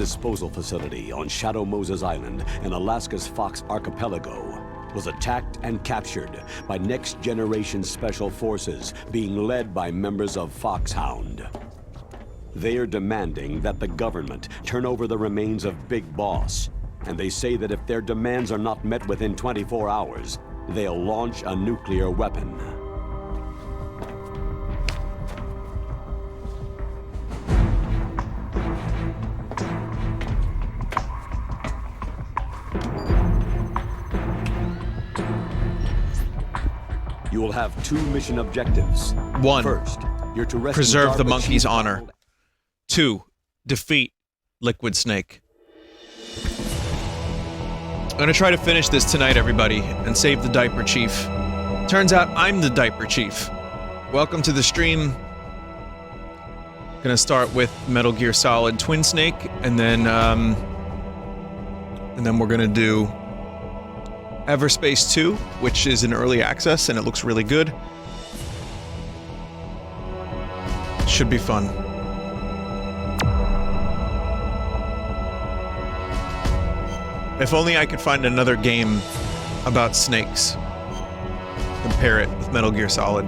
disposal facility on Shadow Moses Island in Alaska's Fox Archipelago was attacked and captured by next-generation special forces being led by members of Foxhound. They are demanding that the government turn over the remains of Big Boss, and they say that if their demands are not met within 24 hours, they'll launch a nuclear weapon. You will have two mission objectives. 1. First, you're to rescue Preserve the Darba monkey's Chief honor. Donald. 2. Defeat Liquid Snake. I'm gonna try to finish this tonight, everybody, and save the Diaper Chief. Turns out I'm the Diaper Chief. Welcome to the stream. Gonna start with Metal Gear Solid Twin Snake, and then we're gonna do Everspace 2, which is in early access, and it looks really good. Should be fun. If only I could find another game about snakes. Compare it with Metal Gear Solid.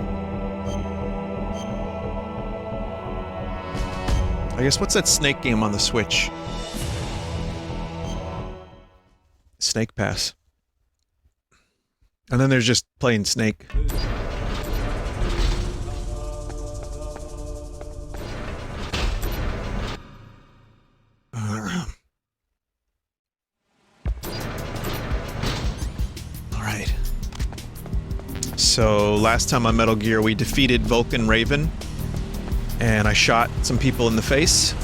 I guess, what's that snake game on the Switch? Snake Pass. And then there's just plain Snake. Alright. So, last time on Metal Gear, we defeated Vulcan Raven. And I shot some people in the face.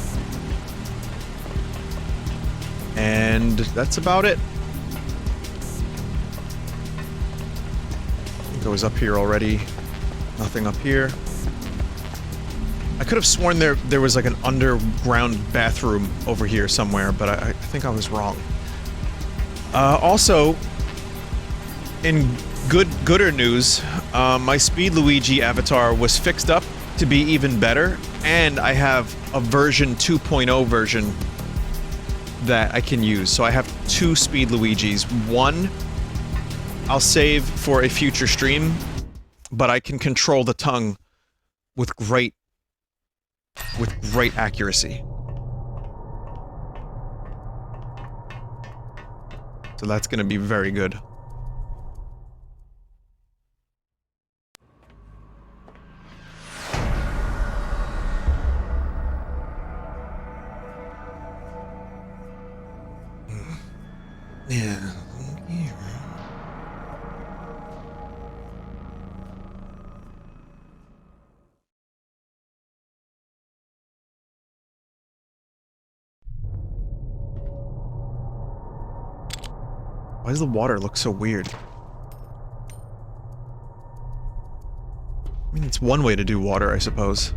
And that's about it. I was up here already. Nothing up here. I could have sworn there was like an underground bathroom over here somewhere, but I think I was wrong. Also, in gooder news, my Speed Luigi avatar was fixed up to be even better, and I have a version 2.0 version that I can use. So I have two Speed Luigis. One I'll save for a future stream, but I can control the tongue with great accuracy. So that's gonna be very good. Yeah. Why does the water look so weird? I mean, it's one way to do water, I suppose.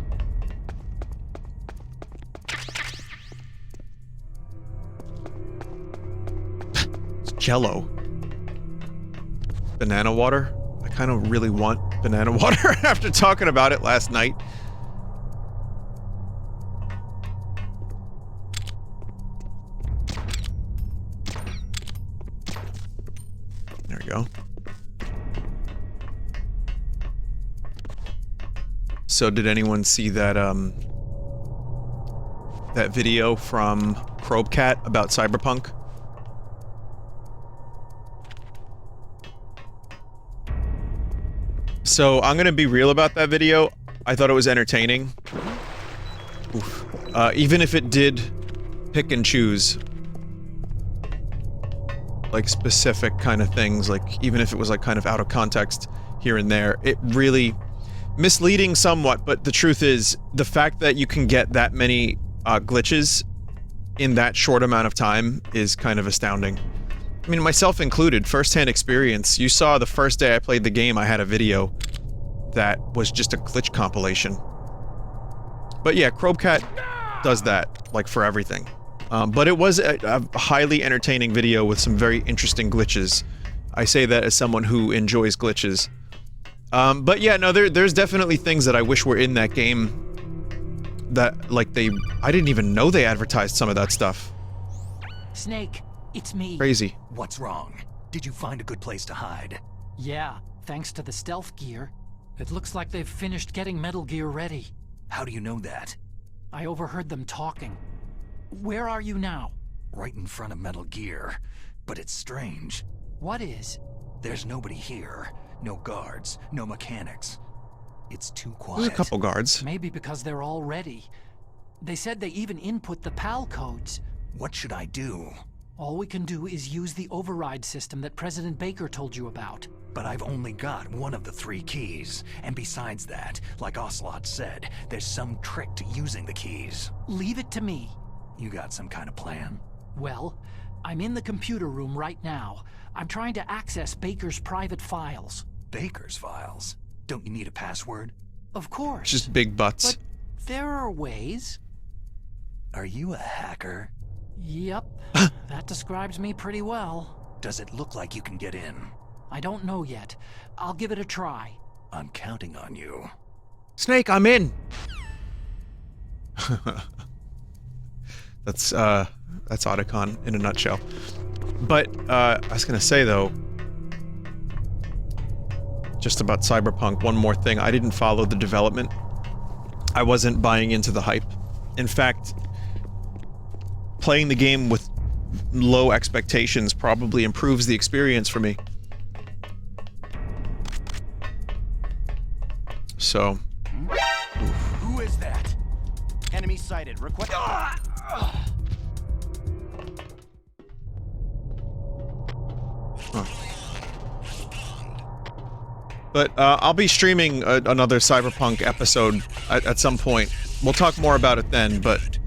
It's Jello. Banana water? I kind of really want banana water after talking about it last night. There we go. So did anyone see that, that video from Crobecat about Cyberpunk? So I'm gonna be real about that video. I thought it was entertaining. Oof. Even if it did pick and choose like specific kind of things, like even if it was like kind of out of context here and there, it really misleading somewhat, but the truth is the fact that you can get that many glitches in that short amount of time is kind of astounding. I mean, myself included, first-hand experience. You saw the first day I played the game, I had a video that was just a glitch compilation. But yeah, Crobecat does that, like, for everything. But it was a highly entertaining video with some very interesting glitches. I say that as someone who enjoys glitches. But yeah, no, there's definitely things that I wish were in that game that, like, I didn't even know they advertised some of that stuff. Snake, it's me. Crazy. What's wrong? Did you find a good place to hide? Yeah, thanks to the stealth gear. It looks like they've finished getting Metal Gear ready. How do you know that? I overheard them talking. Where are you now? Right in front of Metal Gear. But it's strange. What is? There's nobody here. No guards, no mechanics. It's too quiet. There's a couple guards. Maybe because they're all ready. They said they even input the PAL codes. What should I do? All we can do is use the override system that President Baker told you about. But I've only got one of the 3 keys. And besides that, like Ocelot said, there's some trick to using the keys. Leave it to me. You got some kind of plan? Well, I'm in the computer room right now. I'm trying to access Baker's private files. Baker's files? Don't you need a password? Of course. Just big butts. But there are ways. Are you a hacker? Yep. That describes me pretty well. Does it look like you can get in? I don't know yet. I'll give it a try. I'm counting on you. Snake, I'm in. That's Otacon in a nutshell. But I was gonna say though, just about Cyberpunk, one more thing. I didn't follow the development. I wasn't buying into the hype. In fact, playing the game with low expectations probably improves the experience for me. So. Who is that? Enemy sighted. Request. But I'll be streaming another Cyberpunk episode at some point. We'll talk more about it then, but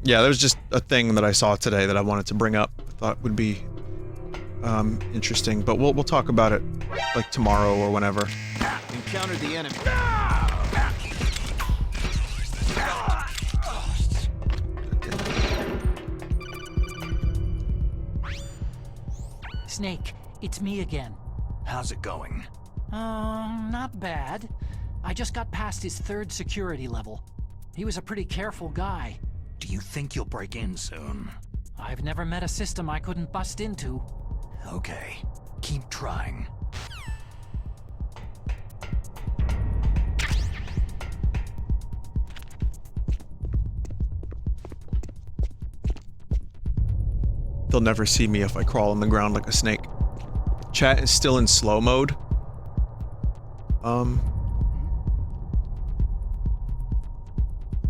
yeah, there's just a thing that I saw today that I wanted to bring up. I thought would be interesting, but we'll talk about it like tomorrow or whenever. Encountered the enemy. Snake, it's me again. How's it going? Not bad. I just got past his 3rd security level. He was a pretty careful guy. Do you think you'll break in soon? I've never met a system I couldn't bust into. Okay. Keep trying. They'll never see me if I crawl on the ground like a snake. Chat is still in slow mode.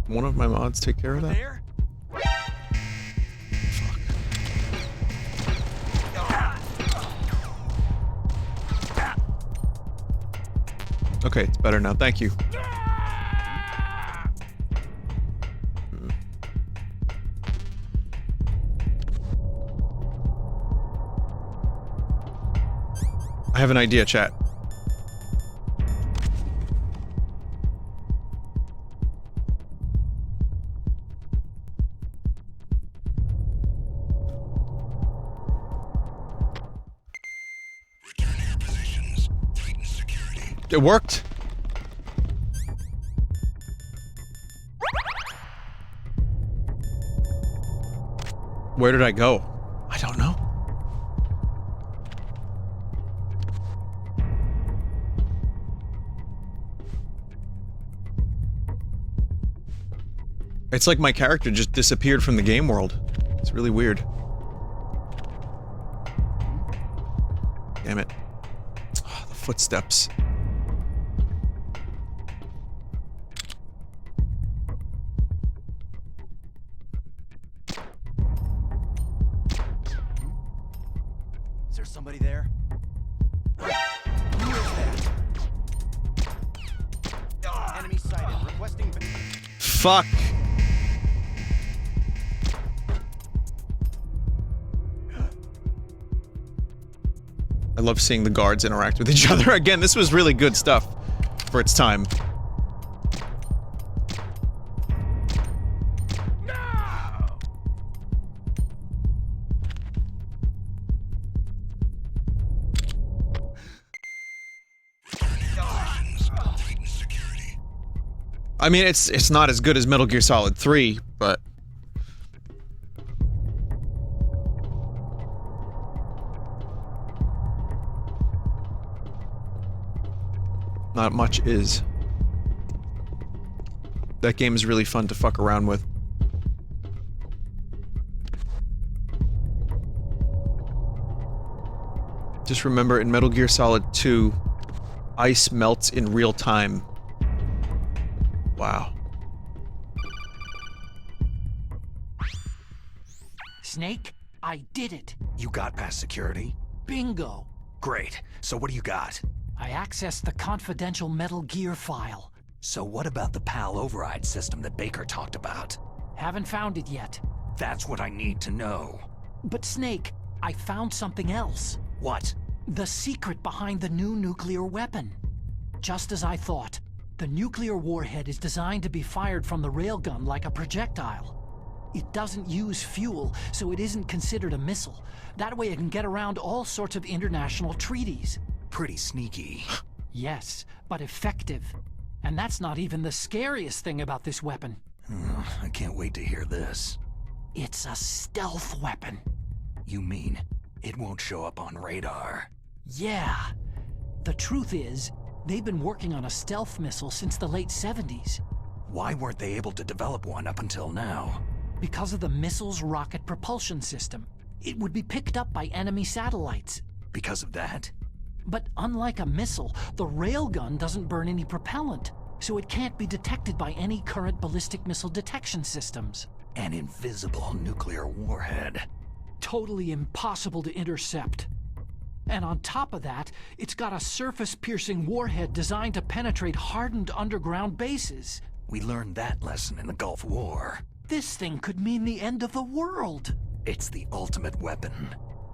One of my mods take care of that? There? Okay, it's better now. Thank you. I have an idea, chat. Return to your positions. Tighten security. It worked. Where did I go? I don't know. It's like my character just disappeared from the game world. It's really weird. Damn it. Oh, the footsteps. Is there somebody there? Who is that? Enemy sighted. Requesting. Fuck. I love seeing the guards interact with each other. Again, this was really good stuff for its time. I mean, it's not as good as Metal Gear Solid 3, but not much is. That game is really fun to fuck around with. Just remember, in Metal Gear Solid 2, ice melts in real time. Wow. Snake, I did it. You got past security? Bingo. Great. So what do you got? I accessed the confidential Metal Gear file. So what about the PAL override system that Baker talked about? Haven't found it yet. That's what I need to know. But Snake, I found something else. What? The secret behind the new nuclear weapon. Just as I thought, the nuclear warhead is designed to be fired from the railgun like a projectile. It doesn't use fuel, so it isn't considered a missile. That way it can get around all sorts of international treaties. Pretty sneaky. Yes, but effective. And that's not even the scariest thing about this weapon. I can't wait to hear this. It's a stealth weapon. You mean it won't show up on radar? Yeah. The truth is, they've been working on a stealth missile since the late 70s. Why weren't they able to develop one up until now? Because of the missile's rocket propulsion system. It would be picked up by enemy satellites. Because of that? But unlike a missile, the railgun doesn't burn any propellant, so it can't be detected by any current ballistic missile detection systems. An invisible nuclear warhead. Totally impossible to intercept. And on top of that, it's got a surface-piercing warhead designed to penetrate hardened underground bases. We learned that lesson in the Gulf War. This thing could mean the end of the world. It's the ultimate weapon.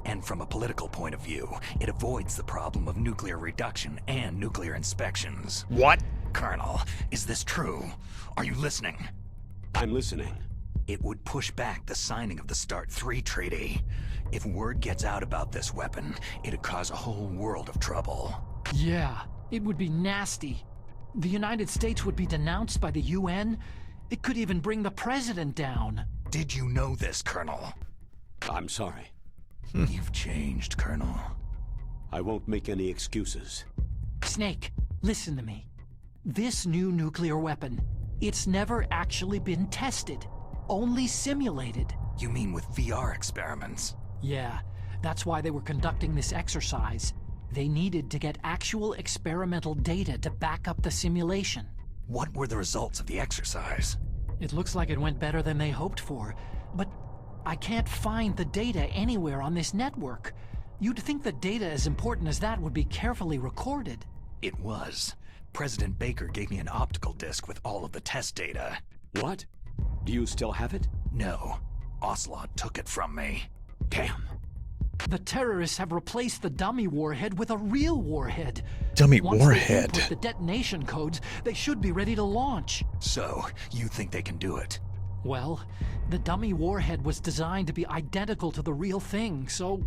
And from a political point of view, it avoids the problem of nuclear reduction and nuclear inspections. What? Colonel, is this true? Are you listening? I'm listening. It would push back the signing of the START 3 treaty. If word gets out about this weapon, it'd cause a whole world of trouble. Yeah, it would be nasty. The United States would be denounced by the UN. It could even bring the president down. Did you know this, Colonel? I'm sorry. You've changed, Colonel. I won't make any excuses. Snake, listen to me. This new nuclear weapon, it's never actually been tested. Only simulated. You mean with VR experiments? Yeah, that's why they were conducting this exercise. They needed to get actual experimental data to back up the simulation. What were the results of the exercise? It looks like it went better than they hoped for, but I can't find the data anywhere on this network. You'd think the data as important as that would be carefully recorded. It was. President Baker gave me an optical disc with all of the test data. What? Do you still have it? No. Ocelot took it from me. Damn. The terrorists have replaced the dummy warhead with a real warhead. Dummy Once warhead. they input the detonation codes, they should be ready to launch. So, you think they can do it? Well, the dummy warhead was designed to be identical to the real thing, so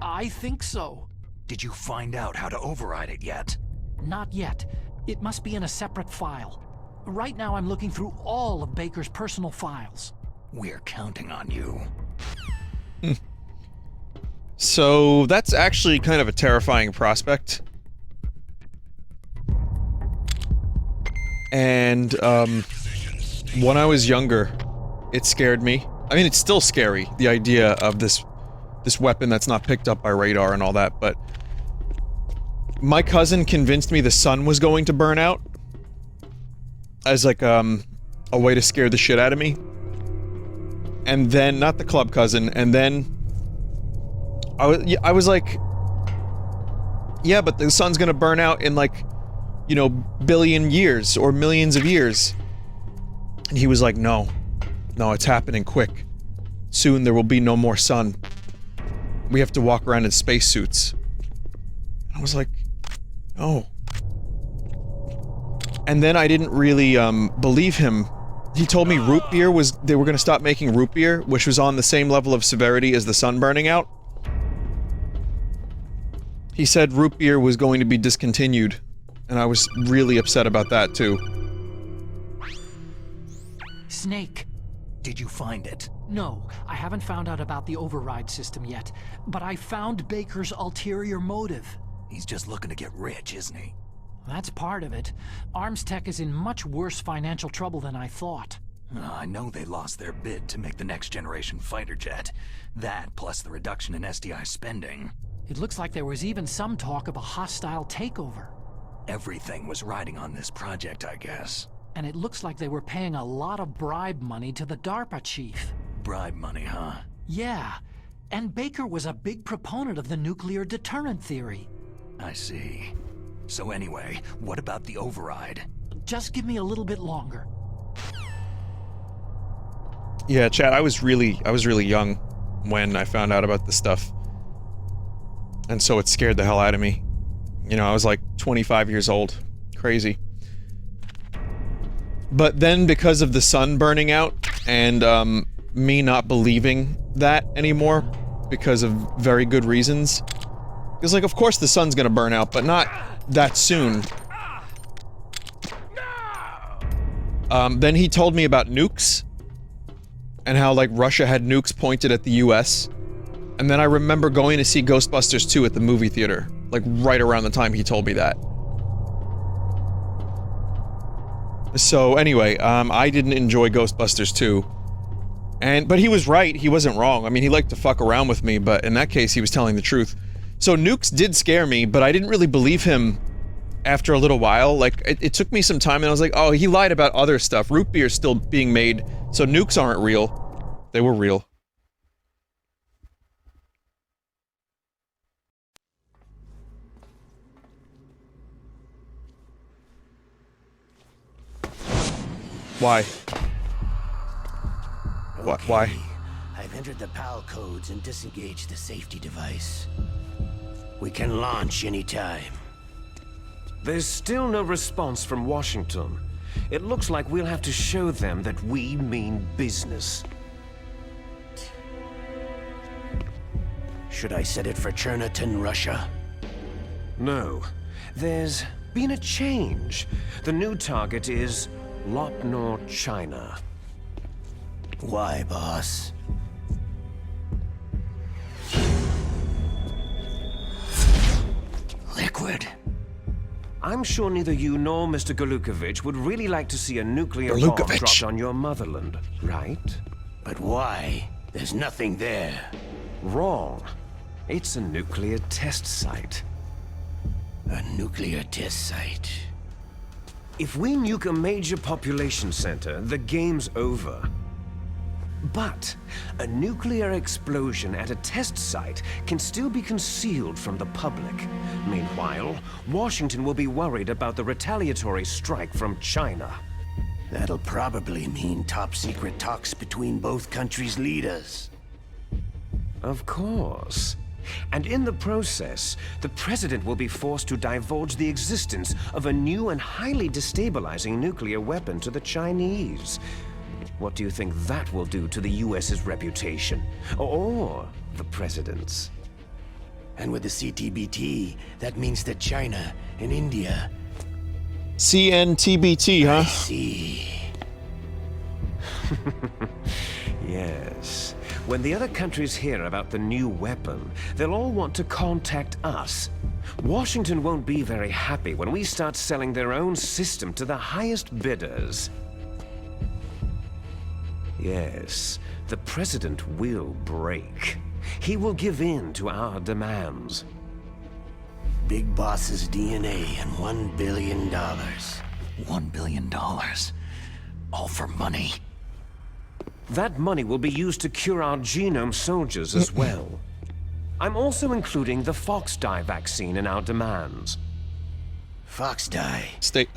I think so. Did you find out how to override it yet? Not yet. It must be in a separate file. Right now I'm looking through all of Baker's personal files. We're counting on you. So that's actually kind of a terrifying prospect. And when I was younger, it scared me. I mean, it's still scary, the idea of this weapon that's not picked up by radar and all that, but my cousin convinced me the sun was going to burn out as like a way to scare the shit out of me. And then, not the club cousin, and then I was like, yeah, but the sun's gonna burn out in like, you know, billion years or millions of years. And he was like, no, it's happening quick. Soon there will be no more sun. We have to walk around in spacesuits. I was like, oh. And then I didn't really believe him. He told me root beer they were gonna stop making root beer, which was on the same level of severity as the sun burning out. He said root beer was going to be discontinued, and I was really upset about that too. Snake. Did you find it? No, I haven't found out about the override system yet, but I found Baker's ulterior motive. He's just looking to get rich, isn't he? That's part of it. Arms Tech is in much worse financial trouble than I thought. I know they lost their bid to make the next generation fighter jet. That, plus the reduction in SDI spending. It looks like there was even some talk of a hostile takeover. Everything was riding on this project, I guess. And it looks like they were paying a lot of bribe money to the DARPA chief. Bribe money, huh? Yeah. And Baker was a big proponent of the nuclear deterrent theory. I see. So anyway, what about the override? Just give me a little bit longer. Yeah, Chad, I was really young when I found out about this stuff. And so it scared the hell out of me. You know, I was like 25 years old. Crazy. But then because of the sun burning out and me not believing that anymore because of very good reasons. Because like, of course the sun's gonna burn out, but not that soon. Then he told me about nukes. And how, like, Russia had nukes pointed at the US. And then I remember going to see Ghostbusters 2 at the movie theater. Like, right around the time he told me that. So, anyway, I didn't enjoy Ghostbusters 2. But he was right, he wasn't wrong. I mean, he liked to fuck around with me, but in that case, he was telling the truth. So, nukes did scare me, but I didn't really believe him after a little while. Like, it took me some time, and I was like, oh, he lied about other stuff. Root beer's still being made, so nukes aren't real. They were real. Why? Why? I've entered the PAL codes and disengaged the safety device. We can launch anytime. There's still no response from Washington. It looks like we'll have to show them that we mean business. Should I set it for Cherniton, Russia? No. There's been a change. The new target is Lopnor, China. Why, boss? Liquid. I'm sure neither you nor Mr. Galukovich would really like to see a nuclear bomb dropped on your motherland, right? But why? There's nothing there. Wrong. It's a nuclear test site. A nuclear test site. If we nuke a major population center, the game's over. But a nuclear explosion at a test site can still be concealed from the public. Meanwhile, Washington will be worried about the retaliatory strike from China. That'll probably mean top-secret talks between both countries' leaders. Of course. And in the process, the president will be forced to divulge the existence of a new and highly destabilizing nuclear weapon to the Chinese. What do you think that will do to the US's reputation? Or the president's? And with the CTBT, that means that China and India... CNTBT, huh? I see. Yes. When the other countries hear about the new weapon, they'll all want to contact us. Washington won't be very happy when we start selling their own system to the highest bidders. Yes, the president will break. He will give in to our demands. Big Boss's DNA and $1 billion. $1 billion. All for money. That money will be used to cure our genome soldiers as well. I'm also including the Fox dye vaccine in our demands. Fox dye. Steak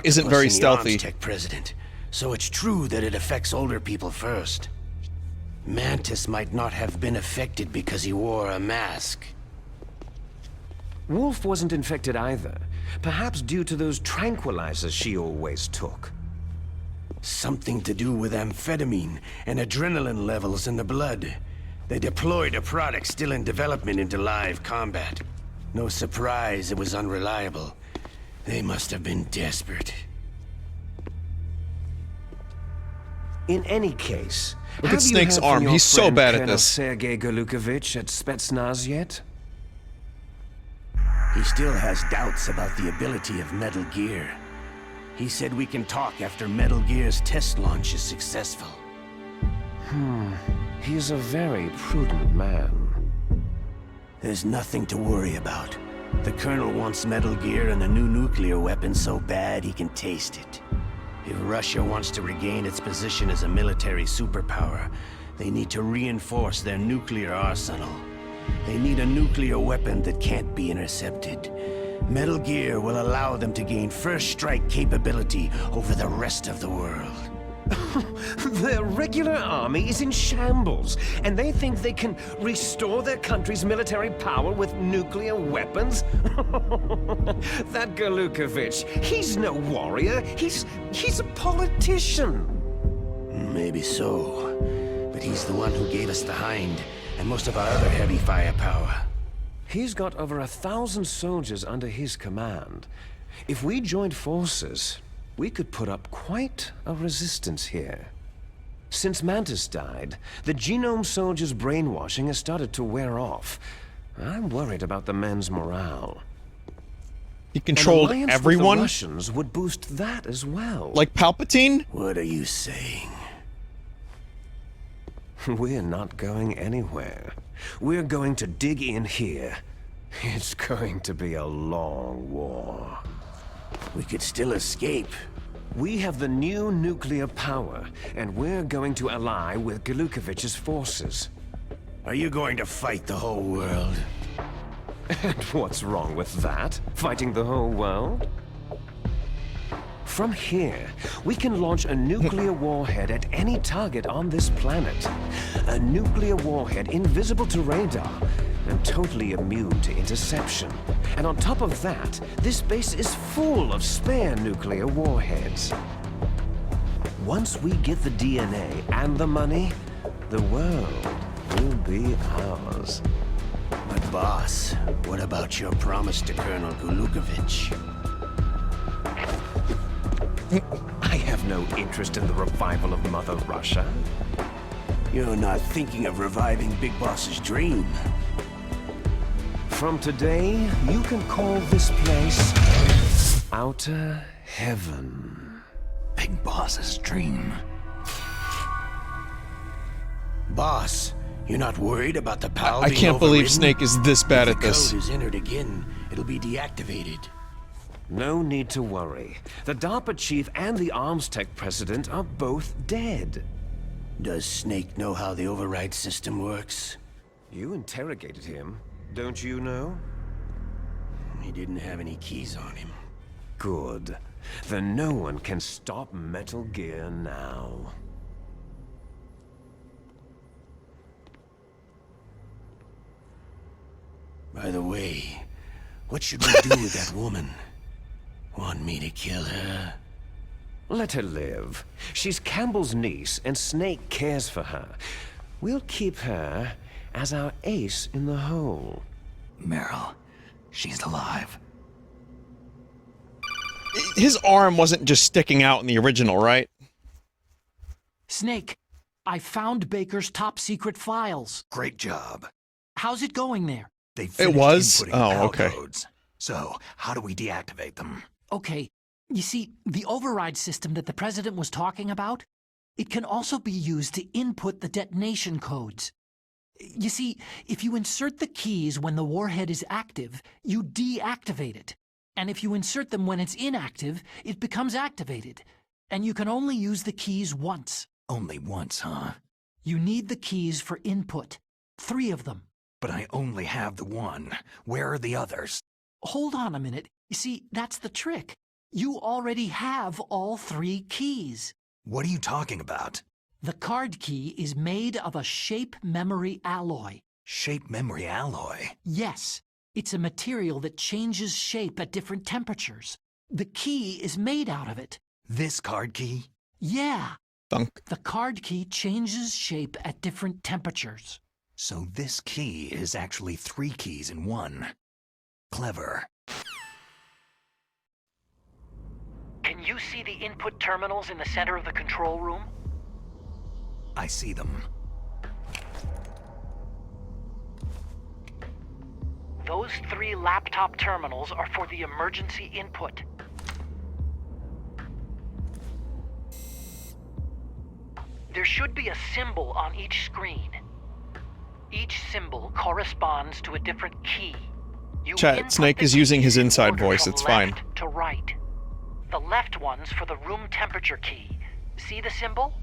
isn't very stealthy. Tech president, so it's true that it affects older people first. Mantis might not have been affected because he wore a mask. Wolf wasn't infected either, perhaps due to those tranquilizers she always took. Something to do with amphetamine and adrenaline levels in the blood. They deployed a product still in development into live combat. No surprise it was unreliable. They must have been desperate. In any case, look at Snake's arm. He's so bad at this. Sergei Galukovich at Spetsnaz yet? He still has doubts about the ability of Metal Gear. He said we can talk after Metal Gear's test launch is successful. He's a very prudent man. There's nothing to worry about. The Colonel wants Metal Gear and a new nuclear weapon so bad he can taste it. If Russia wants to regain its position as a military superpower, they need to reinforce their nuclear arsenal. They need a nuclear weapon that can't be intercepted. Metal Gear will allow them to gain first strike capability over the rest of the world. Their regular army is in shambles, and they think they can restore their country's military power with nuclear weapons? That Galukovich, he's no warrior. He's a politician. Maybe so, but he's the one who gave us the Hind and most of our other heavy firepower. He's got over 1,000 soldiers under his command. If we joined forces, we could put up quite a resistance here. Since Mantis died, the Genome Soldiers' brainwashing has started to wear off. I'm worried about the men's morale. He controlled An alliance everyone? with the Russians would boost that as well. Like Palpatine? What are you saying? We're not going anywhere. We're going to dig in here. It's going to be a long war. We could still escape. We have the new nuclear power, and we're going to ally with Galukovich's forces. Are you going to fight the whole world? And what's wrong with that? Fighting the whole world? From here, we can launch a nuclear warhead at any target on this planet. A nuclear warhead invisible to radar and totally immune to interception. And on top of that, this base is full of spare nuclear warheads. Once we get the DNA and the money, the world will be ours. But boss, what about your promise to Colonel Galukovich? I have no interest in the revival of Mother Russia. You're not thinking of reviving Big Boss's dream. From today, you can call this place Outer Heaven. Big Boss's dream. Boss, you're not worried about the PAL I being can't believe overridden? Snake is this bad If at the this. code is entered again, it'll be deactivated. No need to worry. The DARPA chief and the Arms Tech president are both dead. Does Snake know how the override system works? You interrogated him, don't you know? He didn't have any keys on him. Good. Then no one can stop Metal Gear now. By the way, what should we do with that woman? Want me to kill her? Let her live. She's Campbell's niece, and Snake cares for her. We'll keep her as our ace in the hole. Meryl, she's alive. His arm wasn't just sticking out in the original, right? Snake, I found Baker's top secret files. Great job. How's it going there? They finished was? inputting the Oh, PAL okay. codes. So, how do we deactivate them? Okay, you see, the override system that the president was talking about, it can also be used to input the detonation codes. You see, if you insert the keys when the warhead is active, you deactivate it. And if you insert them when it's inactive, it becomes activated. And you can only use the keys once. Only once, huh? You need the keys for input. 3 of them. But I only have the one. Where are the others? Hold on a minute. You see, that's the trick. You already have all 3 keys. What are you talking about? The card key is made of a shape memory alloy. Shape memory alloy? Yes, it's a material that changes shape at different temperatures. The key is made out of it. This card key? Yeah. Thunk. The card key changes shape at different temperatures. So this key is actually 3 keys in one. Clever. Can you see the input terminals in the center of the control room? I see them. Those 3 laptop terminals are for the emergency input. There should be a symbol on each screen. Each symbol corresponds to a different key. You Chat, input Snake the is using keys his in inside order voice, from it's fine. left to right. The left one's for the room temperature key. See the symbol?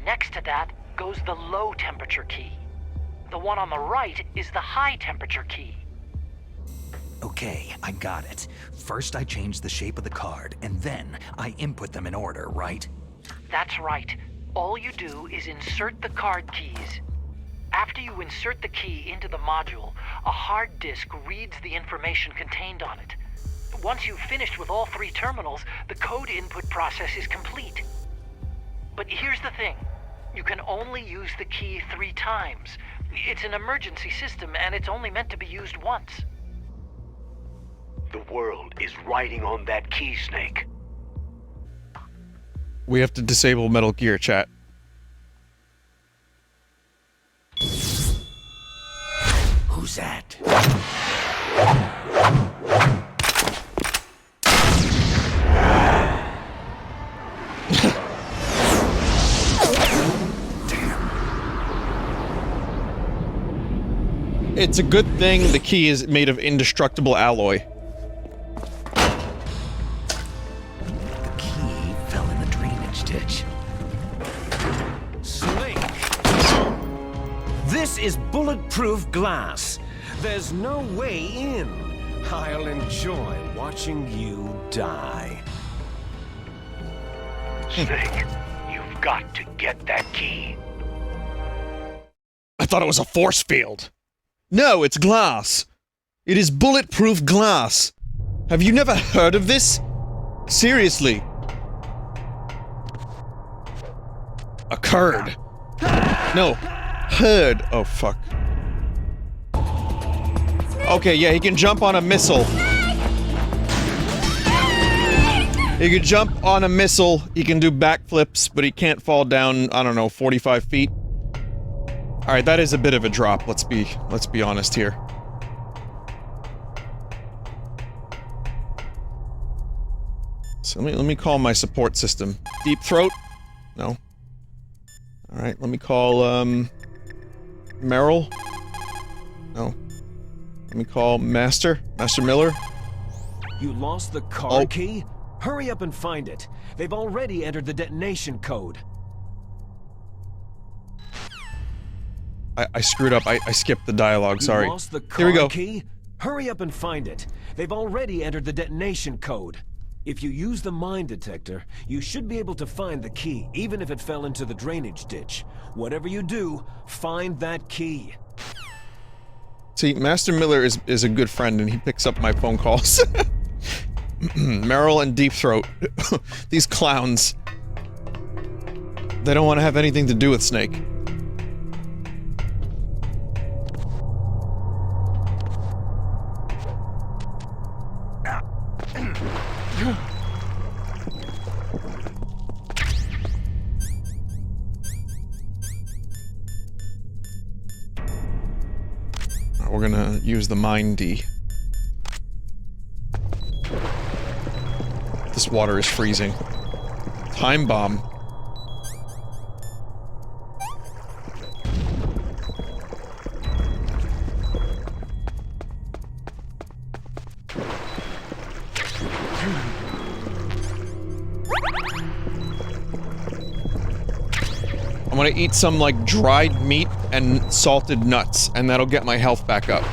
Next to that goes the low temperature key. The one on the right is the high temperature key. Okay, I got it. First I change the shape of the card, and then I input them in order, right? That's right. All you do is insert the card keys. After you insert the key into the module, a hard disk reads the information contained on it. Once you've finished with all 3 terminals, the code input process is complete. But here's the thing. You can only use the key 3 times. It's an emergency system, and it's only meant to be used once. The world is riding on that key, Snake. We have to disable Metal Gear, chat. Who's that? It's a good thing the key is made of indestructible alloy. The key fell in the drainage ditch. Snake! This is bulletproof glass. There's no way in. I'll enjoy watching you die. Snake, you've got to get that key. I thought it was a force field. No, it's glass. It is bulletproof glass. Have you never heard of this? Seriously. A curd. No. Herd. Oh, fuck. Okay, yeah, he can jump on a missile. He can jump on a missile, he can do backflips, but he can't fall down, I don't know, 45 feet. Alright, that is a bit of a drop, let's be honest here. So let me call my support system. Deep Throat? No. Alright, let me call, Merrill? No. Let me call Master Miller? You lost the card key? Hurry up and find it. They've already entered the detonation code. I screwed up, I skipped the dialogue, sorry. You lost the Here we go. card key? Hurry up and find it. They've already entered the detonation code. If you use the mine detector, you should be able to find the key, even if it fell into the drainage ditch. Whatever you do, find that key. See, Master Miller is a good friend and he picks up my phone calls. Merrill and Deep Throat. These clowns. They don't want to have anything to do with Snake. We're gonna use the Mine D. This water is freezing. Time bomb. I'm gonna eat some, like, dried meat and salted nuts, and that'll get my health back up.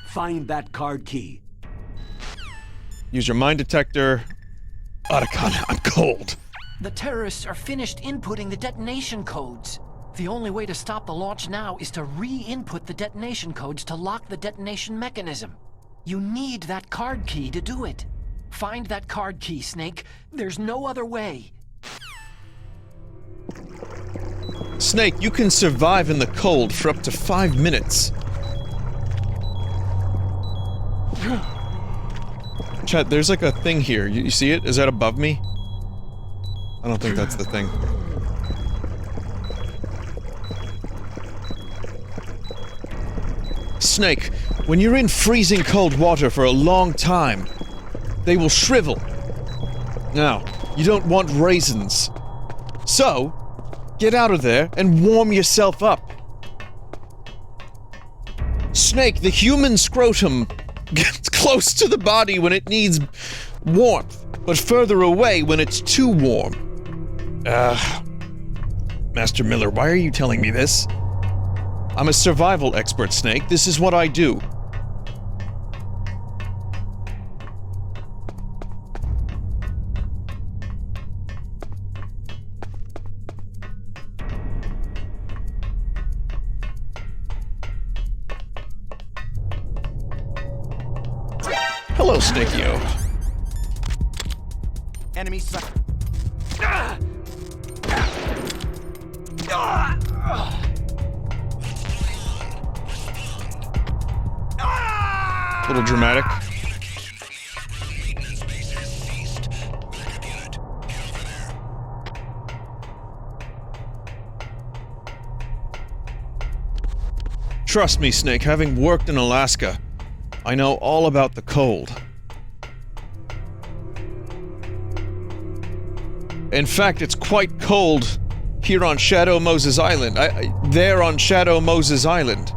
Find that card key. Use your mine detector. Otacon, I'm cold. The terrorists are finished inputting the detonation codes. The only way to stop the launch now is to re-input the detonation codes to lock the detonation mechanism. You need that card key to do it. Find that card key, Snake. There's no other way. Snake, you can survive in the cold for up to 5 minutes. Chat, there's like a thing here. You see it? Is that above me? I don't think that's the thing. Snake, when you're in freezing cold water for a long time, they will shrivel. Now, you don't want raisins. So, get out of there and warm yourself up. Snake, the human scrotum gets close to the body when it needs warmth, but further away when it's too warm. Master Miller, why are you telling me this? I'm a survival expert, Snake. This is what I do. Hello, Snakio. Enemy sight. A little dramatic. Communication from the underground maintenance base has ceased. Backup unit, get over there. Trust me, Snake, having worked in Alaska, I know all about the cold. In fact, it's quite cold here on Shadow Moses Island. There on Shadow Moses Island.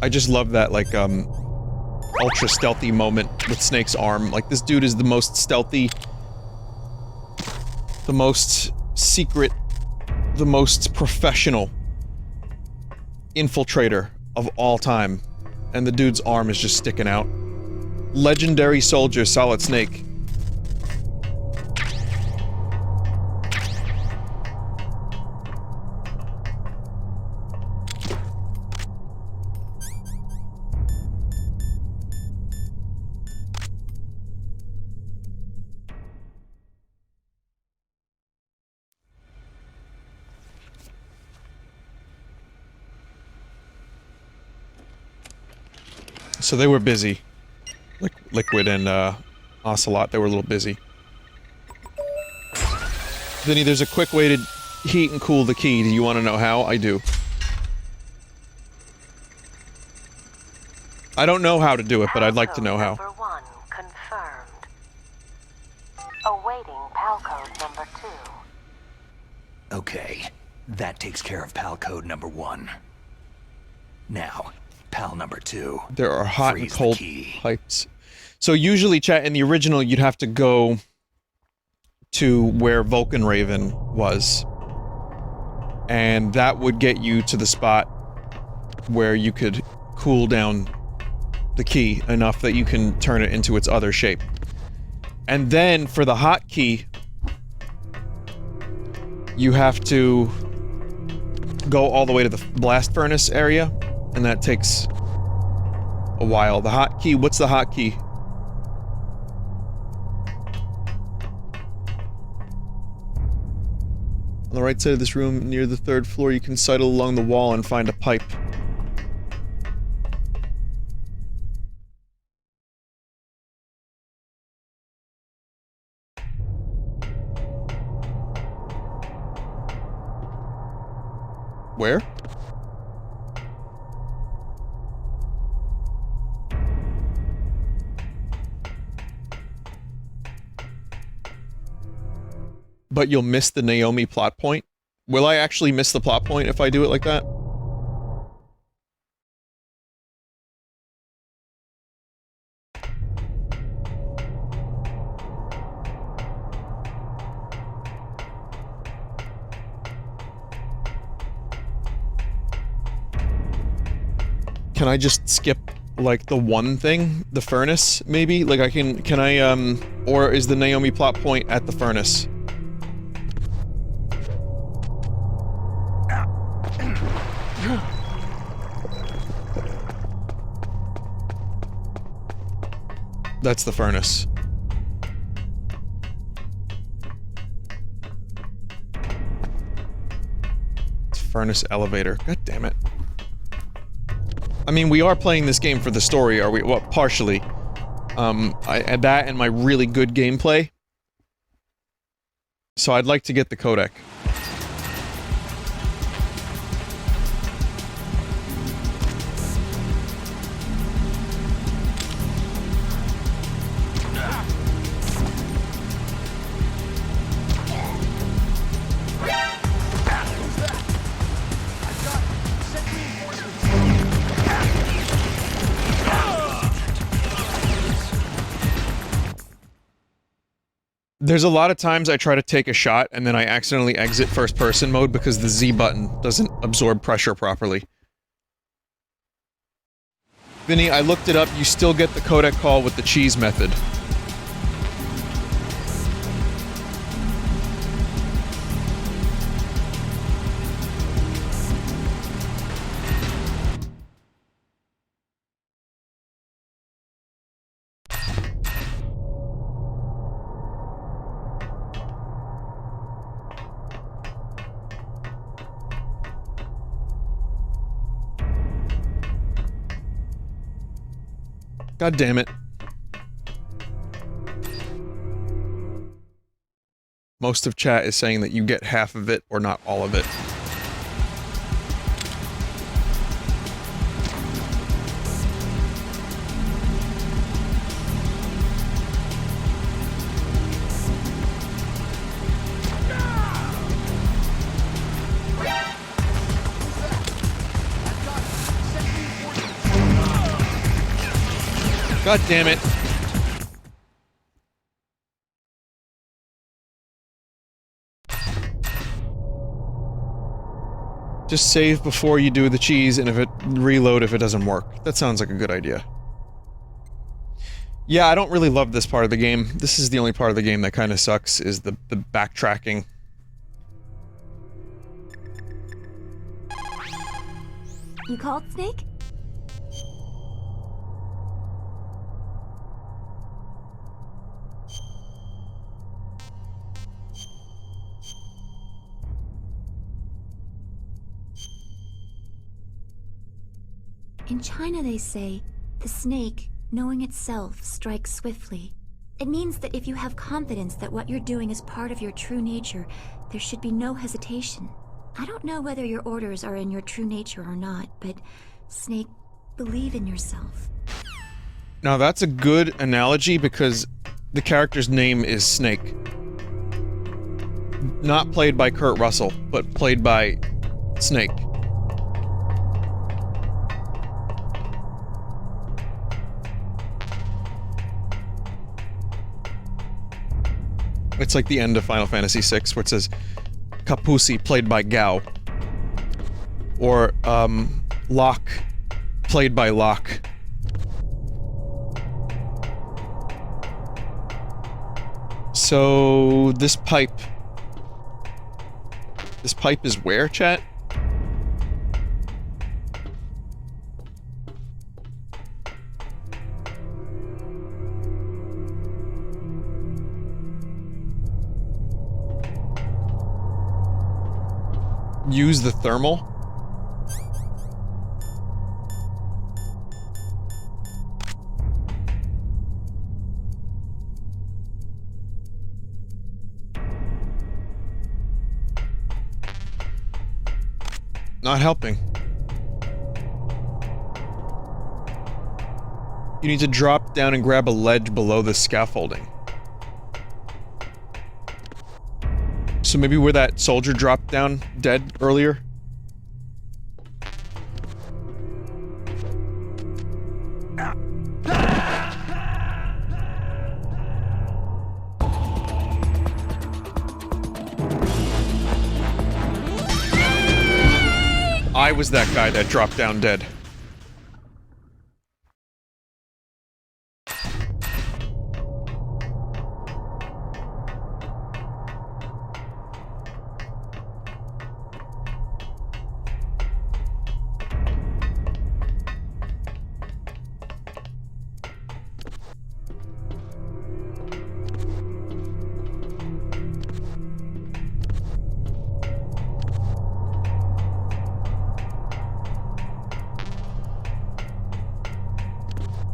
I just love that, like, ultra stealthy moment with Snake's arm. Like, this dude is the most stealthy, the most secret, the most professional infiltrator of all time. And the dude's arm is just sticking out. Legendary soldier, Solid Snake. So they were busy. Liquid and, Ocelot, they were a little busy. Vinny, there's a quick way to heat and cool the key. Do you want to know how? I do. I don't know how to do it, but I'd like to know how. Number 1 confirmed. Awaiting PAL code number 2. Okay, that takes care of PAL code number 1. Now, PAL number 2. There are hot and Freeze the cold key. pipes. So usually, chat, in the original, you'd have to go to where Vulcan Raven was. And that would get you to the spot where you could cool down the key enough that you can turn it into its other shape. And then, for the hot key, you have to go all the way to the blast furnace area. And that takes a while. The hotkey, what's the hotkey? On the right side of this room, near the 3rd floor, you can sidle along the wall and find a pipe. Where? But you'll miss the Naomi plot point? Will I actually miss the plot point if I do it like that? Can I just skip, like, the one thing? The furnace, maybe? Like, can I, or is the Naomi plot point at the furnace? That's the furnace. It's furnace elevator. God damn it. I mean, we are playing this game for the story, are we? Well, partially. That and my really good gameplay. So I'd like to get the codec. There's a lot of times I try to take a shot and then I accidentally exit first person mode because the Z button doesn't absorb pressure properly. Vinny, I looked it up, you still get the codec call with the cheese method. God damn it. Most of chat is saying that you get half of it or not all of it. God damn it. Just save before you do the cheese, and if it reload if it doesn't work. That sounds like a good idea. Yeah, I don't really love this part of the game. This is the only part of the game that kind of sucks, is the backtracking. You called, Snake? In China they say, the snake, knowing itself, strikes swiftly. It means that if you have confidence that what you're doing is part of your true nature, there should be no hesitation. I don't know whether your orders are in your true nature or not, but, Snake, believe in yourself. Now that's a good analogy because the character's name is Snake. Not played by Kurt Russell, but played by Snake. It's like the end of Final Fantasy VI, where it says Kapusi, played by Gao. Or, Locke, played by Locke. So, this pipe... This pipe is where, chat? Use the thermal? Not helping. You need to drop down and grab a ledge below the scaffolding. So maybe where that soldier dropped down dead earlier? I was that guy that dropped down dead.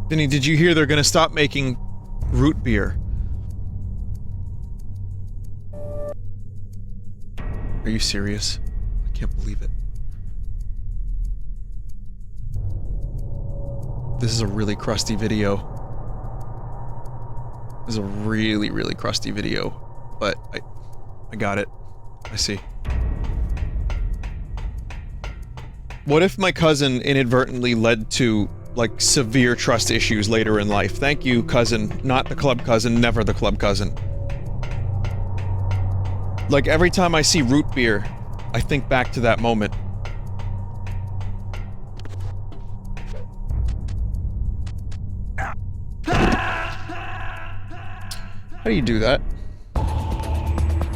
Vinny, did you hear they're gonna stop making root beer? Are you serious? I can't believe it. This is a really crusty video. This is a really, really crusty video. But I got it. I see. What if my cousin inadvertently led to, like, severe trust issues later in life? Thank you, cousin. Not the club cousin, never the club cousin. Like, every time I see root beer, I think back to that moment. How do you do that?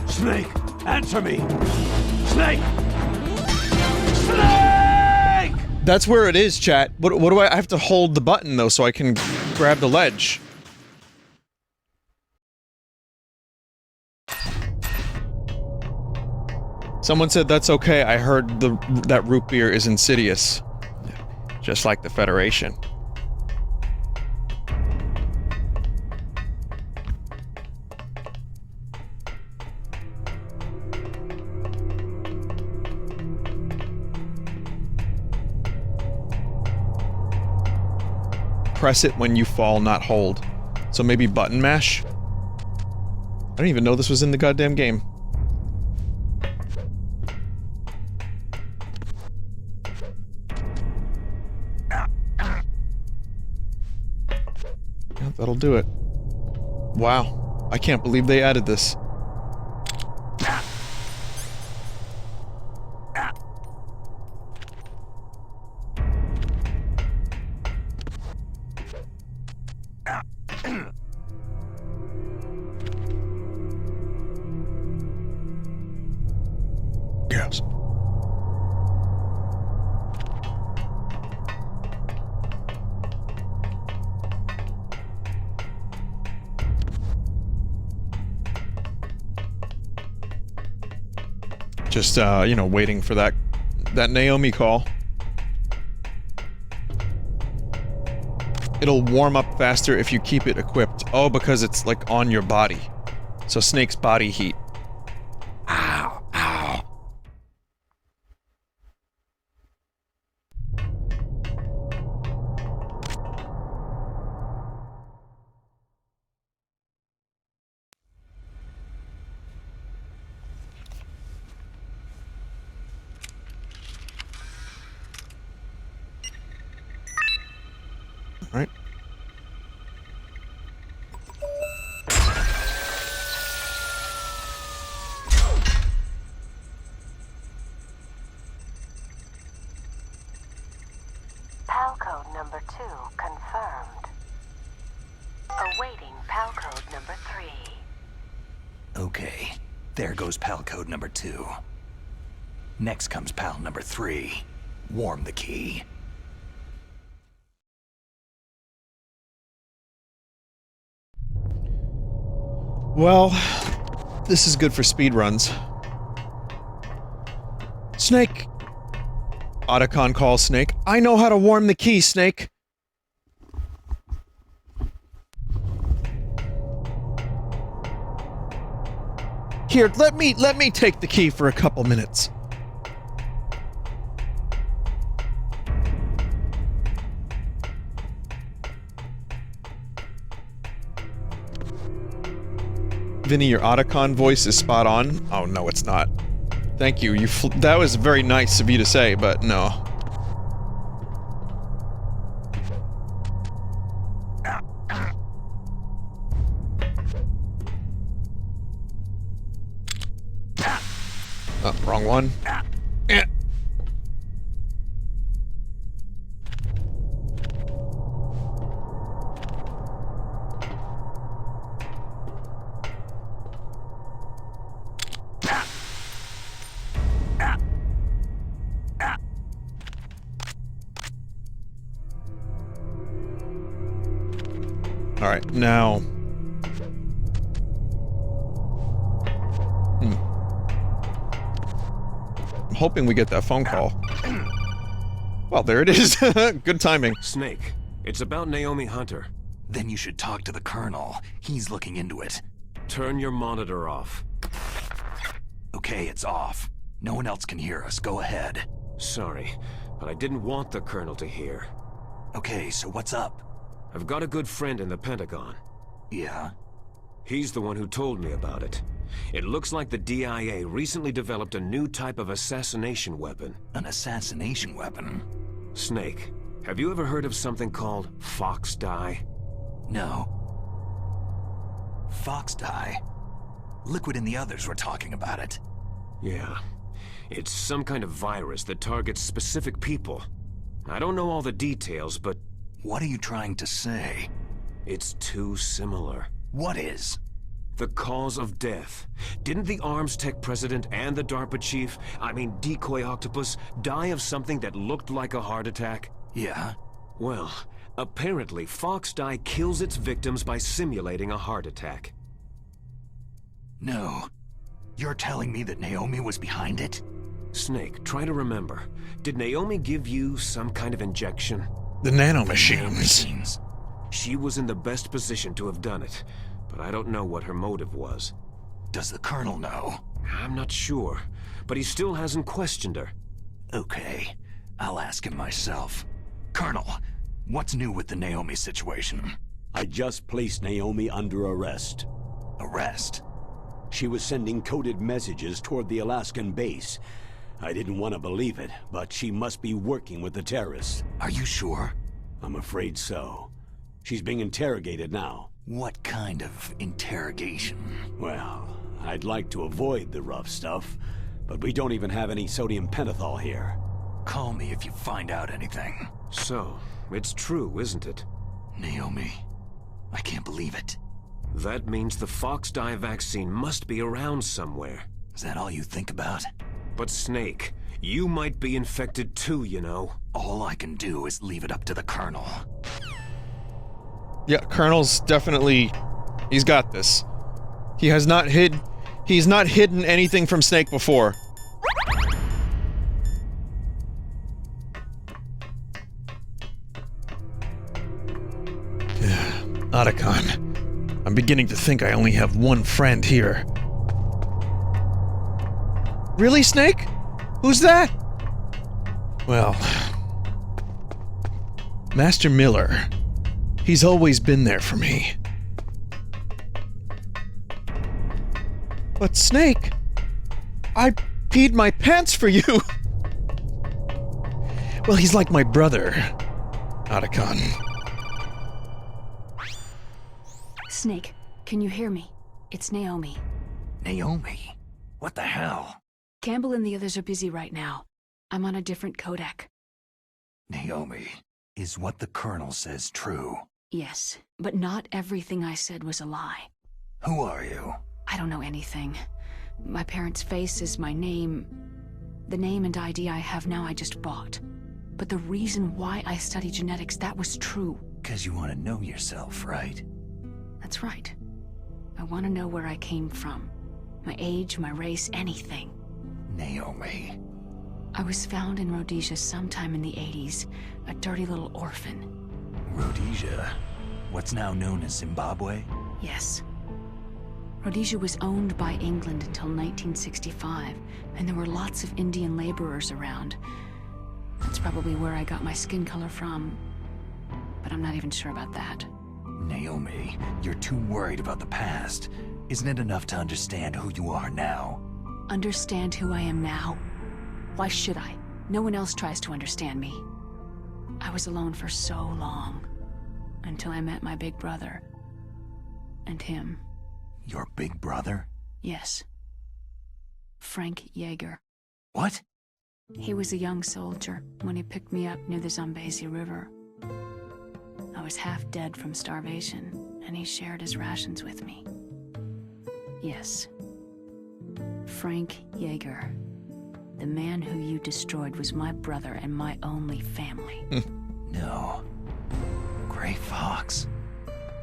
Snake, answer me! Snake! Snake! That's where it is, chat. What do I have to hold the button, though, so I can grab the ledge? Someone said that's okay. I heard that root beer is insidious. Just like the Federation. Press it when you fall, not hold. So maybe button mash? I don't even know this was in the goddamn game. Yeah, that'll do it. Wow. I can't believe they added this. Yes. Just, you know, waiting for that Naomi call. It'll warm up faster if you keep it equipped. Oh, because it's, like, on your body. So Snake's body heat. Ow, ow. Right. PAL code number 2 confirmed. Awaiting PAL code number 3. Okay, there goes PAL code number 2. Next comes PAL number 3. Warm the key. Well, this is good for speedruns. Snake! Otacon calls Snake. I know how to warm the key, Snake! Here, let me take the key for a couple minutes. Vinny, your Otacon voice is spot on. Oh, no, it's not. Thank you. That was very nice of you to say, but no. Oh, wrong one. Eh. Alright, now... I'm hoping we get that phone call. Well, there it is. Good timing. Snake, It's about Naomi Hunter. Then you should talk to the Colonel. He's looking into it. Turn your monitor off. Okay, it's off. No one else can hear us. Go ahead. Sorry, but I didn't want the Colonel to hear. Okay, so what's up? I've got a good friend in the Pentagon. Yeah? He's the one who told me about it. It looks like the DIA recently developed a new type of assassination weapon. An assassination weapon? Snake, have you ever heard of something called Fox dye? No. Fox dye? Liquid and the others were talking about it. Yeah. It's some kind of virus that targets specific people. I don't know all the details, but... What are you trying to say? It's too similar. What is? The cause of death. Didn't the Arms Tech president and the DARPA chief, Decoy Octopus, die of something that looked like a heart attack? Yeah? Well, apparently Fox dye kills its victims by simulating a heart attack. No. You're telling me that Naomi was behind it? Snake, try to remember. Did Naomi give you some kind of injection? The nanomachines. She was in the best position to have done it, but I don't know what her motive was. Does the Colonel know? I'm not sure, but he still hasn't questioned her. Okay, I'll ask him myself. Colonel, what's new with the Naomi situation? I just placed Naomi under arrest. Arrest? She was sending coded messages toward the Alaskan base. I didn't want to believe it, but she must be working with the terrorists. Are you sure? I'm afraid so. She's being interrogated now. What kind of interrogation? Well, I'd like to avoid the rough stuff, but we don't even have any sodium pentothal here. Call me if you find out anything. So, it's true, isn't it? Naomi, I can't believe it. That means the Fox dye vaccine must be around somewhere. Is that all you think about? But Snake, you might be infected too, you know. All I can do is leave it up to the Colonel. Yeah, Colonel's definitely... He's got this. He's not hidden anything from Snake before. Otacon. I'm beginning to think I only have one friend here. Really, Snake? Who's that? Well... Master Miller. He's always been there for me. But Snake... I peed my pants for you! Well, he's like my brother, Otacon. Snake, can you hear me? It's Naomi. Naomi? What the hell? Campbell and the others are busy right now. I'm on a different codec. Naomi, is what the Colonel says true? Yes, but not everything I said was a lie. Who are you? I don't know anything. My parents' face is my name. The name and ID I have now I just bought. But the reason why I study genetics, that was true. 'Cause you want to know yourself, right? That's right. I want to know where I came from. My age, my race, anything. Naomi. I was found in Rhodesia sometime in the 80s, a dirty little orphan. Rhodesia? What's now known as Zimbabwe? Yes. Rhodesia was owned by England until 1965, and there were lots of Indian laborers around. That's probably where I got my skin color from, but I'm not even sure about that. Naomi, you're too worried about the past. Isn't it enough to understand who you are now? Understand who I am now? Why should I? No one else tries to understand me. I was alone for so long, until I met my big brother. And him. Your big brother? Yes. Frank Yeager. What? He was a young soldier when he picked me up near the Zambezi River. I was half dead from starvation, and he shared his rations with me. Yes. Frank Yeager. The man who you destroyed was my brother and my only family. No. Gray Fox.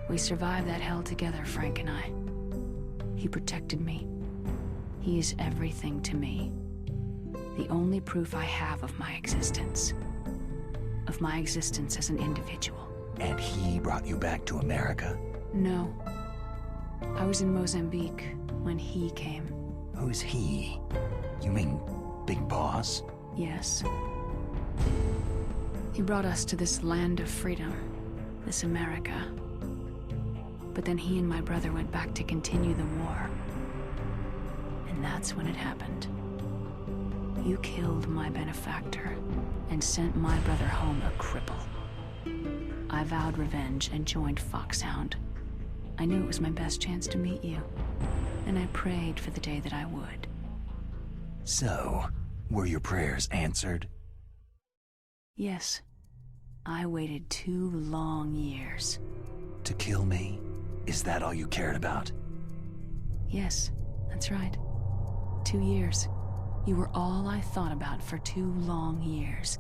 We survived that hell together, Frank and I. He protected me. He is everything to me. The only proof I have of my existence. Of my existence as an individual. And he brought you back to America? No. I was in Mozambique when he came. Who's he? You mean Big Boss? Yes. He brought us to this land of freedom, this America. But then he and my brother went back to continue the war. And that's when it happened. You killed my benefactor and sent my brother home a cripple. I vowed revenge and joined Foxhound. I knew it was my best chance to meet you, and I prayed for the day that I would. So, were your prayers answered? Yes. I waited 2 long years. To kill me? Is that all you cared about? Yes, that's right. 2 years. You were all I thought about for 2 long years.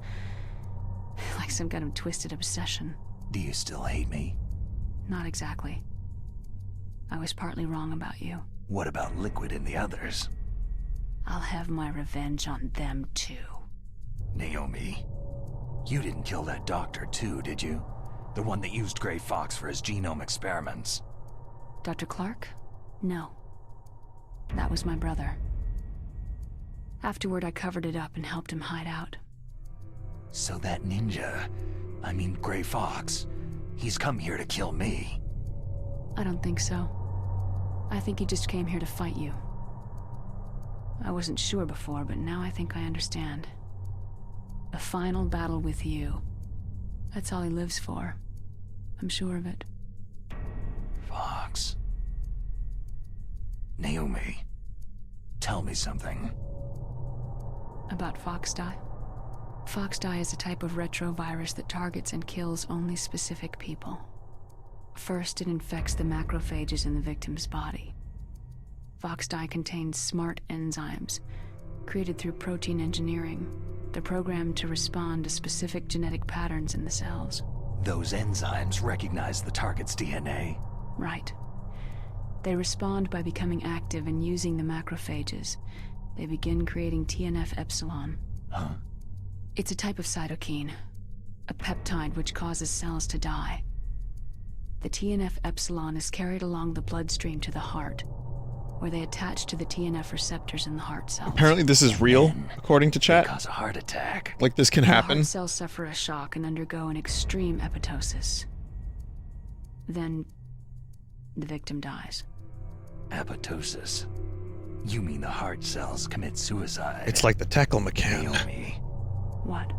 Like some kind of twisted obsession. Do you still hate me? Not exactly. I was partly wrong about you. What about Liquid and the others? I'll have my revenge on them too. Naomi, you didn't kill that doctor too, did you? The one that used Gray Fox for his genome experiments. Dr. Clark? No. That was my brother. Afterward, I covered it up and helped him hide out. So that ninja, I mean Gray Fox, he's come here to kill me. I don't think so. I think he just came here to fight you. I wasn't sure before, but now I think I understand. A final battle with you. That's all he lives for. I'm sure of it. Fox. Naomi, tell me something. About Foxdie? Foxdie is a type of retrovirus that targets and kills only specific people. First, it infects the macrophages in the victim's body. Foxdie contains smart enzymes, created through protein engineering. They're programmed to respond to specific genetic patterns in the cells. Those enzymes recognize the target's DNA? Right. They respond by becoming active and using the macrophages. They begin creating TNF-epsilon. Huh? It's a type of cytokine, a peptide which causes cells to die. The TNF-epsilon is carried along the bloodstream to the heart, where they attach to the TNF receptors in the heart cells. Apparently this is real, according to chat. Cause a heart attack. Like this can The happen. heart cells suffer a shock and undergo an extreme apoptosis. Then, the victim dies. Apoptosis? You mean the heart cells commit suicide? It's like the tackle McCann. Naomi, What?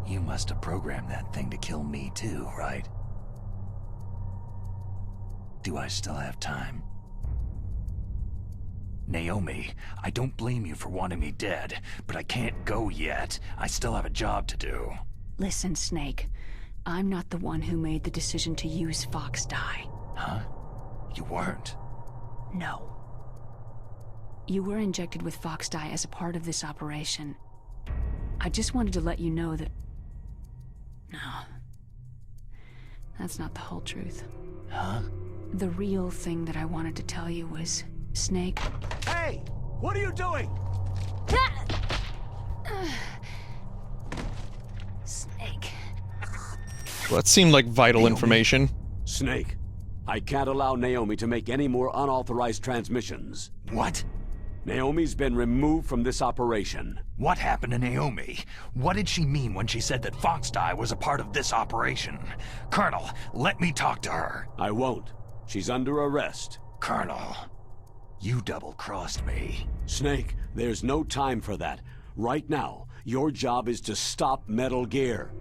you must have programmed that thing to kill me too, right? Do I still have time? Naomi, I don't blame you for wanting me dead, but I can't go yet. I still have a job to do. Listen, Snake. I'm not the one who made the decision to use Foxdie. Huh? You weren't? No. You were injected with Foxdie as a part of this operation. I just wanted to let you know that... No. That's not the whole truth. Huh? The real thing that I wanted to tell you was, Snake... Hey! What are you doing? Snake. Well, it seemed like vital information. Snake, I can't allow Naomi to make any more unauthorized transmissions. What? Naomi's been removed from this operation. What happened to Naomi? What did she mean when she said that Foxdie was a part of this operation? Colonel, let me talk to her. I won't. She's under arrest. Colonel, you double-crossed me. Snake, there's no time for that. Right now, your job is to stop Metal Gear.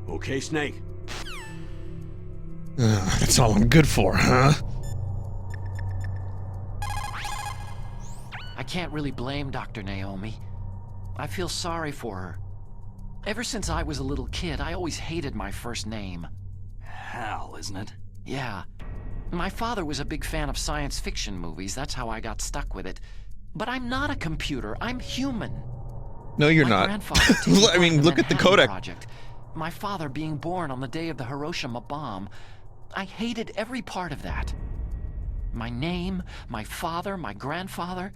Okay, Snake? That's all I'm good for, huh? I can't really blame Dr. Naomi. I feel sorry for her. Ever since I was a little kid, I always hated my first name. Hal, isn't it? Yeah. My father was a big fan of science fiction movies. That's how I got stuck with it. But I'm not a computer. I'm human. No, you're My not. grandfather took I mean, look at the Manhattan codec. Project. My father being born on the day of the Hiroshima bomb. I hated every part of that. My name, my father, my grandfather.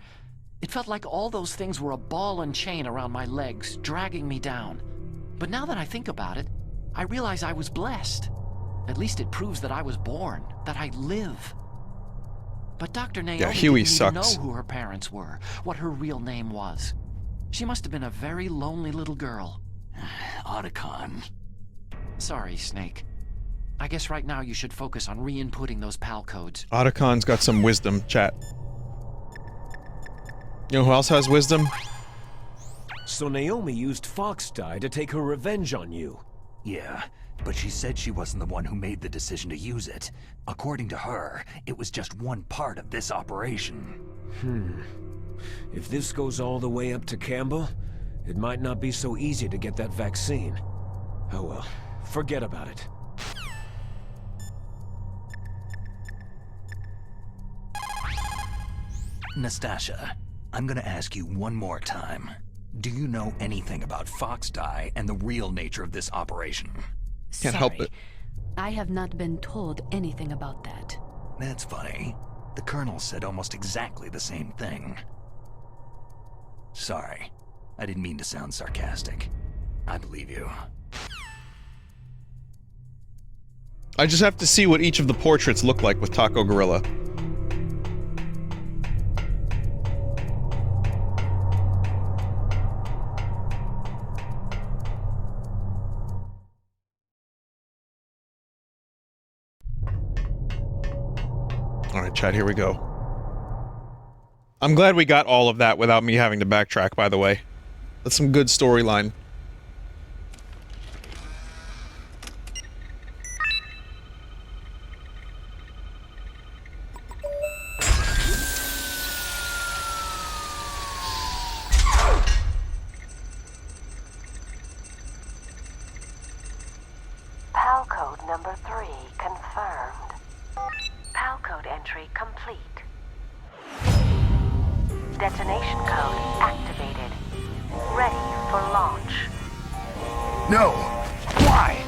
It felt like all those things were a ball and chain around my legs, dragging me down. But now that I think about it, I realize I was blessed. At least it proves that I was born, that I live. But Dr. Naomi Huey didn't even sucks. know who her parents were, what her real name was. She must have been a very lonely little girl. Otacon. Sorry, Snake. I guess right now you should focus on re-inputting those PAL codes. Otacon's got some wisdom, chat. You know who else has wisdom? So Naomi used Fox dye to take her revenge on you. Yeah, but she said she wasn't the one who made the decision to use it. According to her, it was just one part of this operation. If this goes all the way up to Campbell, it might not be so easy to get that vaccine. Oh well, forget about it. Nastasha, I'm gonna ask you one more time. Do you know anything about Fox dye and the real nature of this operation? Can't help it. I have not been told anything about that. That's funny. The Colonel said almost exactly the same thing. Sorry. I didn't mean to sound sarcastic. I believe you. I just have to see what each of the portraits look like with Taco Gorilla. Alright, chat, here we go. I'm glad we got all of that without me having to backtrack, by the way. That's some good storyline. PAL code number 3 confirmed. PAL code entry complete. Detonation code activated. Ready for launch. No! Why?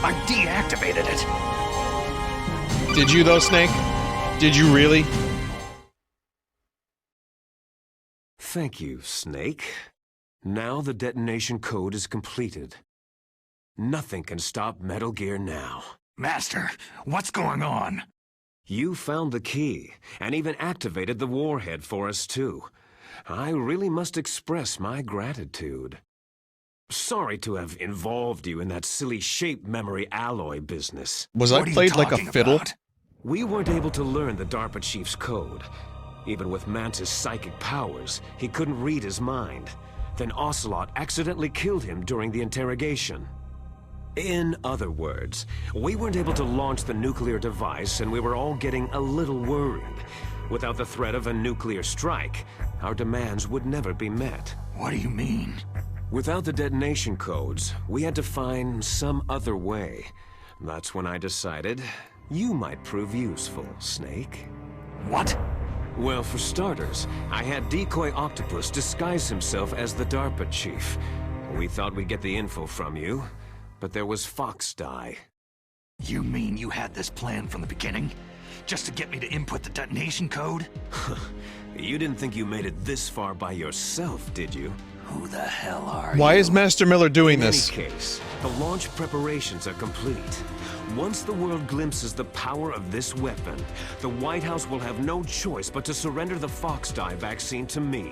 I deactivated it. Did you though, Snake? Did you really? Thank you, Snake. Now the detonation code is completed. Nothing can stop Metal Gear now. Master, what's going on? You found the key, and even activated the warhead for us too. I really must express my gratitude. Sorry to have involved you in that silly shape memory alloy business. Was I played like a fiddle? We weren't able to learn the DARPA chief's code. Even with Mantis' psychic powers, he couldn't read his mind. Then Ocelot accidentally killed him during the interrogation. In other words, we weren't able to launch the nuclear device, and we were all getting a little worried. Without the threat of a nuclear strike, our demands would never be met. What do you mean? Without the detonation codes, we had to find some other way. That's when I decided you might prove useful, Snake. What? Well, for starters, I had Decoy Octopus disguise himself as the DARPA chief. We thought we'd get the info from you, but there was Fox dye. You mean you had this plan from the beginning? Just to get me to input the detonation code? You didn't think you made it this far by yourself, did you? Who the hell are you? Why is Master Miller doing this? In any case, the launch preparations are complete. Once the world glimpses the power of this weapon, the White House will have no choice but to surrender the Fox dye vaccine to me.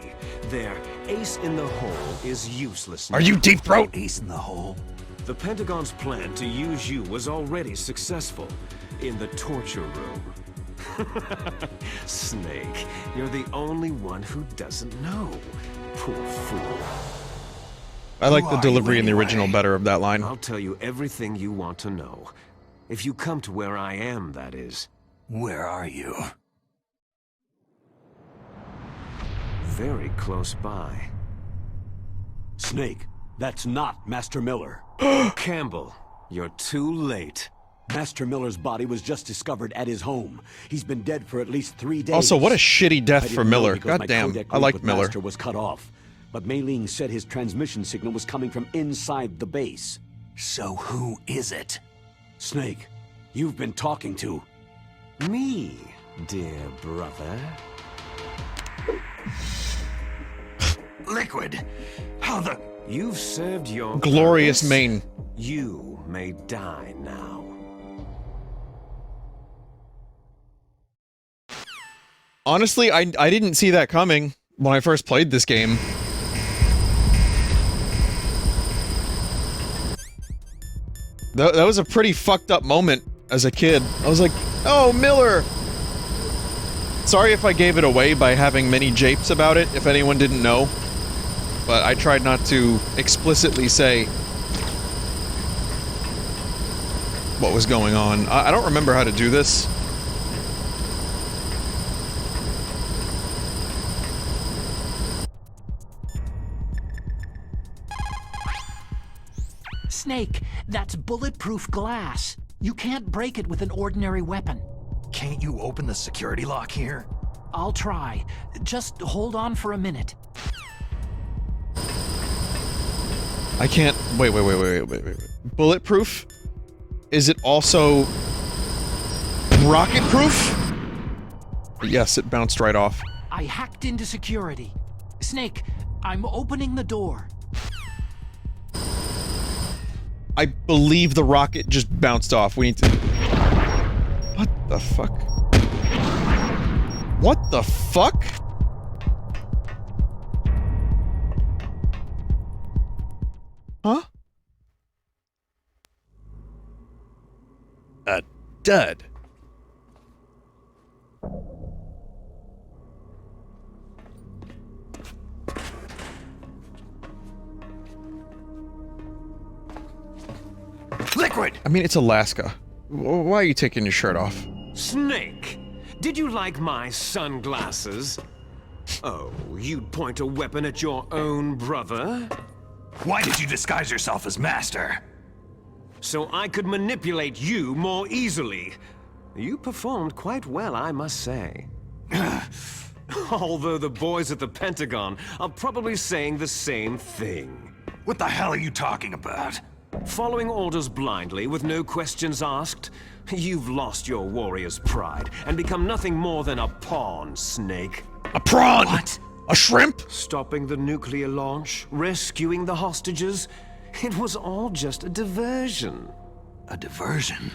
Their ace in the hole is useless now. Are you Deep Throat? Ace in the hole? The Pentagon's plan to use you was already successful in the torture room. Snake, you're the only one who doesn't know. Poor fool. I like the delivery in the original better of that line. I'll tell you everything you want to know. If you come to where I am, that is. Where are you? Very close by. Snake, that's not Master Miller. Campbell, you're too late. Master Miller's body was just discovered at his home. He's been dead for at least 3 days. Also, what a shitty death for Miller. God damn, I like Miller. Master was cut off, but Mei Ling said his transmission signal was coming from inside the base. So who is it? Snake, you've been talking to... Me, dear brother. Liquid, how the... You've served your glorious purpose. mane. You may die now. Honestly, I didn't see that coming when I first played this game. That was a pretty fucked up moment as a kid. I was like, oh, Miller! Sorry if I gave it away by having many japes about it, if anyone didn't know. But I tried not to explicitly say what was going on. I don't remember how to do this. Snake, that's bulletproof glass. You can't break it with an ordinary weapon. Can't you open the security lock here? I'll try. Just hold on for a minute. I can't. Wait. Bulletproof? Is it also rocket proof? Yes, it bounced right off. I hacked into security. Snake, I'm opening the door. I believe the rocket just bounced off. We need to... What the fuck? What the fuck? Huh? A dud. Liquid! I mean, it's Alaska. Why are you taking your shirt off? Snake, did you like my sunglasses? Oh, you'd point a weapon at your own brother? Why did you disguise yourself as Master? So I could manipulate you more easily. You performed quite well, I must say. Although the boys at the Pentagon are probably saying the same thing. What the hell are you talking about? Following orders blindly with no questions asked, you've lost your warrior's pride and become nothing more than a pawn, Snake. A prawn! What? A shrimp? Stopping the nuclear launch, rescuing the hostages, it was all just a diversion. A diversion?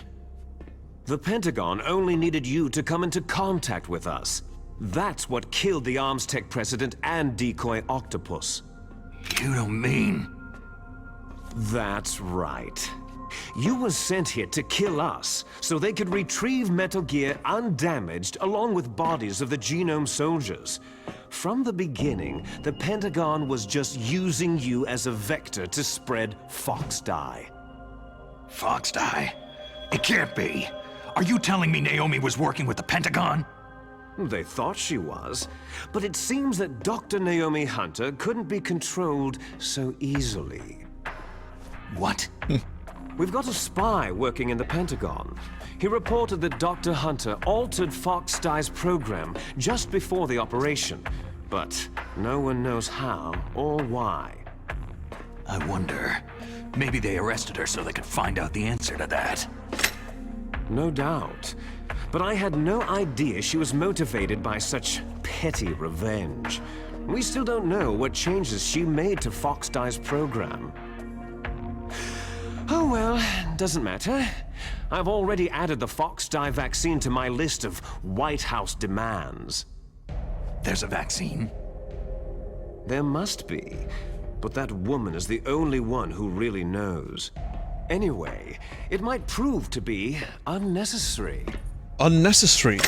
The Pentagon only needed you to come into contact with us. That's what killed the Arms Tech president and decoy octopus. You don't mean... That's right. You were sent here to kill us, so they could retrieve Metal Gear undamaged along with bodies of the Genome soldiers. From the beginning, the Pentagon was just using you as a vector to spread Fox Dye. Fox Dye? It can't be. Are you telling me Naomi was working with the Pentagon? They thought she was, but it seems that Dr. Naomi Hunter couldn't be controlled so easily. What? We've got a spy working in the Pentagon. He reported that Dr. Hunter altered Fox Dye's program just before the operation, but no one knows how or why. I wonder. Maybe they arrested her so they could find out the answer to that. No doubt. But I had no idea she was motivated by such petty revenge. We still don't know what changes she made to Fox Dye's program. Oh well, doesn't matter. I've already added the Fox Dye vaccine to my list of White House demands. There's a vaccine? There must be, but that woman is the only one who really knows. Anyway, it might prove to be unnecessary. Unnecessary?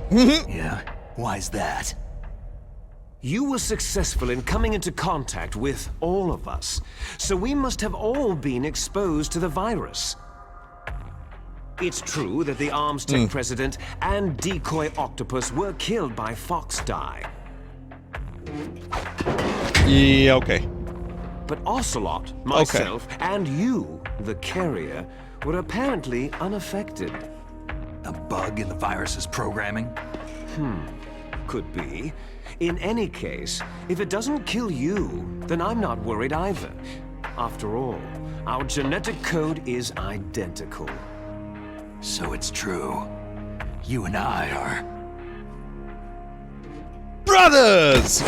Yeah? Why's that? You were successful in coming into contact with all of us, so we must have all been exposed to the virus. It's true that the Arms Tech president and decoy octopus were killed by Fox Dye. Yeah, okay. But Ocelot, myself, and you, the carrier, were apparently unaffected. A bug in the virus's programming? Could be. In any case, if it doesn't kill you, then I'm not worried either. After all, our genetic code is identical. So it's true. You and I are... brothers!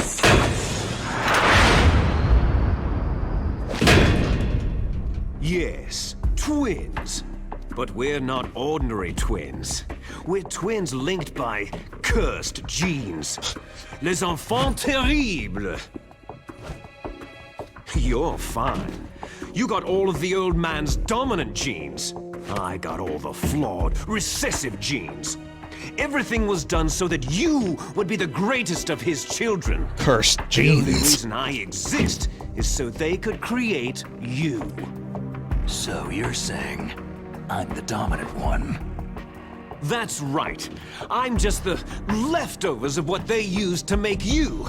Yes, twins. But we're not ordinary twins. We're twins linked by cursed genes. Les enfants terribles. You're fine. You got all of the old man's dominant genes. I got all the flawed, recessive genes. Everything was done so that you would be the greatest of his children. Cursed The only genes. reason I exist is so they could create you. So you're saying I'm the dominant one? That's right. I'm just the leftovers of what they used to make you.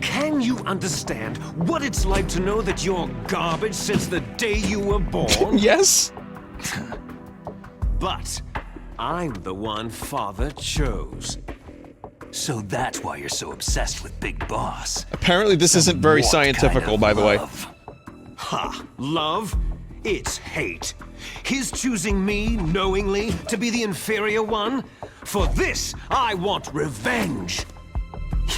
Can you understand what it's like to know that you're garbage since the day you were born? Yes? But I'm the one Father chose. So that's why you're so obsessed with Big Boss. Apparently this isn't very What kind scientifical, of by the way. love? Ha! Love? It's hate. His choosing me, knowingly, to be the inferior one? For this, I want revenge.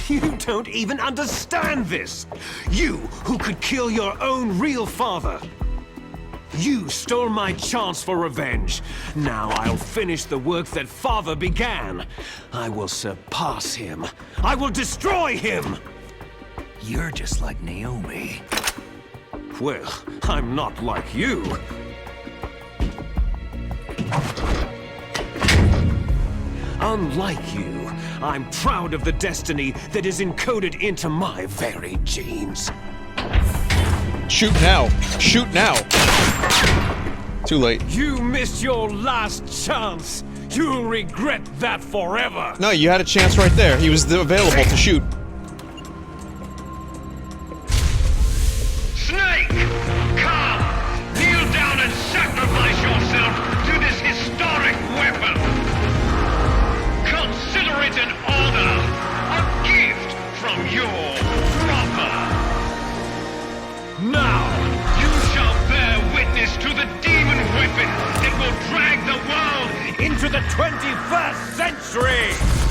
You don't even understand this. You, who could kill your own real father. You stole my chance for revenge. Now I'll finish the work that Father began. I will surpass him. I will destroy him! You're just like Naomi. Well, I'm not like you. Unlike you, I'm proud of the destiny that is encoded into my very genes. Shoot now. Shoot now. Too late. You missed your last chance. You'll regret that forever. No, you had a chance right there. He was available to shoot. Snake! Come! Kneel down and sacrifice yourself to this historic weapon! Consider it an honor! A gift from your brother! Now! You shall bear witness to the demon weapon that will drag the world Into the 21st century!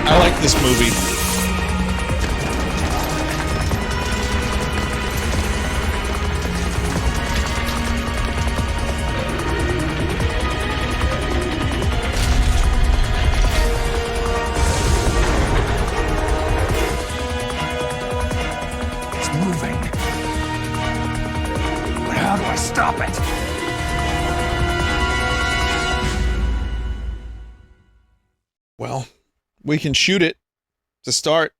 I like this movie. It's moving. But how do I stop it? Well, we can shoot it to start.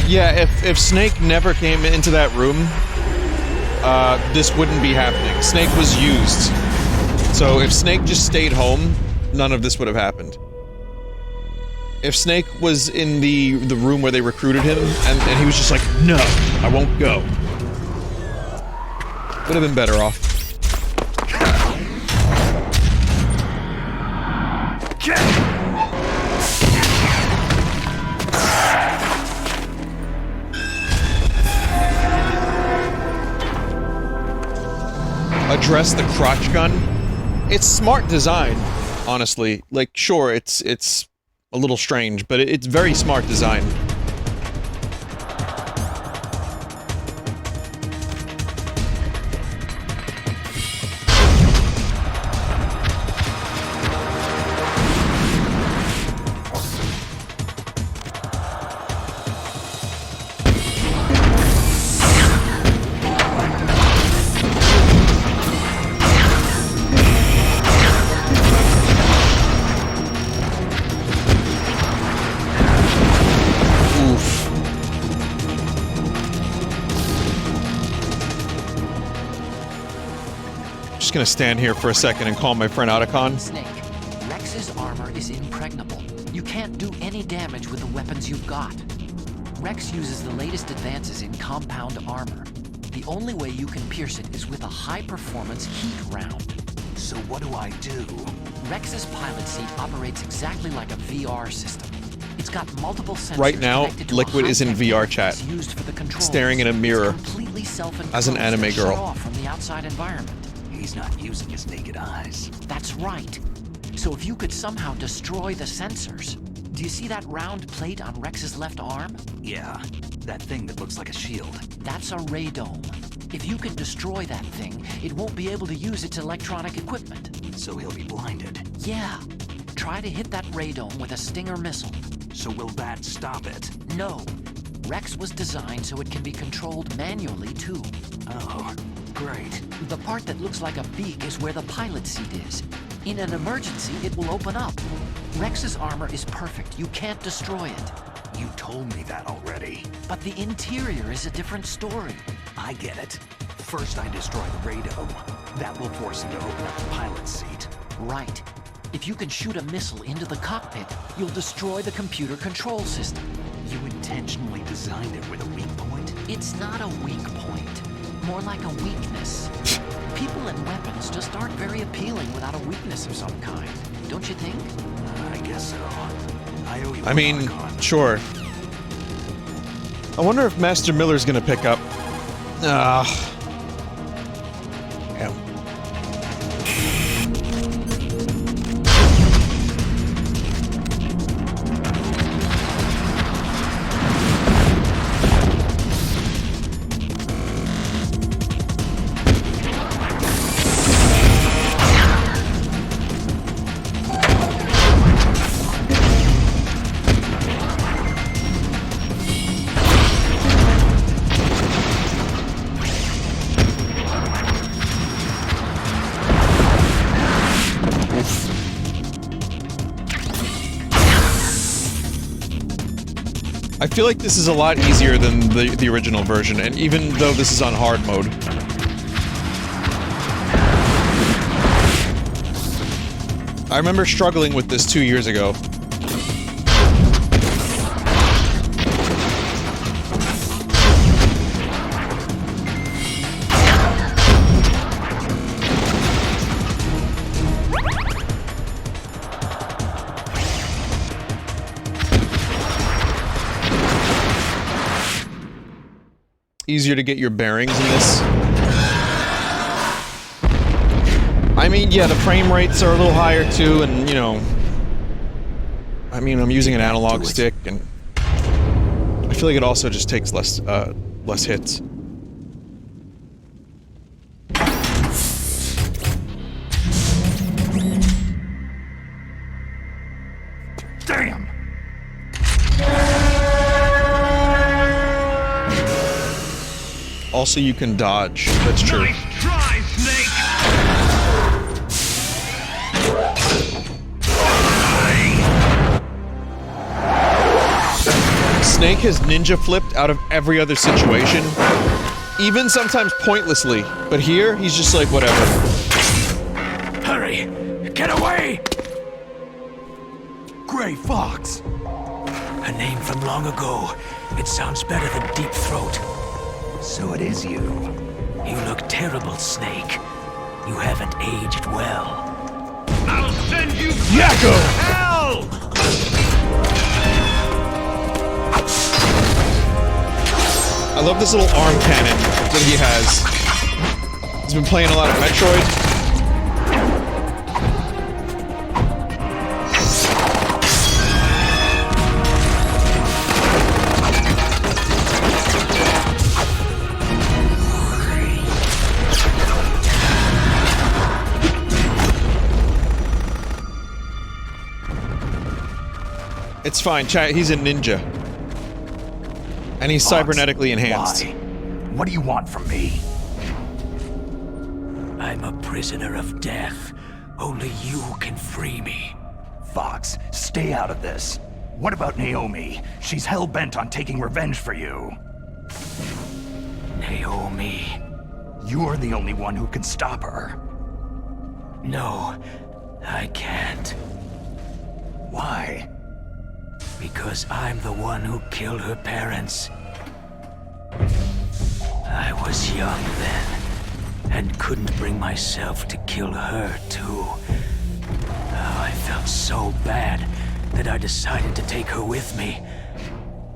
Yeah, if Snake never came into that room, this wouldn't be happening. Snake was used. So if Snake just stayed home, none of this would have happened. If Snake was in the room where they recruited him, and he was just like, no, I won't go. Would have been better off. Address the crotch gun. It's smart design, honestly. Like, sure, it's a little strange, but it's very smart design. gonna stand here for a second and call my friend Otacon. Snake, Rex's armor is impregnable. You can't do any damage with the weapons you've got. Rex uses the latest advances in compound armor. The only way you can pierce it is with a high-performance heat round. So what do I do? Rex's pilot seat operates exactly like a VR system. It's got multiple sensors. Right now, connected to a Liquid is in high-tech VR device chat, used for the controls. staring in a mirror It's completely self-enclosed as an anime and shut girl. off from the outside environment. He's not using his naked eyes. That's right. So if you could somehow destroy the sensors, do you see that round plate on Rex's left arm? Yeah, that thing that looks like a shield. That's a radome. If you can destroy that thing, it won't be able to use its electronic equipment. So he'll be blinded. Yeah. Try to hit that radome with a Stinger missile. So will that stop it? No. Rex was designed so it can be controlled manually, too. Oh, great. The part that looks like a beak is where the pilot seat is. In an emergency, it will open up. Rex's armor is perfect. You can't destroy it. You told me that already. But the interior is a different story. I get it. First I destroy the radome. That will force him to open up the pilot's seat. Right. If you can shoot a missile into the cockpit, you'll destroy the computer control system. You intentionally designed it with a weak point? It's not a weak point. More like a weakness. People and weapons just aren't very appealing without a weakness of some kind. Don't you think? I guess so. I owe you I mean, sure. I wonder if Master Miller's gonna pick up. Damn. I feel like this is a lot easier than the original version, and even though this is on hard mode. I remember struggling with this 2 years ago. Easier to get your bearings in this. I mean, yeah, the frame rates are a little higher too, and you know, I mean, I'm using an analog stick, and I feel like it also just takes less hits. Damn! Also, you can dodge. That's true. Nice try, Snake! Snake has ninja flipped out of every other situation, even sometimes pointlessly. But here, he's just like, whatever. Hurry! Get away! Gray Fox! A name from long ago. It sounds better than Deep Throat. So it is you. You look terrible, Snake. You haven't aged well. I'll send you Yakko! hell! I love this little arm cannon that he has. He's been playing a lot of Metroid. It's fine, chat. He's a ninja. And he's cybernetically enhanced. Why? What do you want from me? I'm a prisoner of death. Only you can free me. Fox, stay out of this. What about Naomi? She's hell-bent on taking revenge for you. Naomi? You're the only one who can stop her. No, I can't. Why? Because I'm the one who killed her parents. I was young then, and couldn't bring myself to kill her, too. Oh, I felt so bad that I decided to take her with me.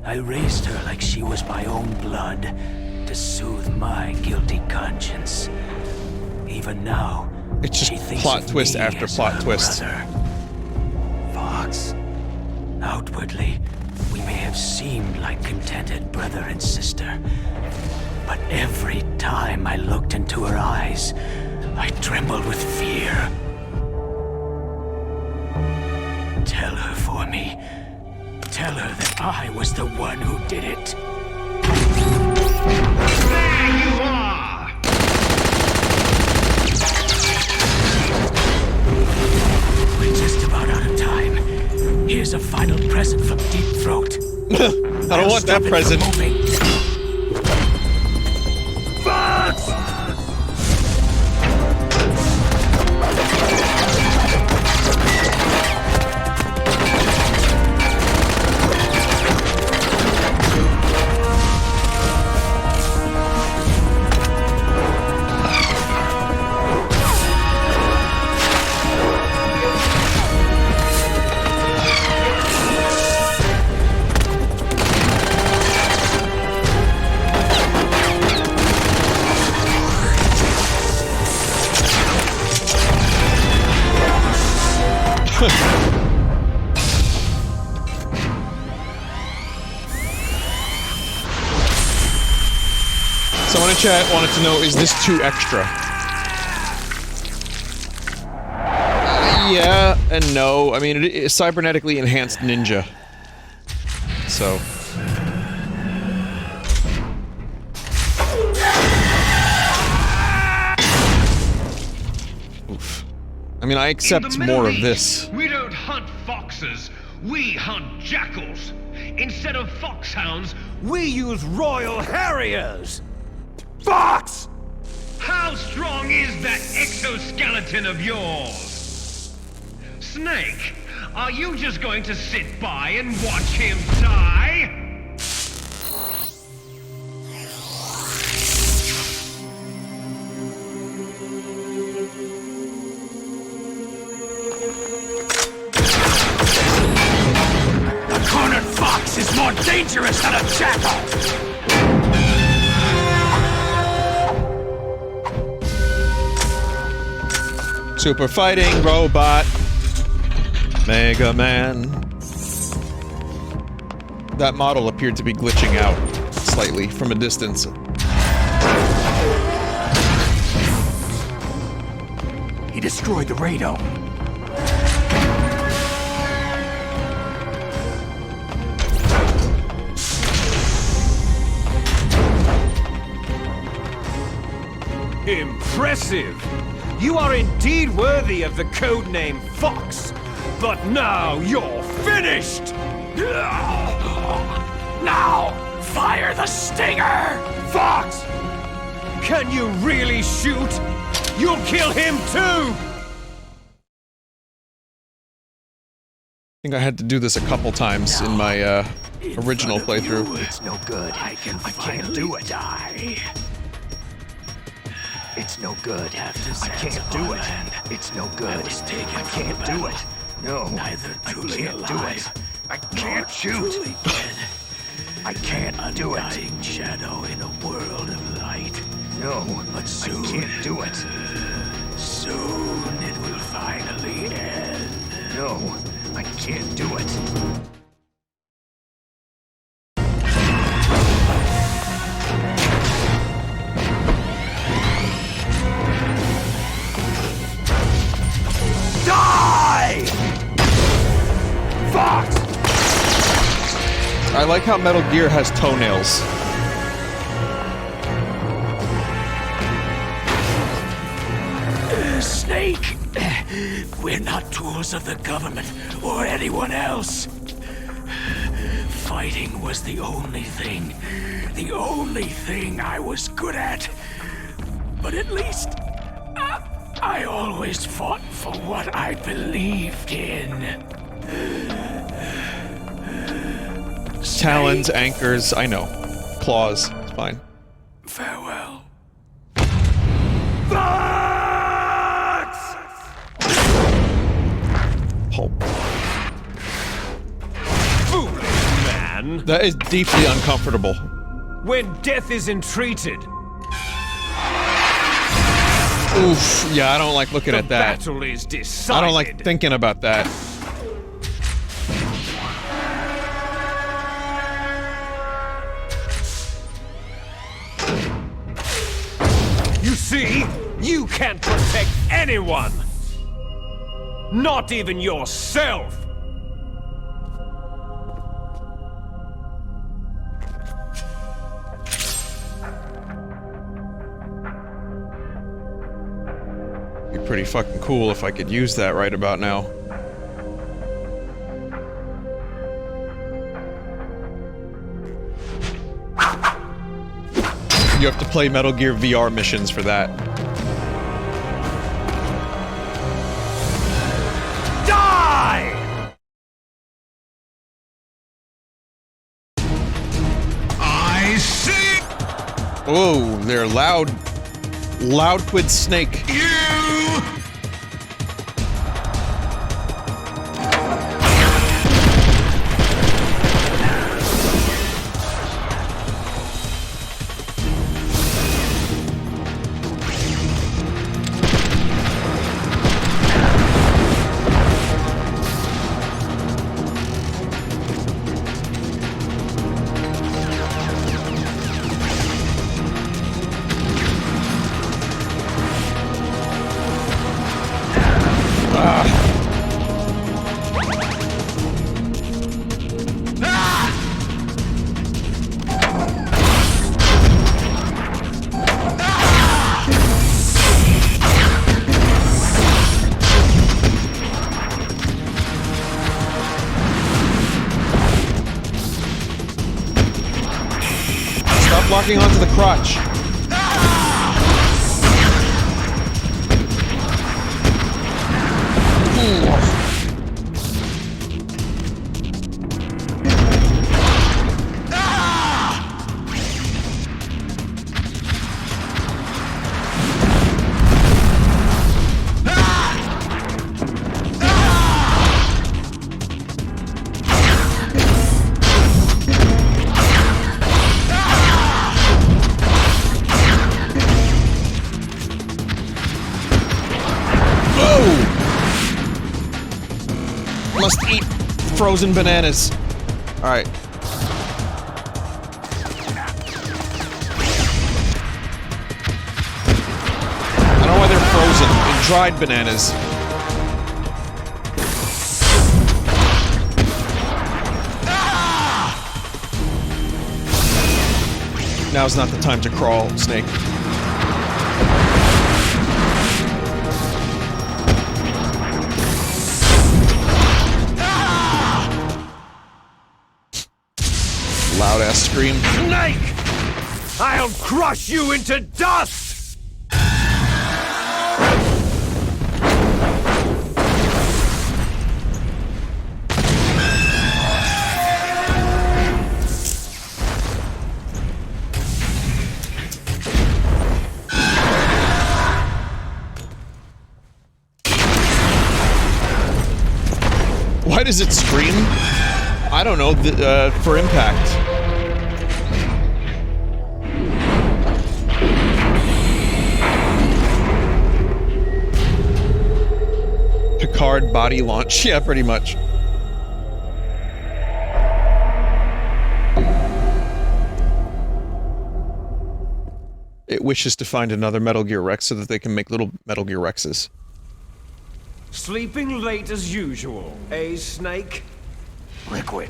I raised her like she was my own blood, to soothe my guilty conscience. Even now, It's just she thinks plot of twist me after as plot her twist. brother. Fox. Outwardly, we may have seemed like contented brother and sister, but every time I looked into her eyes, I trembled with fear. Tell her for me. Tell her that I was the one who did it. There you are! We're just about out of time. Here's a final present from Deep Throat. I don't want that present. Fox! Someone in chat wanted to know, is this too extra? Yeah and no. I mean, it is cybernetically enhanced ninja. So. Oof. I mean, I accept more of this. We don't hunt foxes, we hunt jackals. Instead of foxhounds, We use Royal Harriers! Fox! how strong is that exoskeleton of yours? Snake, are you just going to sit by and watch him die? A cornered fox is more dangerous than a jackal! Super fighting robot. Mega Man. That model appeared to be glitching out slightly from a distance. He destroyed the radome. Impressive! You are indeed worthy of the codename Fox, but now you're finished! Now, fire the stinger! Fox! Can you really shoot? You'll kill him too! I think I had to do this a couple times in my original playthrough. It's no good. I can't do it. Die. It's no good. I can't do it. It's no good. I can't do it. No. Neither truly alive. I can't shoot. I can't do it. Undying shadow in a world of light. No, but soon. I can't do it. Soon it will finally end. No, I can't do it. Die! Fox! I like how Metal Gear has toenails. Snake! We're not tools of the government or anyone else. Fighting was the only thing I was good at. But at least I always fought for what I believed in. Talons, anchors, I know. Claws, it's fine. Farewell. Pulp. Foolish man! That is deeply uncomfortable. When death is entreated, Oof, yeah, I don't like looking at that. battle is decided. I don't like thinking about that. You see, you can't protect anyone! Not even yourself! Be pretty fucking cool if I could use that right about now. You have to play Metal Gear VR missions for that. Die! I see Oh, they're loud. Loud quid snake. you! Stop locking onto the crotch. Must eat frozen bananas. Alright. I don't know why they're frozen. They're dried bananas. Now's not the time to crawl, Snake. Loud ass scream. Snake! I'll crush you into dust! Why does it scream? I don't know, for impact. Picard body launch. Yeah, pretty much. It wishes to find another Metal Gear Rex so that they can make little Metal Gear Rexes. Sleeping late as usual, eh, Snake? Liquid,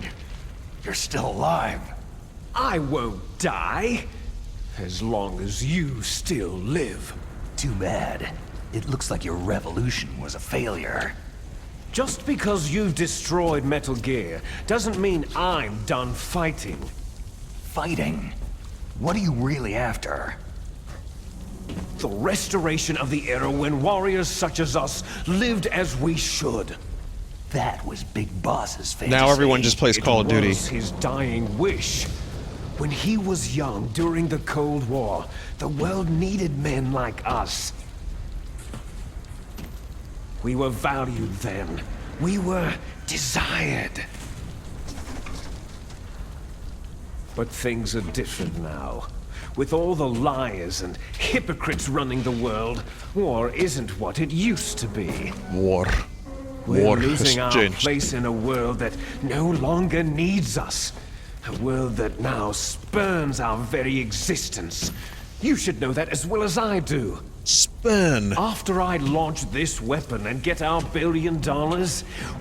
you're still alive. I won't die. As long as you still live. Too bad. It looks like your revolution was a failure. Just because you've destroyed Metal Gear doesn't mean I'm done fighting. Fighting? What are you really after? The restoration of the era when warriors such as us lived as we should. That was Big Boss's fantasy. Now everyone just plays Call of Duty. It was his dying wish. When he was young, during the Cold War, the world needed men like us. We were valued then. We were desired. But things are different now. With all the liars and hypocrites running the world, war isn't what it used to be. War We're has losing our changed. place in a world that no longer needs us. A world that now spurns our very existence. You should know that as well as I do. Spurn. After I launch this weapon and get our $1 billion,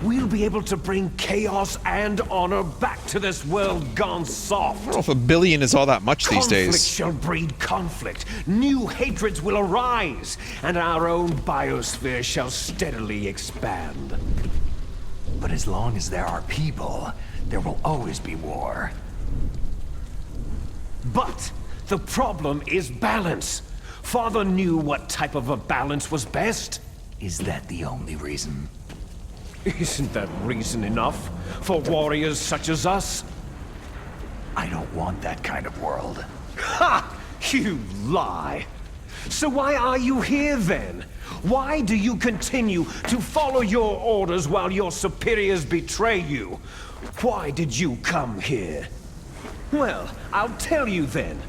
we'll be able to bring chaos and honor back to this world gone soft. I don't know if $1 billion is all that much these days. Conflict shall breed conflict. New hatreds will arise, and our own biosphere shall steadily expand. But as long as there are people, there will always be war. But the problem is balance. Father knew what type of a balance was best. Is that the only reason? Isn't that reason enough for warriors such as us? I don't want that kind of world. Ha! You lie! So why are you here then? Why do you continue to follow your orders while your superiors betray you? Why did you come here? Well, I'll tell you then.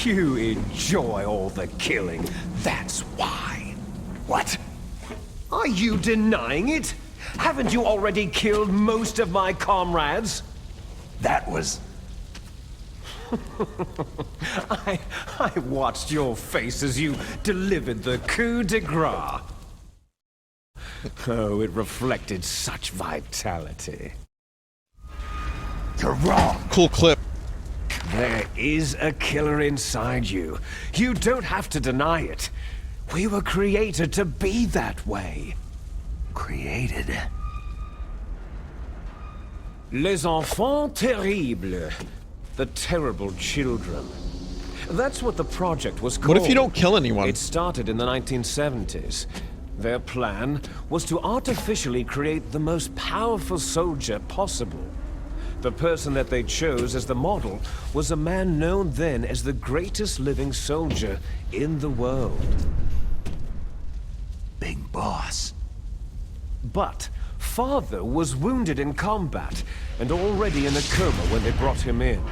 You enjoy all the killing, that's why. What? Are you denying it? Haven't you already killed most of my comrades? That was... I watched your face as you delivered the coup de grace. Oh, it reflected such vitality. You're wrong. Cool clip. There is a killer inside you. You don't have to deny it. We were created to be that way. Created? Les enfants terribles. The terrible children. That's what the project was called. What if you don't kill anyone? It started in the 1970s. Their plan was to artificially create the most powerful soldier possible. The person that they chose as the model was a man known then as the greatest living soldier in the world. Big Boss. But Father was wounded in combat and already in a coma when they brought him in.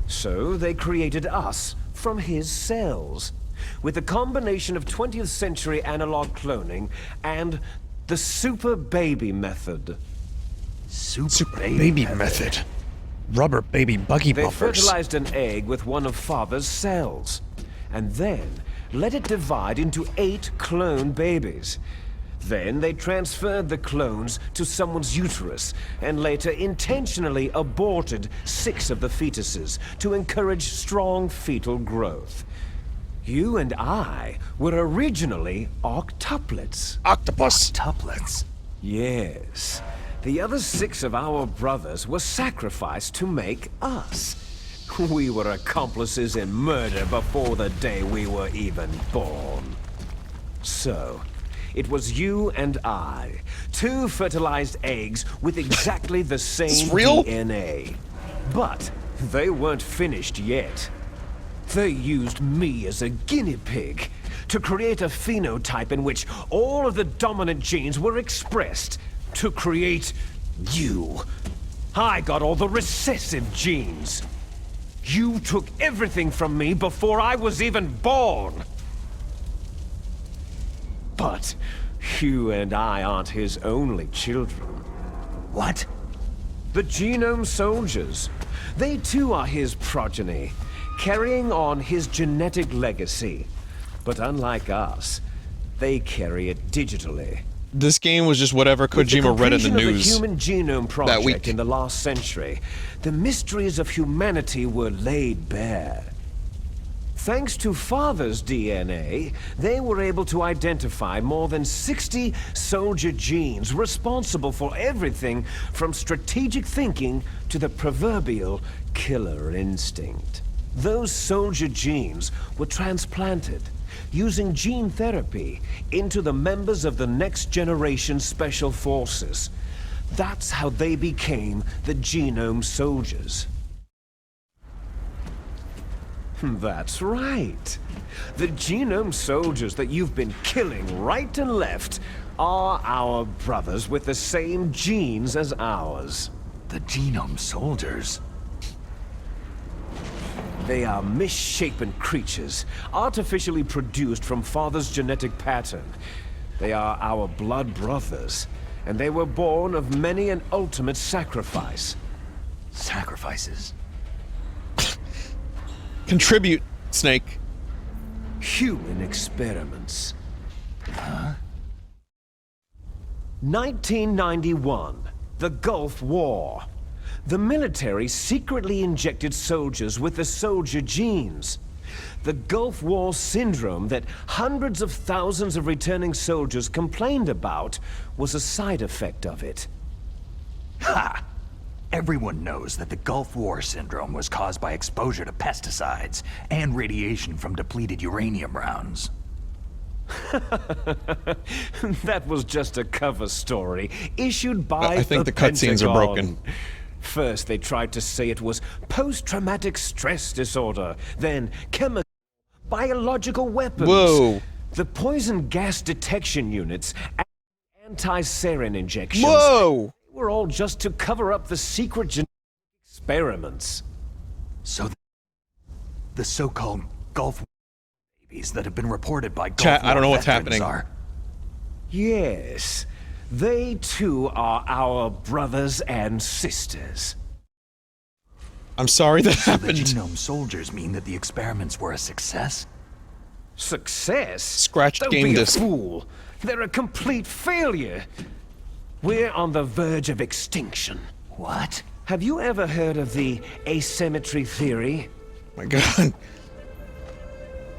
So they created us from his cells, with a combination of 20th century analog cloning and the super baby method. Super baby method. Rubber baby buggy They bumpers. fertilized an egg with one of Father's cells, and then let it divide into 8 clone babies. Then they transferred the clones to someone's uterus, and later intentionally aborted 6 of the fetuses to encourage strong fetal growth. You and I were originally octuplets. Octopus. Octuplets? Yes. The other 6 of our brothers were sacrificed to make us. We were accomplices in murder before the day we were even born. So, it was you and I, 2 fertilized eggs with exactly the same real? DNA. But they weren't finished yet. They used me as a guinea pig to create a phenotype in which all of the dominant genes were expressed to create you. I got all the recessive genes. You took everything from me before I was even born. But you and I aren't his only children. What? The Genome Soldiers. They too are his progeny, carrying on his genetic legacy. But unlike us, they carry it digitally. This game was just whatever Kojima read in the news With the Human Genome that Project week. in the last century, the mysteries of humanity were laid bare. Thanks to Father's DNA, they were able to identify more than 60 soldier genes responsible for everything from strategic thinking to the proverbial killer instinct. Those soldier genes were transplanted using gene therapy into the members of the Next Generation Special Forces. That's how they became the Genome Soldiers. That's right. The Genome Soldiers that you've been killing right and left are our brothers with the same genes as ours. The Genome Soldiers? They are misshapen creatures, artificially produced from Father's genetic pattern. They are our blood brothers, and they were born of many an ultimate sacrifice. Sacrifices? Contribute, Snake. Human experiments. Huh? 1991, the Gulf War. The military secretly injected soldiers with the soldier genes. The Gulf War syndrome that hundreds of thousands of returning soldiers complained about was a side effect of it. Ha! Everyone knows that the Gulf War syndrome was caused by exposure to pesticides and radiation from depleted uranium rounds. That was just a cover story issued by I think the cutscenes are broken. First, they tried to say it was post-traumatic stress disorder, then chemical, biological weapons. Whoa. The poison gas detection units, and anti-sarin injections. Whoa! Were all just to cover up the secret genetic experiments. So the so-called Gulf War babies that have been reported by Gulf Chat, I don't know War what's veterans happening. Are... Yes. They too are our brothers and sisters. I'm sorry that So happened. the Genome Soldiers mean that the experiments were a success? Success? Scratched Don't game be disc. a fool. They're a complete failure. We're on the verge of extinction. What? Have you ever heard of the asymmetry theory? My God.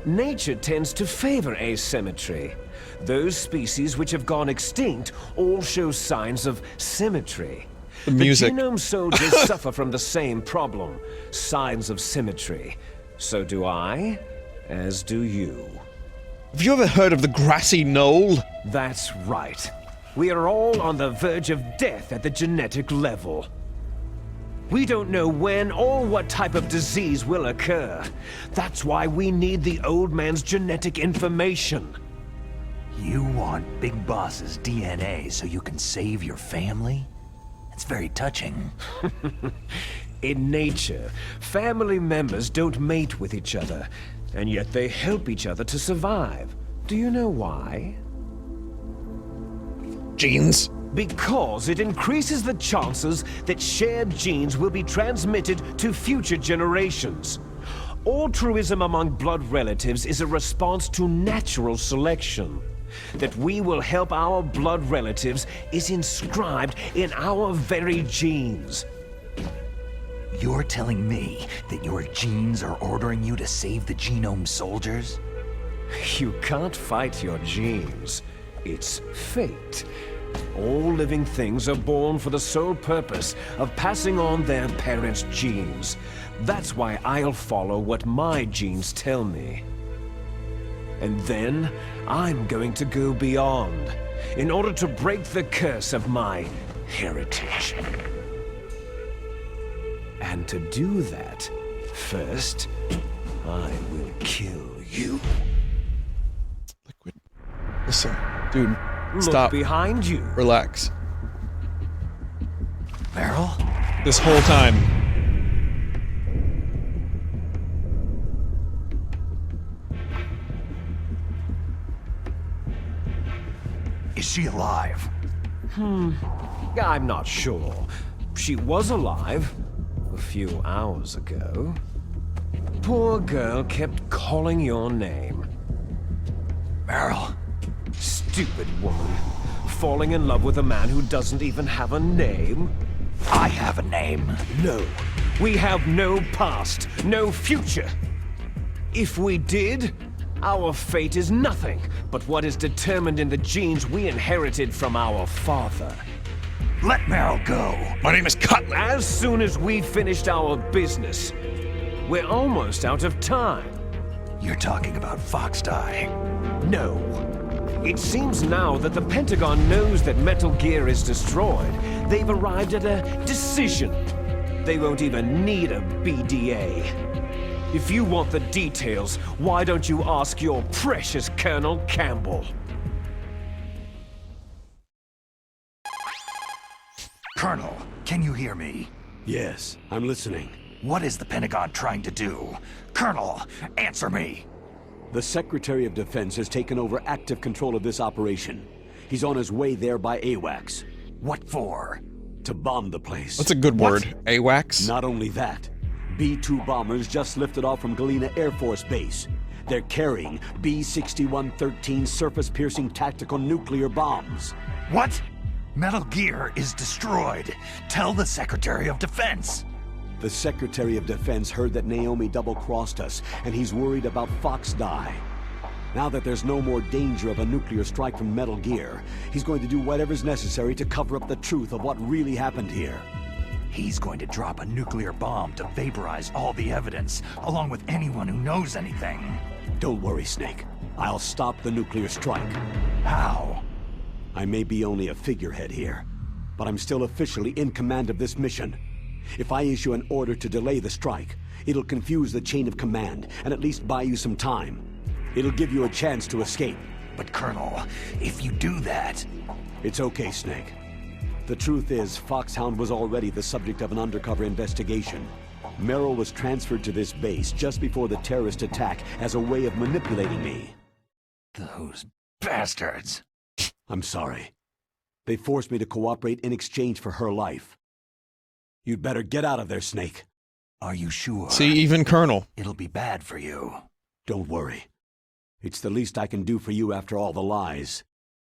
Nature tends to favor asymmetry. Those species which have gone extinct all show signs of symmetry. The music. The Genome Soldiers suffer from the same problem, signs of symmetry. So do I, as do you. Have you ever heard of the grassy knoll? That's right. We are all on the verge of death at the genetic level. We don't know when or what type of disease will occur. That's why we need the old man's genetic information. You want Big Boss's DNA so you can save your family? It's very touching. In nature, family members don't mate with each other, and yet they help each other to survive. Do you know why? Genes. Because it increases the chances that shared genes will be transmitted to future generations. Altruism among blood relatives is a response to natural selection. That we will help our blood relatives is inscribed in our very genes. You're telling me that your genes are ordering you to save the Genome Soldiers? You can't fight your genes. It's fate. All living things are born for the sole purpose of passing on their parents' genes. That's why I'll follow what my genes tell me. And then, I'm going to go beyond, in order to break the curse of my heritage. And to do that, first, I will kill you. Liquid. Listen, dude. Look Stop. behind you. Relax. Meryl? This whole time. Is she alive? I'm not sure. She was alive a few hours ago. Poor girl kept calling your name. Meryl? Stupid woman. Falling in love with a man who doesn't even have a name? I have a name. No. We have no past, no future. If we did, our fate is nothing but what is determined in the genes we inherited from our father. Let Meryl go. My name is Cutler. As soon as we finished our business, We're almost out of time. You're talking about Fox Die. No. It seems now that the Pentagon knows that Metal Gear is destroyed. They've arrived at a decision. They won't even need a BDA. If you want the details, why don't you ask your precious Colonel Campbell? Colonel, can you hear me? Yes, I'm listening. What is the Pentagon trying to do? Colonel, answer me! The Secretary of Defense has taken over active control of this operation. He's on his way there by AWACS. What for? To bomb the place. That's a good word. AWACS? Not only that, B-2 bombers just lifted off from Galena Air Force Base. They're carrying B-6113 surface-piercing tactical nuclear bombs. What? Metal Gear is destroyed. Tell the Secretary of Defense. The Secretary of Defense heard that Naomi double-crossed us, and he's worried about Fox Die. Now that there's no more danger of a nuclear strike from Metal Gear, he's going to do whatever's necessary to cover up the truth of what really happened here. He's going to drop a nuclear bomb to vaporize all the evidence, along with anyone who knows anything. Don't worry, Snake. I'll stop the nuclear strike. How? I may be only a figurehead here, but I'm still officially in command of this mission. If I issue an order to delay the strike, it'll confuse the chain of command and at least buy you some time. It'll give you a chance to escape. But Colonel, if you do that... It's okay, Snake. The truth is, Foxhound was already the subject of an undercover investigation. Merrill was transferred to this base just before the terrorist attack as a way of manipulating me. Those bastards! I'm sorry. They forced me to cooperate in exchange for her life. You'd better get out of there, Snake. Are you sure? See, even Colonel. It'll be bad for you. Don't worry. It's the least I can do for you after all the lies.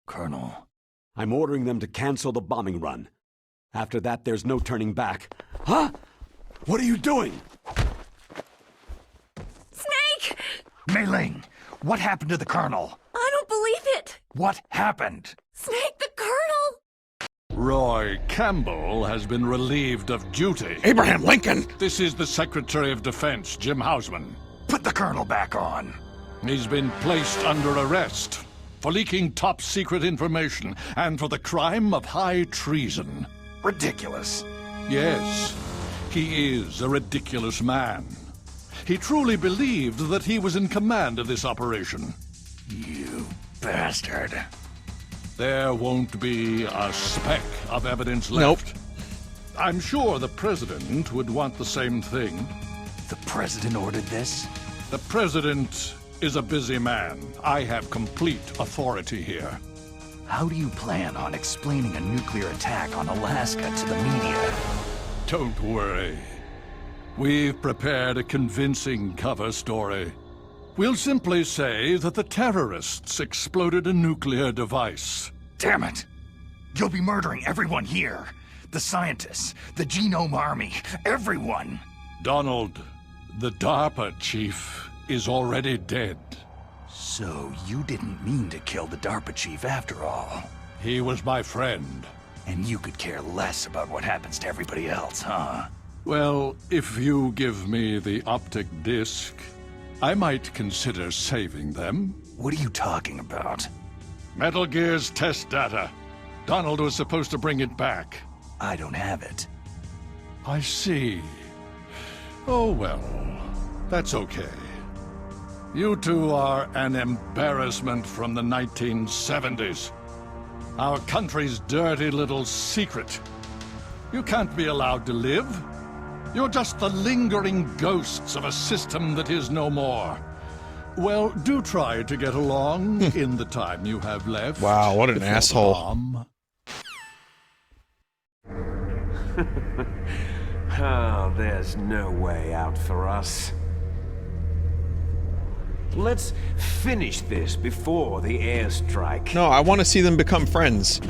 Colonel. I'm ordering them to cancel the bombing run. After that, there's no turning back. Huh? What are you doing? Snake! Mei Ling, what happened to the Colonel? I don't believe it! What happened? Snake, the Colonel! Roy Campbell has been relieved of duty. Abraham Lincoln! This is the Secretary of Defense, Jim Hausman. Put the Colonel back on. He's been placed under arrest for leaking top-secret information and for the crime of high treason. Ridiculous. Yes, he is a ridiculous man. He truly believed that he was in command of this operation. You bastard. There won't be a speck of evidence left. Nope. I'm sure the President would want the same thing. The President ordered this? The President is a busy man. I have complete authority here. How do you plan on explaining a nuclear attack on Alaska to the media? Don't worry. We've prepared a convincing cover story. We'll simply say that the terrorists exploded a nuclear device. Damn it! You'll be murdering everyone here. The scientists, the Genome Army, everyone! Donald, the DARPA chief, is already dead. So you didn't mean to kill the DARPA chief after all. He was my friend. And you could care less about what happens to everybody else, huh? Well, if you give me the optic disc, I might consider saving them. What are you talking about? Metal Gear's test data. Donald was supposed to bring it back. I don't have it. I see. Oh well, that's okay. You two are an embarrassment from the 1970s. Our country's dirty little secret. You can't be allowed to live. You're just the lingering ghosts of a system that is no more. Well, do try to get along in the time you have left. Wow, what an asshole. Oh, there's no way out for us. Let's finish this before the airstrike. No, I want to see them become friends.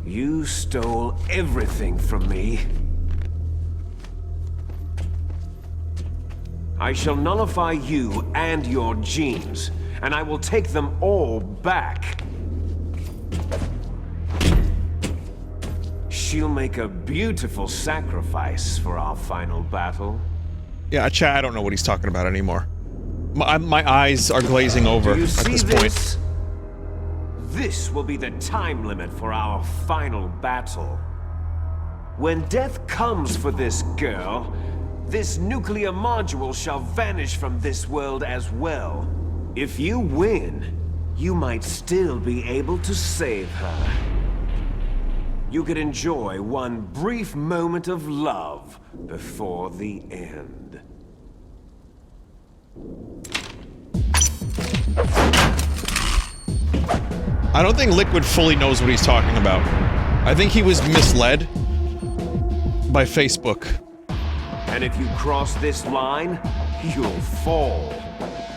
You stole everything from me. I shall nullify you and your genes, and I will take them all back. She'll make a beautiful sacrifice for our final battle. Yeah, chat, I don't know what he's talking about anymore. My eyes are glazing over at this point. This will be the time limit for our final battle. When death comes for this girl, this nuclear module shall vanish from this world as well. If you win, you might still be able to save her. You could enjoy one brief moment of love before the end. I don't think Liquid fully knows what he's talking about. I think he was misled by Facebook. And if you cross this line, you'll fall.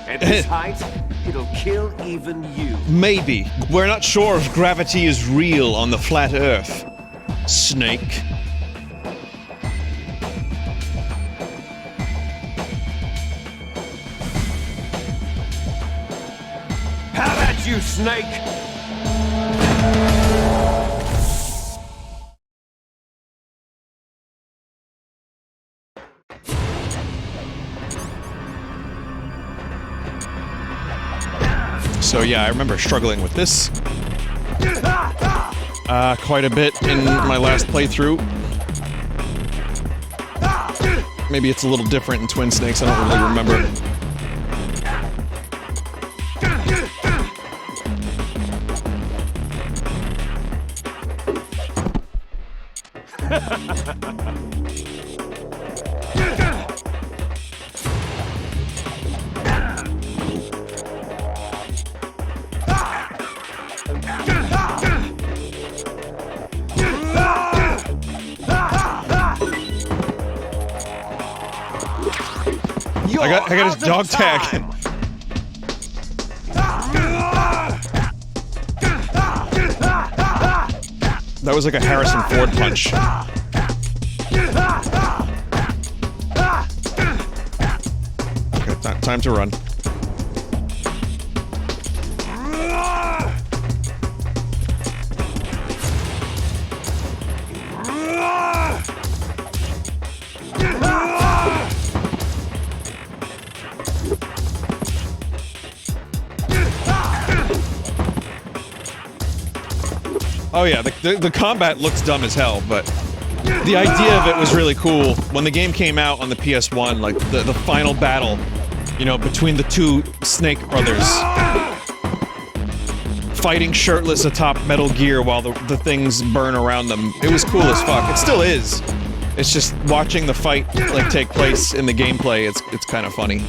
At this height, it'll kill even you. Maybe. We're not sure if gravity is real on the flat Earth. Snake. How about you, Snake? So yeah, I remember struggling with this quite a bit in my last playthrough. Maybe it's a little different in Twin Snakes, I don't really remember. I got his dog tag. That was like a Harrison Ford punch. Okay, time to run. Oh yeah, the combat looks dumb as hell, but the idea of it was really cool. When the game came out on the PS1, like the final battle, you know, between the two Snake brothers fighting shirtless atop Metal Gear while the things burn around them. It was cool as fuck. It still is. It's just watching the fight like take place in the gameplay. It's kind of funny.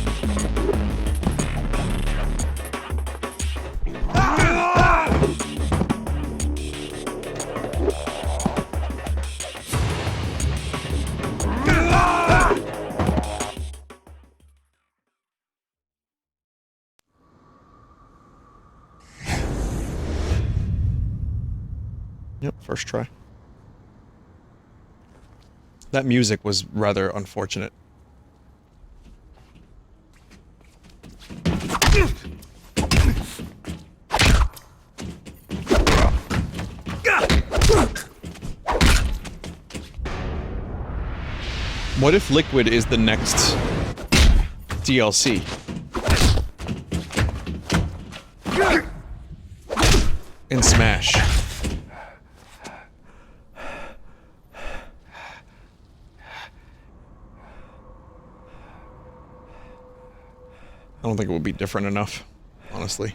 Yep, first try. That music was rather unfortunate. What if Liquid is the next DLC? In Smash. I don't think it would be different enough, honestly.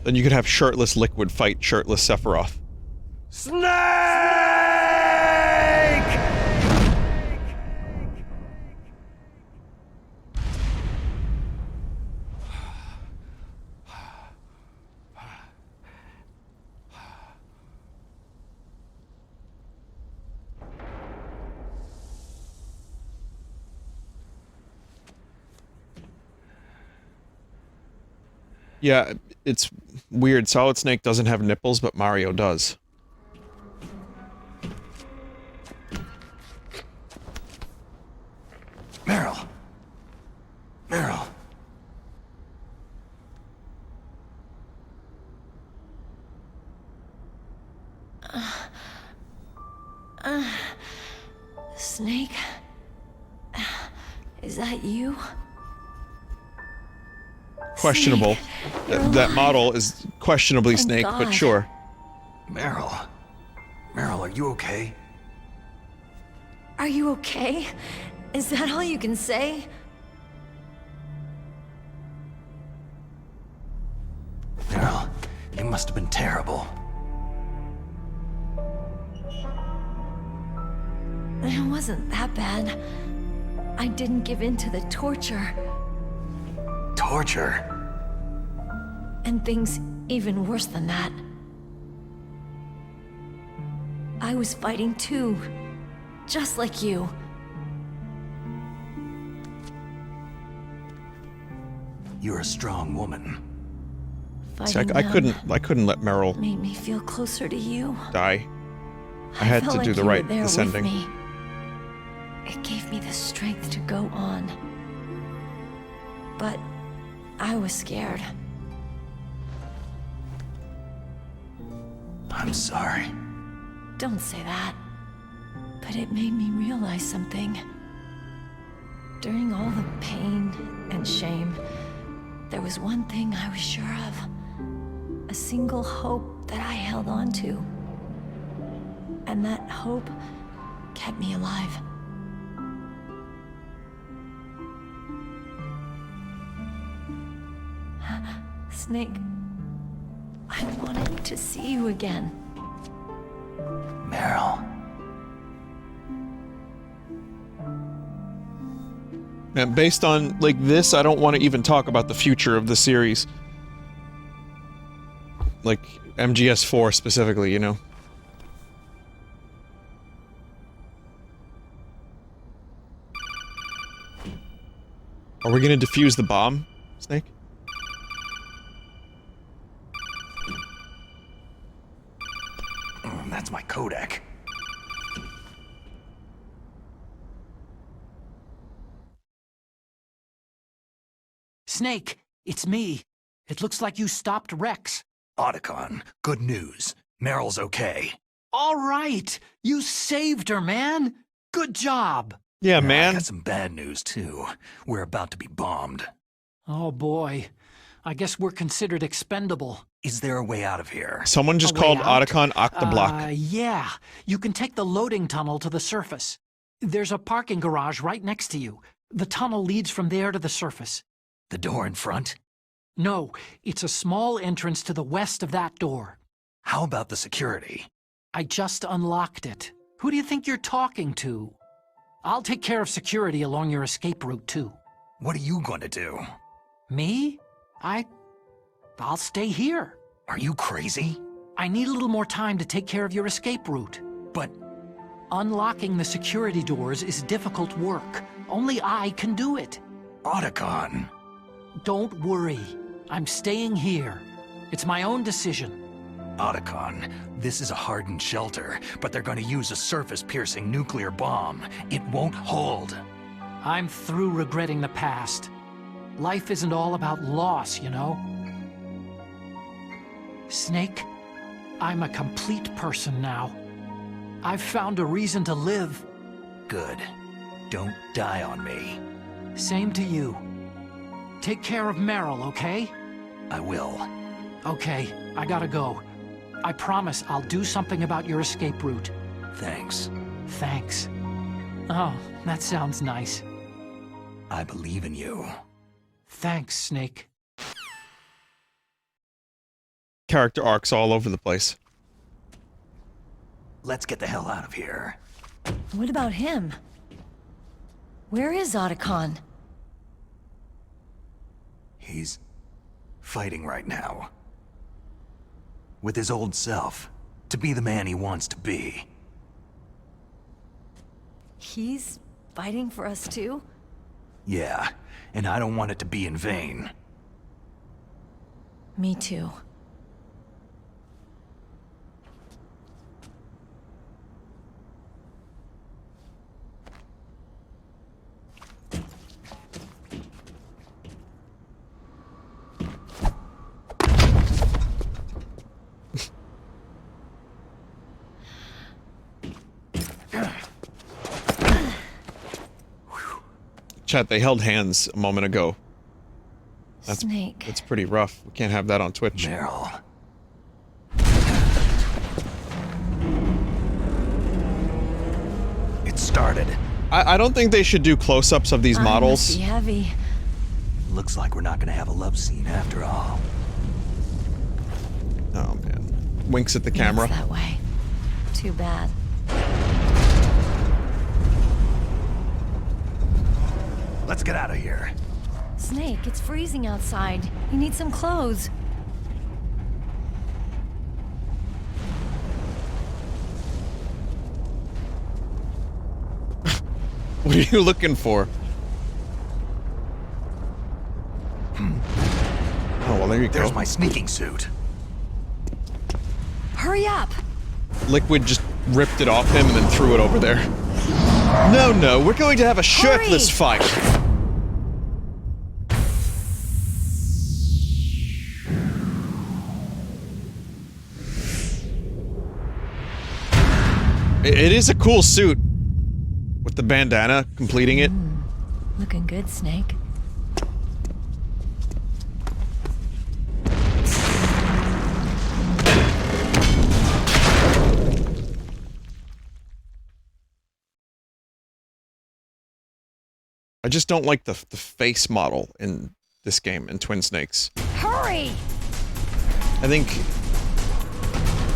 Then you could have shirtless Liquid fight shirtless Sephiroth. Snake! Yeah, it's weird. Solid Snake doesn't have nipples, but Mario does. Snake? Is that you? Questionable. Snake, That model is questionably Thank Snake, God. but sure. Meryl. Meryl, are you okay? Are you okay? Is that all you can say? Meryl, you must have been terrible. It wasn't that bad. I didn't give in to the torture. Torture? And things even worse than that. I was fighting too. Just like you. You're a strong woman. See, Fighting I them couldn't let Meryl made me feel closer to you. die. I had felt to do like the you were right there with descending. me. It gave me the strength to go on. But I was scared. I'm sorry. Don't say that. But it made me realize something. During all the pain and shame, there was one thing I was sure of. A single hope that I held on to. And that hope kept me alive. Snake, I wanted to see you again. Meryl. And based on, like, this, I don't want to even talk about the future of the series. Like, MGS4 specifically, you know? Are we gonna defuse the bomb, Snake? That's my codec. Snake, it's me. It looks like you stopped Rex. Otacon, good news. Meryl's okay. All right! You saved her, man! Good job! Yeah, I man. got some bad news, too. We're about to be bombed. Oh boy. I guess we're considered expendable. Is there a way out of here? Someone just A way called out? Otacon Octoblock. Yeah. You can take the loading tunnel to the surface. There's a parking garage right next to you. The tunnel leads from there to the surface. The door in front? No, it's a small entrance to the west of that door. How about the security? I just unlocked it. Who do you think you're talking to? I'll take care of security along your escape route, too. What are you going to do? Me? I'll stay here. Are you crazy? I need a little more time to take care of your escape route. But unlocking the security doors is difficult work. Only I can do it. Otacon. Don't worry. I'm staying here. It's my own decision. Otacon, this is a hardened shelter, but they're going to use a surface-piercing nuclear bomb. It won't hold. I'm through regretting the past. Life isn't all about loss, you know? Snake, I'm a complete person now. I've found a reason to live. Good. Don't die on me. Same to you. Take care of Meryl, okay? I will. Okay, I gotta go. I promise I'll do something about your escape route. Thanks. Thanks. Oh, that sounds nice. I believe in you. Thanks, Snake. Character arcs all over the place. Let's get the hell out of here. What about him? Where is Otacon? He's fighting right now. With his old self. To be the man he wants to be. He's fighting for us too? Yeah, and I don't want it to be in vain. Me too. Chat, they held hands a moment ago. Snake. That's pretty rough. We can't have that on Twitch. Meryl. It started. I don't think they should do close-ups of these models. Must be heavy. Looks like we're not gonna have a love scene after all. Oh man. Winks at the camera. It's that way. Too bad. Let's get out of here. Snake, it's freezing outside. You need some clothes. What are you looking for? Oh, well, there you go. There's my sneaking suit. Hurry up! Liquid just ripped it off him and then threw it over there. No, no, we're going to have a shirtless fight. It is a cool suit. With the bandana completing it. Looking good, Snake. I just don't like the face model in this game, in Twin Snakes. Hurry! I think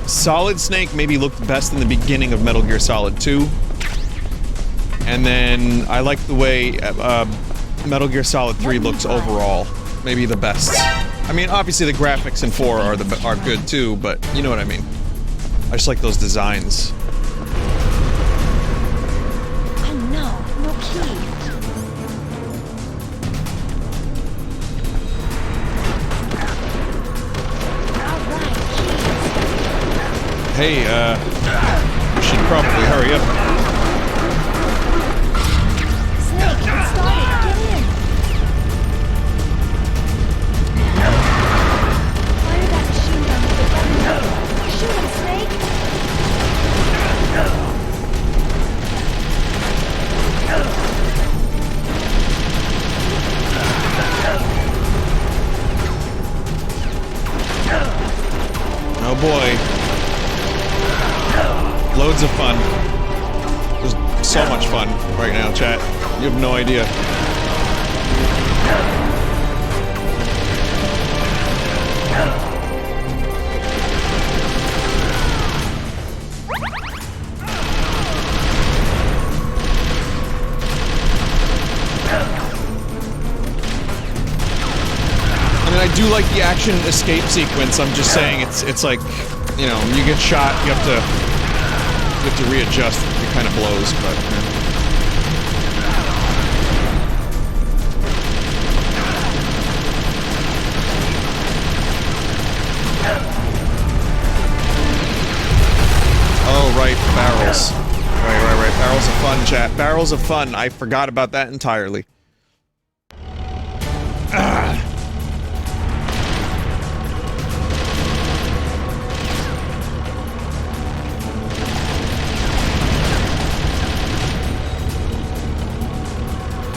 Solid Snake maybe looked best in the beginning of Metal Gear Solid 2. And then I like the way Metal Gear Solid 3 looks overall. Maybe the best. I mean, obviously the graphics in 4 are good too, but you know what I mean. I just like those designs. Oh no, no key. Hey, we should probably hurry up. Snake, it started. Get in. Fire that machine gun with the weapon. Shoot him, Snake. Oh boy. Loads of fun. There's so much fun right now, chat. You have no idea. I mean, I do like the action escape sequence. I'm just saying it's like, you know, you get shot, you have to readjust. It kind of blows, but. Oh, right, barrels. Right. Barrels of fun, chat. Barrels of fun. I forgot about that entirely. Ah.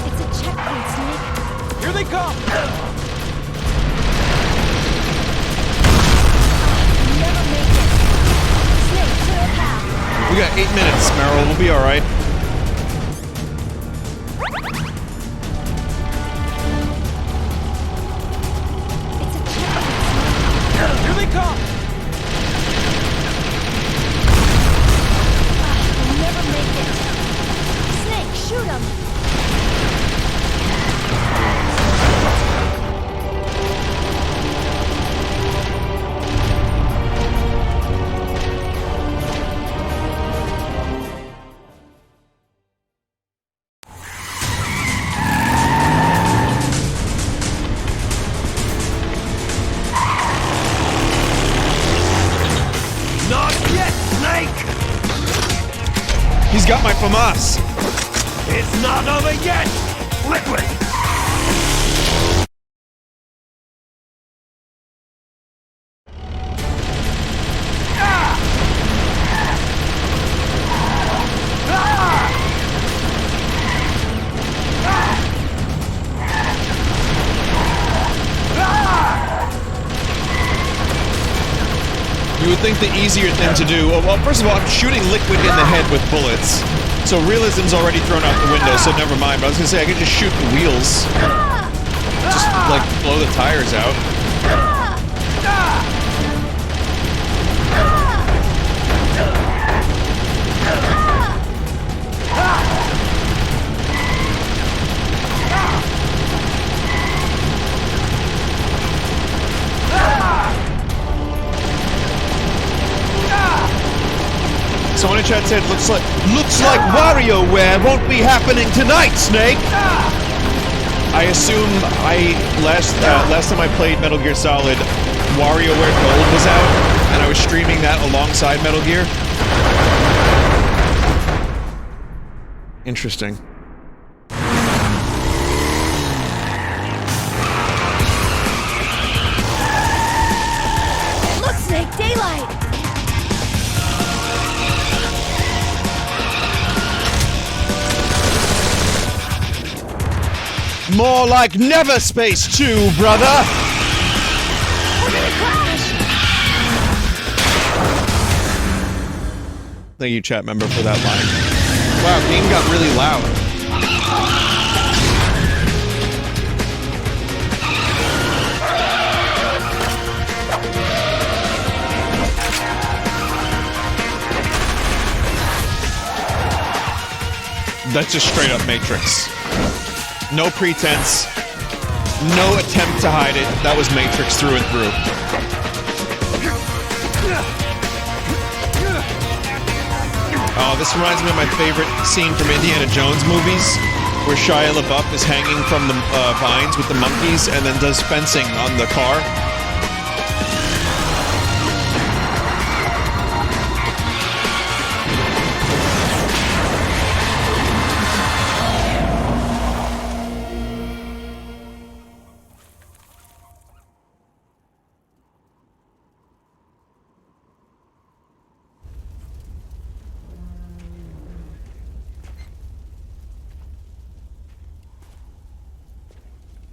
It's a checkpoint, Snake. Here they come! Never make it. Snake, clear a path. We got 8 minutes, Meryl. We'll be alright. It's a checkpoint, Snake. Here they come! You'll never make it. Snake, shoot him. Not yet, Snake! He's got my FAMAS. It's not over yet! Liquid! think the easier thing to do... Well, first of all, I'm shooting liquid in the head with bullets. So realism's already thrown out the window, so never mind. But I was gonna say, I could just shoot the wheels. Just, like, blow the tires out. Someone in chat said, looks like WarioWare won't be happening tonight, Snake! I assume last time I played Metal Gear Solid, WarioWare Gold was out, and I was streaming that alongside Metal Gear. Interesting. Look, Snake, daylight! More like Never Space 2, brother! We're gonna crash! Thank you, chat member, for that line. Wow, game got really loud. That's just straight up Matrix. No pretense. No attempt to hide it. That was Matrix through and through. Oh, this reminds me of my favorite scene from Indiana Jones movies, where Shia LaBeouf is hanging from the vines with the monkeys and then does fencing on the car.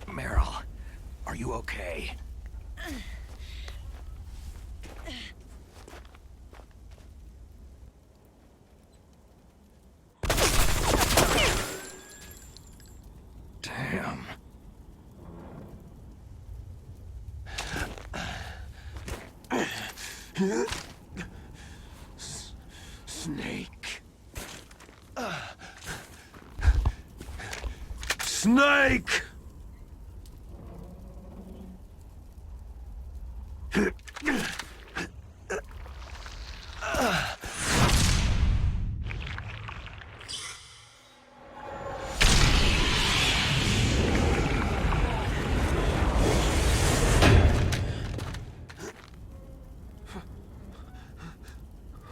Meryl, are you okay? Damn. Snake. Snake!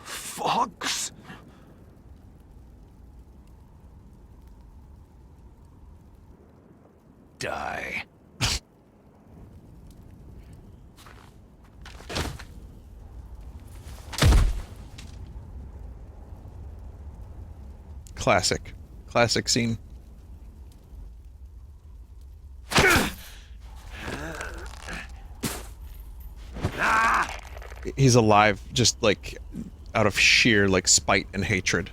Fox? Die. Classic. Classic scene. He's alive, just like out of sheer like spite and hatred.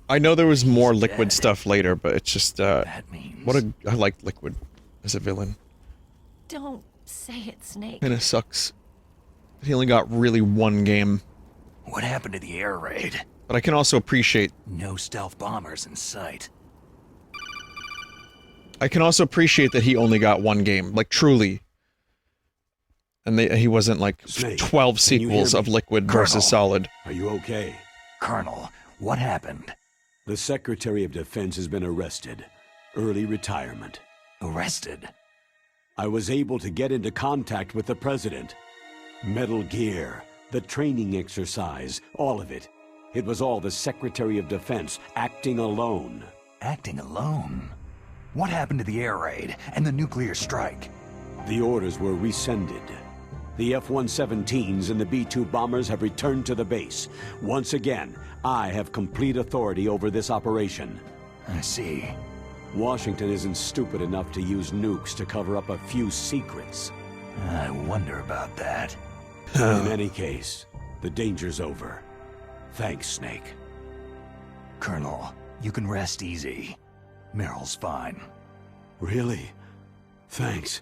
I know there was more Liquid stuff later, but it's just, I like Liquid as a villain. Don't say it, Snake. Kinda sucks. He only got really one game. What happened to the air raid? But I can also appreciate... No stealth bombers in sight. I can also appreciate that he only got one game, like truly. And he wasn't like Snake, 12 sequels of Liquid versus Solid. Are you okay? Colonel, what happened? The Secretary of Defense has been arrested. Early retirement. Arrested? I was able to get into contact with the President. Metal Gear, the training exercise, all of it. It was all the Secretary of Defense acting alone. Acting alone? What happened to the air raid and the nuclear strike? The orders were rescinded. The F-117s and the B-2 bombers have returned to the base. Once again, I have complete authority over this operation. I see. Washington isn't stupid enough to use nukes to cover up a few secrets. I wonder about that. In any case, the danger's over. Thanks, Snake. Colonel, you can rest easy. Meryl's fine. Really? Thanks.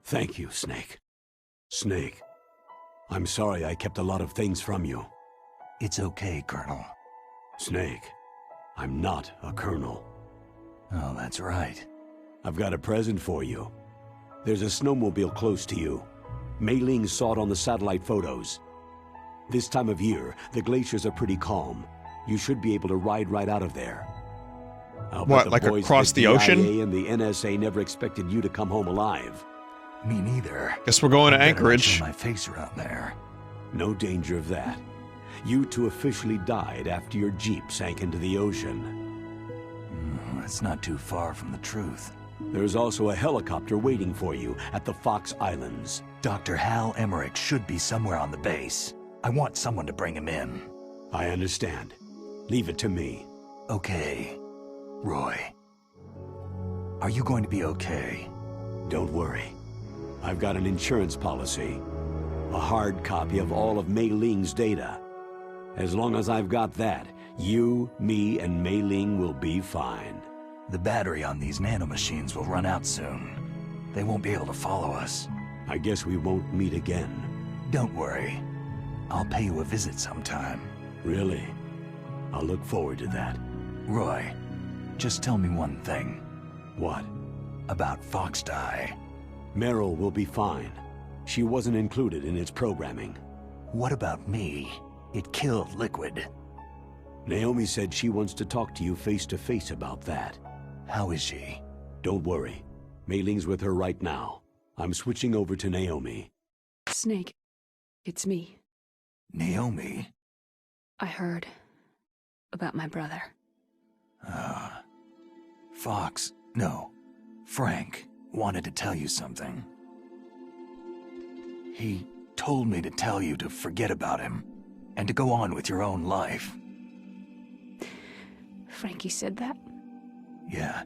Thank you, Snake. Snake, I'm sorry I kept a lot of things from you. It's okay, Colonel. Snake, I'm not a colonel. Oh, that's right. I've got a present for you. There's a snowmobile close to you. Mei Ling saw it on the satellite photos. This time of year, the glaciers are pretty calm. You should be able to ride right out of there. What, like across the ocean? DIA and the NSA never expected you to come home alive. Me neither. Guess we're going to I better not Anchorage. show my face around there. No danger of that. You two officially died after your Jeep sank into the ocean. That's not too far from the truth. There's also a helicopter waiting for you at the Fox Islands. Dr. Hal Emmerich should be somewhere on the base. I want someone to bring him in. I understand. Leave it to me. Okay. Roy. Are you going to be okay? Don't worry. I've got an insurance policy. A hard copy of all of Mei Ling's data. As long as I've got that, you, me, and Mei Ling will be fine. The battery on these nanomachines will run out soon. They won't be able to follow us. I guess we won't meet again. Don't worry. I'll pay you a visit sometime. Really? I'll look forward to that. Roy, just tell me one thing. What? About Fox Die. Meryl will be fine. She wasn't included in its programming. What about me? It killed Liquid. Naomi said she wants to talk to you face to face about that. How is she? Don't worry. Mei Ling's with her right now. I'm switching over to Naomi. Snake, it's me. Naomi? I heard about my brother. Fox, no, Frank wanted to tell you something. He told me to tell you to forget about him and to go on with your own life. Frankie said that? Yeah.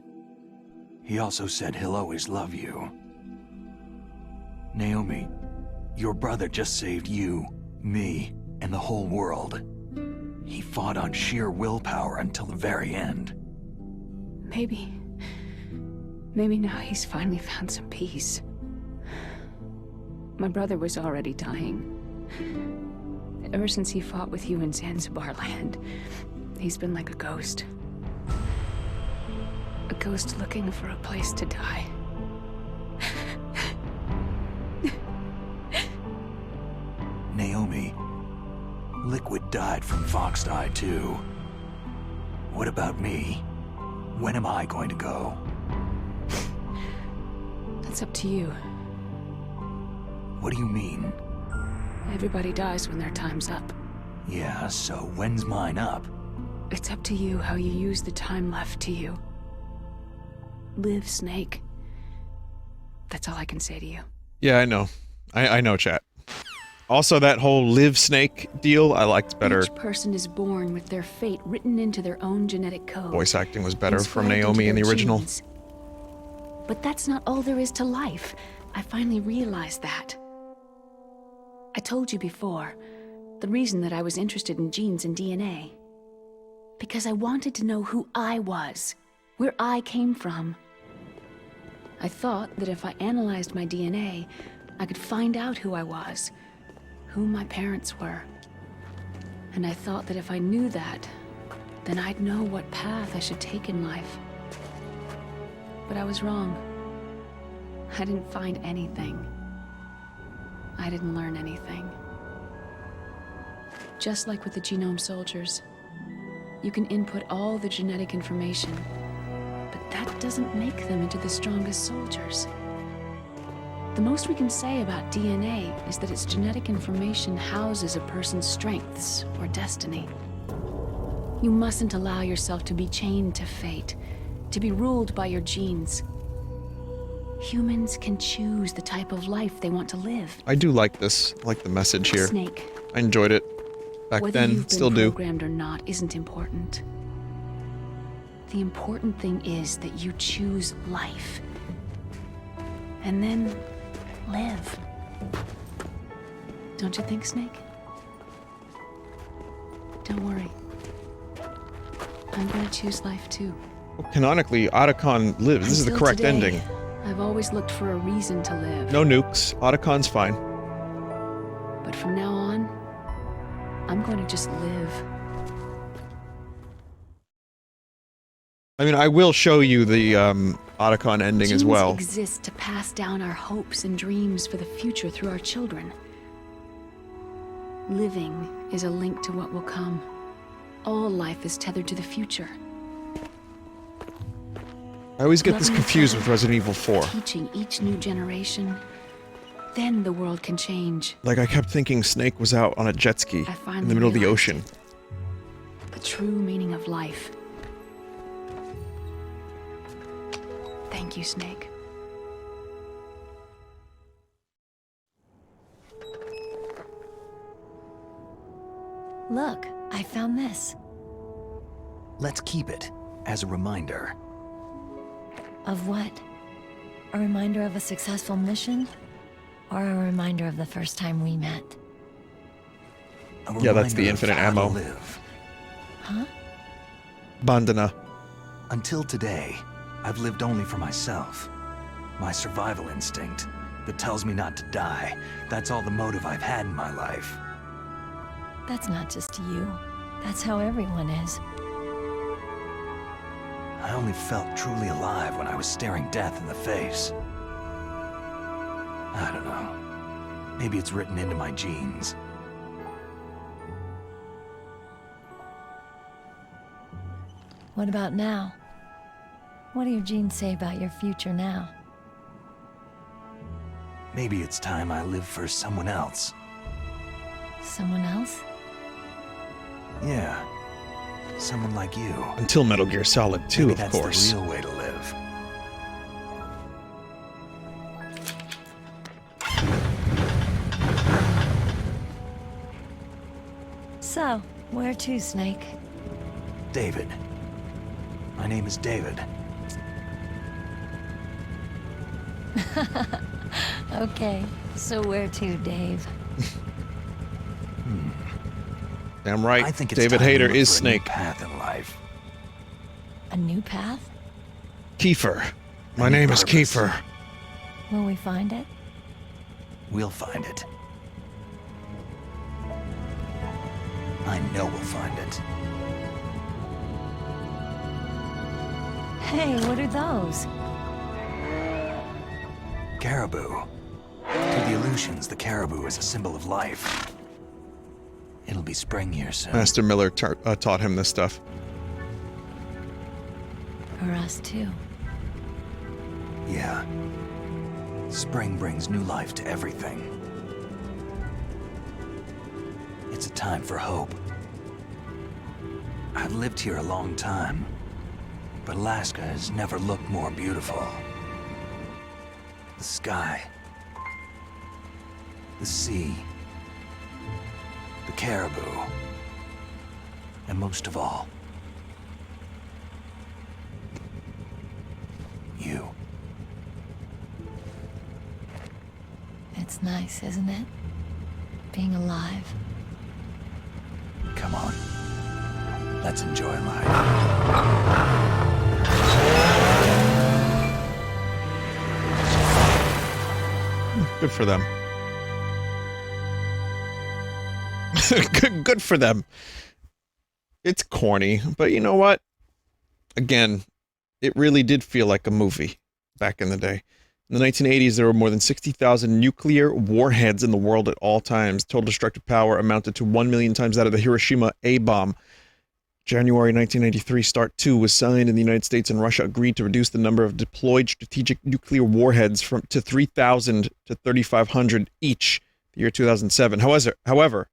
He also said he'll always love you. Naomi, your brother just saved you, me, and the whole world. He fought on sheer willpower until the very end. Maybe now he's finally found some peace. My brother was already dying. Ever since he fought with you in Zanzibar land, he's been like a ghost. A ghost looking for a place to die. Naomi, Liquid died from Fox Die too. What about me? When am I going to go? That's up to you. What do you mean? Everybody dies when their time's up. Yeah, so when's mine up? It's up to you how you use the time left to you. Live, Snake. That's all I can say to you. Yeah, I know. I know, chat. Also, that whole live snake deal, I liked better. Each person is born with their fate written into their own genetic code. Voice acting was better from Inscribed Naomi in into the their original. genes. But that's not all there is to life. I finally realized that. I told you before, the reason that I was interested in genes and DNA. Because I wanted to know who I was, where I came from. I thought that if I analyzed my DNA, I could find out who I was, who my parents were. And I thought that if I knew that, then I'd know what path I should take in life. But I was wrong. I didn't find anything. I didn't learn anything. Just like with the genome soldiers, you can input all the genetic information, but that doesn't make them into the strongest soldiers. The most we can say about DNA is that its genetic information houses a person's strengths or destiny. You mustn't allow yourself to be chained to fate, to be ruled by your genes. Humans can choose the type of life they want to live. I do like this. I like the message here. Snake. I enjoyed it. Back Whether then, you've still been do. programmed or not isn't important. The important thing is that you choose life. And then live. Don't you think, Snake? Don't worry. I'm gonna choose life too. Well, canonically, Otacon lives. This is the Until correct today, ending. I've always looked for a reason to live. No nukes. Otacon's fine. But from now on, I'm going to just live. I mean, I will show you the Otacon ending as well. Genes exist to pass down our hopes and dreams for the future through our children. Living is a link to what will come. All life is tethered to the future. I always get this Loving confused each with other, Resident Evil 4. Teaching each new generation. Then the world can change. Like, I kept thinking Snake was out on a jet ski in finally the middle of the realized ocean. The true meaning of life. Thank you, Snake. Look, I found this. Let's keep it as a reminder. Of what? A reminder of a successful mission? Or a reminder of the first time we met? Yeah, that's the infinite ammo. Live. Huh? Bandana. Until today, I've lived only for myself. My survival instinct that tells me not to die. That's all the motive I've had in my life. That's not just you. That's how everyone is. I only felt truly alive when I was staring death in the face. I don't know. Maybe it's written into my genes. What about now? What do your genes say about your future now? Maybe it's time I live for someone else. Someone else? Yeah. Someone like you. Until Metal Gear Solid 2, Maybe of that's course. the real way to live. So, where to, Snake? David. My name is David. Okay, so where to, Dave? Damn right. I think it's David time we Hayter look is for a new Snake. path in life. A new path? Kiefer. My name is Kiefer. Will we find it? We'll find it. I know we'll find it. Hey, what are those? Caribou. To the Aleutians, the caribou is a symbol of life. It'll be spring here soon. Master Miller taught him this stuff. For us, too. Yeah. Spring brings new life to everything. It's a time for hope. I've lived here a long time, but Alaska has never looked more beautiful. The sky, the sea, the caribou, and most of all, you. It's nice, isn't it? Being alive. Come on. Let's enjoy life. Good for them. Good for them. It's corny, but you know what? Again, it really did feel like a movie back in the day. In the 1980s, there were more than 60,000 nuclear warheads in the world at all times. Total destructive power amounted to 1 million times that of the Hiroshima A-bomb. January 1993, START 2 was signed, and the United States and Russia agreed to reduce the number of deployed strategic nuclear warheads to 3,000 to 3,500 each. The year 2007. However,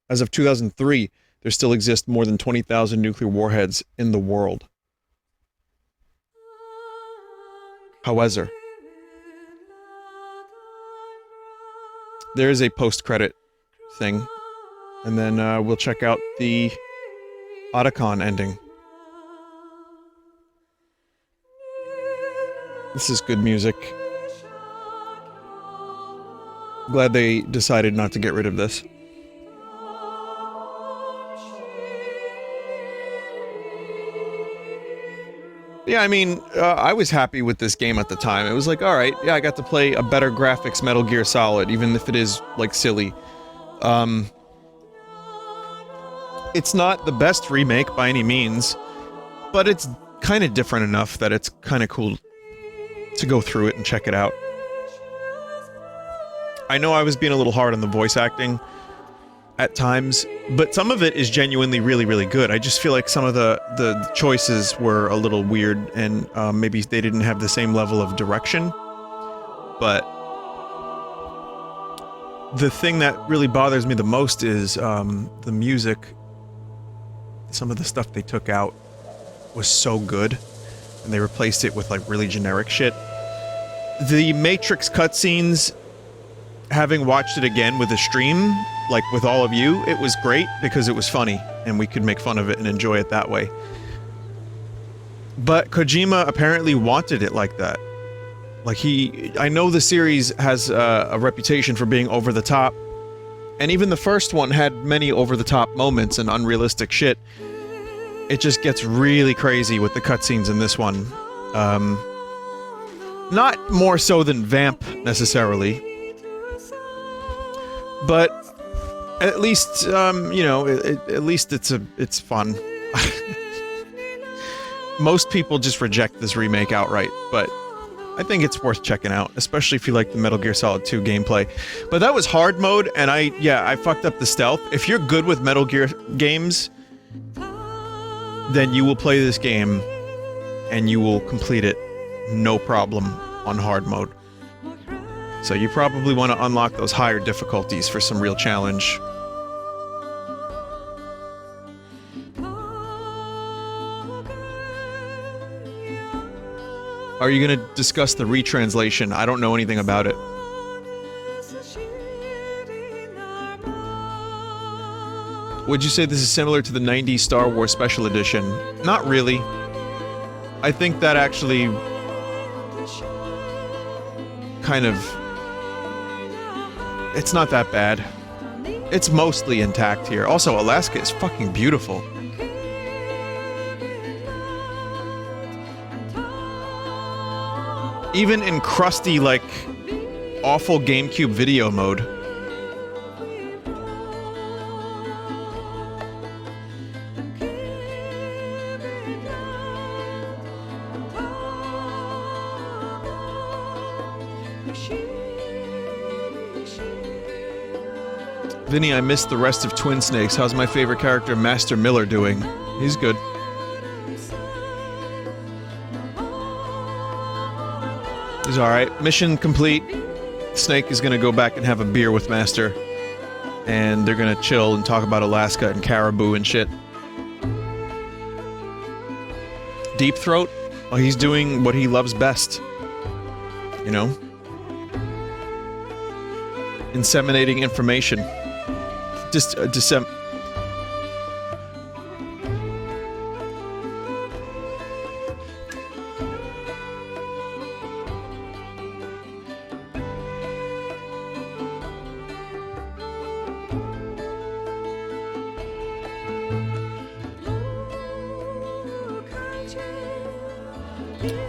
as of 2003, there still exist more than 20,000 nuclear warheads in the world. However, there is a post-credit thing, and then we'll check out the Otacon ending. This is good music. Glad they decided not to get rid of this. Yeah, I mean, I was happy with this game at the time. It was like, alright, yeah, I got to play a better graphics Metal Gear Solid, even if it is, like, silly. It's not the best remake by any means, but it's kind of different enough that it's kind of cool to go through it and check it out. I know I was being a little hard on the voice acting at times, but some of it is genuinely really, really good. I just feel like some of the choices were a little weird, and maybe they didn't have the same level of direction. But the thing that really bothers me the most is the music. Some of the stuff they took out was so good, and they replaced it with like really generic shit. The Matrix cutscenes, having watched it again with a stream, like with all of you, it was great because it was funny, and we could make fun of it and enjoy it that way. But Kojima apparently wanted it like that. Like I know the series has a reputation for being over the top, and even the first one had many over the top moments and unrealistic shit. It just gets really crazy with the cutscenes in this one. Not more so than Vamp necessarily, but at least, you know, at least it's fun. Most people just reject this remake outright, but I think it's worth checking out, especially if you like the Metal Gear Solid 2 gameplay. But that was hard mode, and I fucked up the stealth. If you're good with Metal Gear games, then you will play this game, and you will complete it no problem on hard mode. So you probably want to unlock those higher difficulties for some real challenge. Are you going to discuss the retranslation? I don't know anything about it. Would you say this is similar to the 90s Star Wars Special Edition? Not really. I think that actually kind of... it's not that bad. It's mostly intact here. Also, Alaska is fucking beautiful. Even in crusty, like, awful GameCube video mode. Vinny, I missed the rest of Twin Snakes. How's my favorite character, Master Miller, doing? He's good. He's alright. Mission complete. Snake is gonna go back and have a beer with Master. And they're gonna chill and talk about Alaska and caribou and shit. Deep Throat? Well, he's doing what he loves best. You know? Inseminating information.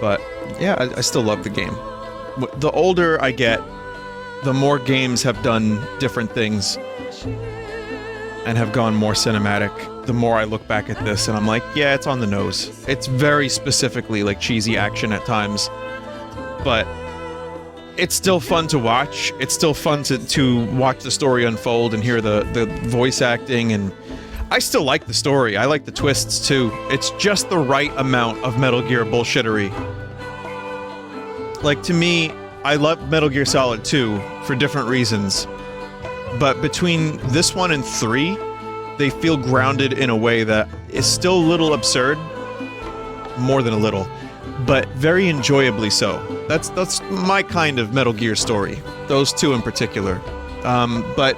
But, yeah, I still love the game. The older I get, the more games have done different things and have gone more cinematic. The more I look back at this and I'm like, yeah, it's on the nose. It's very specifically like cheesy action at times, but it's still fun to watch. It's still fun to watch the story unfold and hear the voice acting, and I still like the story. I like the twists too. It's just the right amount of Metal Gear bullshittery. Like, to me, I love Metal Gear Solid 2 for different reasons. But between this one and 3, they feel grounded in a way that is still a little absurd. More than a little. But very enjoyably so. That's my kind of Metal Gear story. Those two in particular. But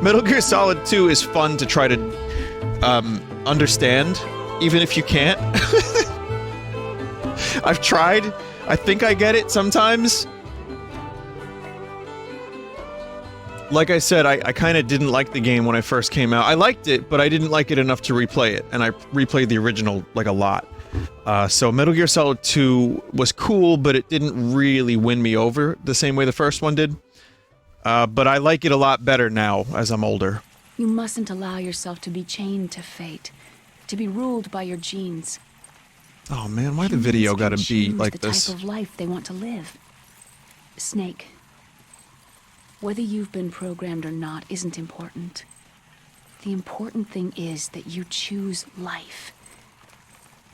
Metal Gear Solid 2 is fun to try to understand, even if you can't. I've tried. I think I get it sometimes. Like I said, I kind of didn't like the game when I first came out. I liked it, but I didn't like it enough to replay it, and I replayed the original like a lot. So Metal Gear Solid 2 was cool, but it didn't really win me over the same way the first one did. But I like it a lot better now, as I'm older. You mustn't allow yourself to be chained to fate, to be ruled by your genes. Oh man, why the video gotta be like the this? type of life they want to live. Snake, whether you've been programmed or not isn't important. The important thing is that you choose life.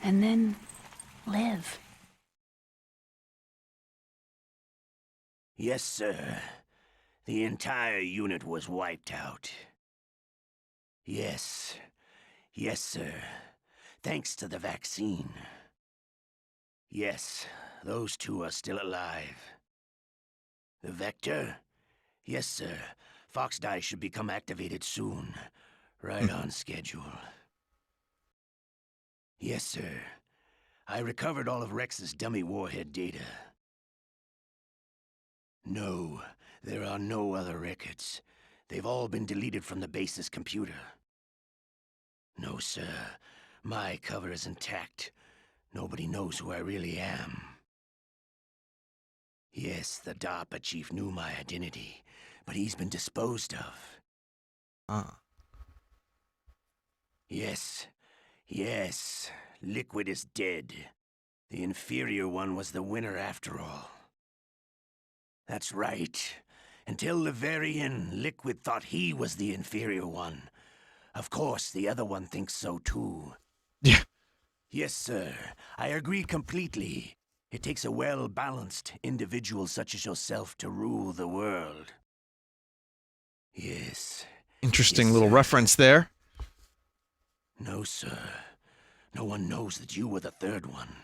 And then live. Yes, sir. The entire unit was wiped out. Yes. Yes, sir. Thanks to the vaccine. Yes, those two are still alive. The Vector? Yes, sir. Fox Die should become activated soon. Right on schedule. Yes, sir. I recovered all of Rex's dummy warhead data. No, there are no other records. They've all been deleted from the base's computer. No, sir. My cover is intact. Nobody knows who I really am. Yes, the DARPA chief knew my identity, but he's been disposed of. Yes. Yes. Liquid is dead. The inferior one was the winner after all. That's right. Until the very end, Liquid thought he was the inferior one. Of course, the other one thinks so too. Yeah. Yes, sir. I agree completely. It takes a well-balanced individual such as yourself to rule the world. Yes. Interesting Yes, little sir. reference there. No, sir. No one knows that you were the third one,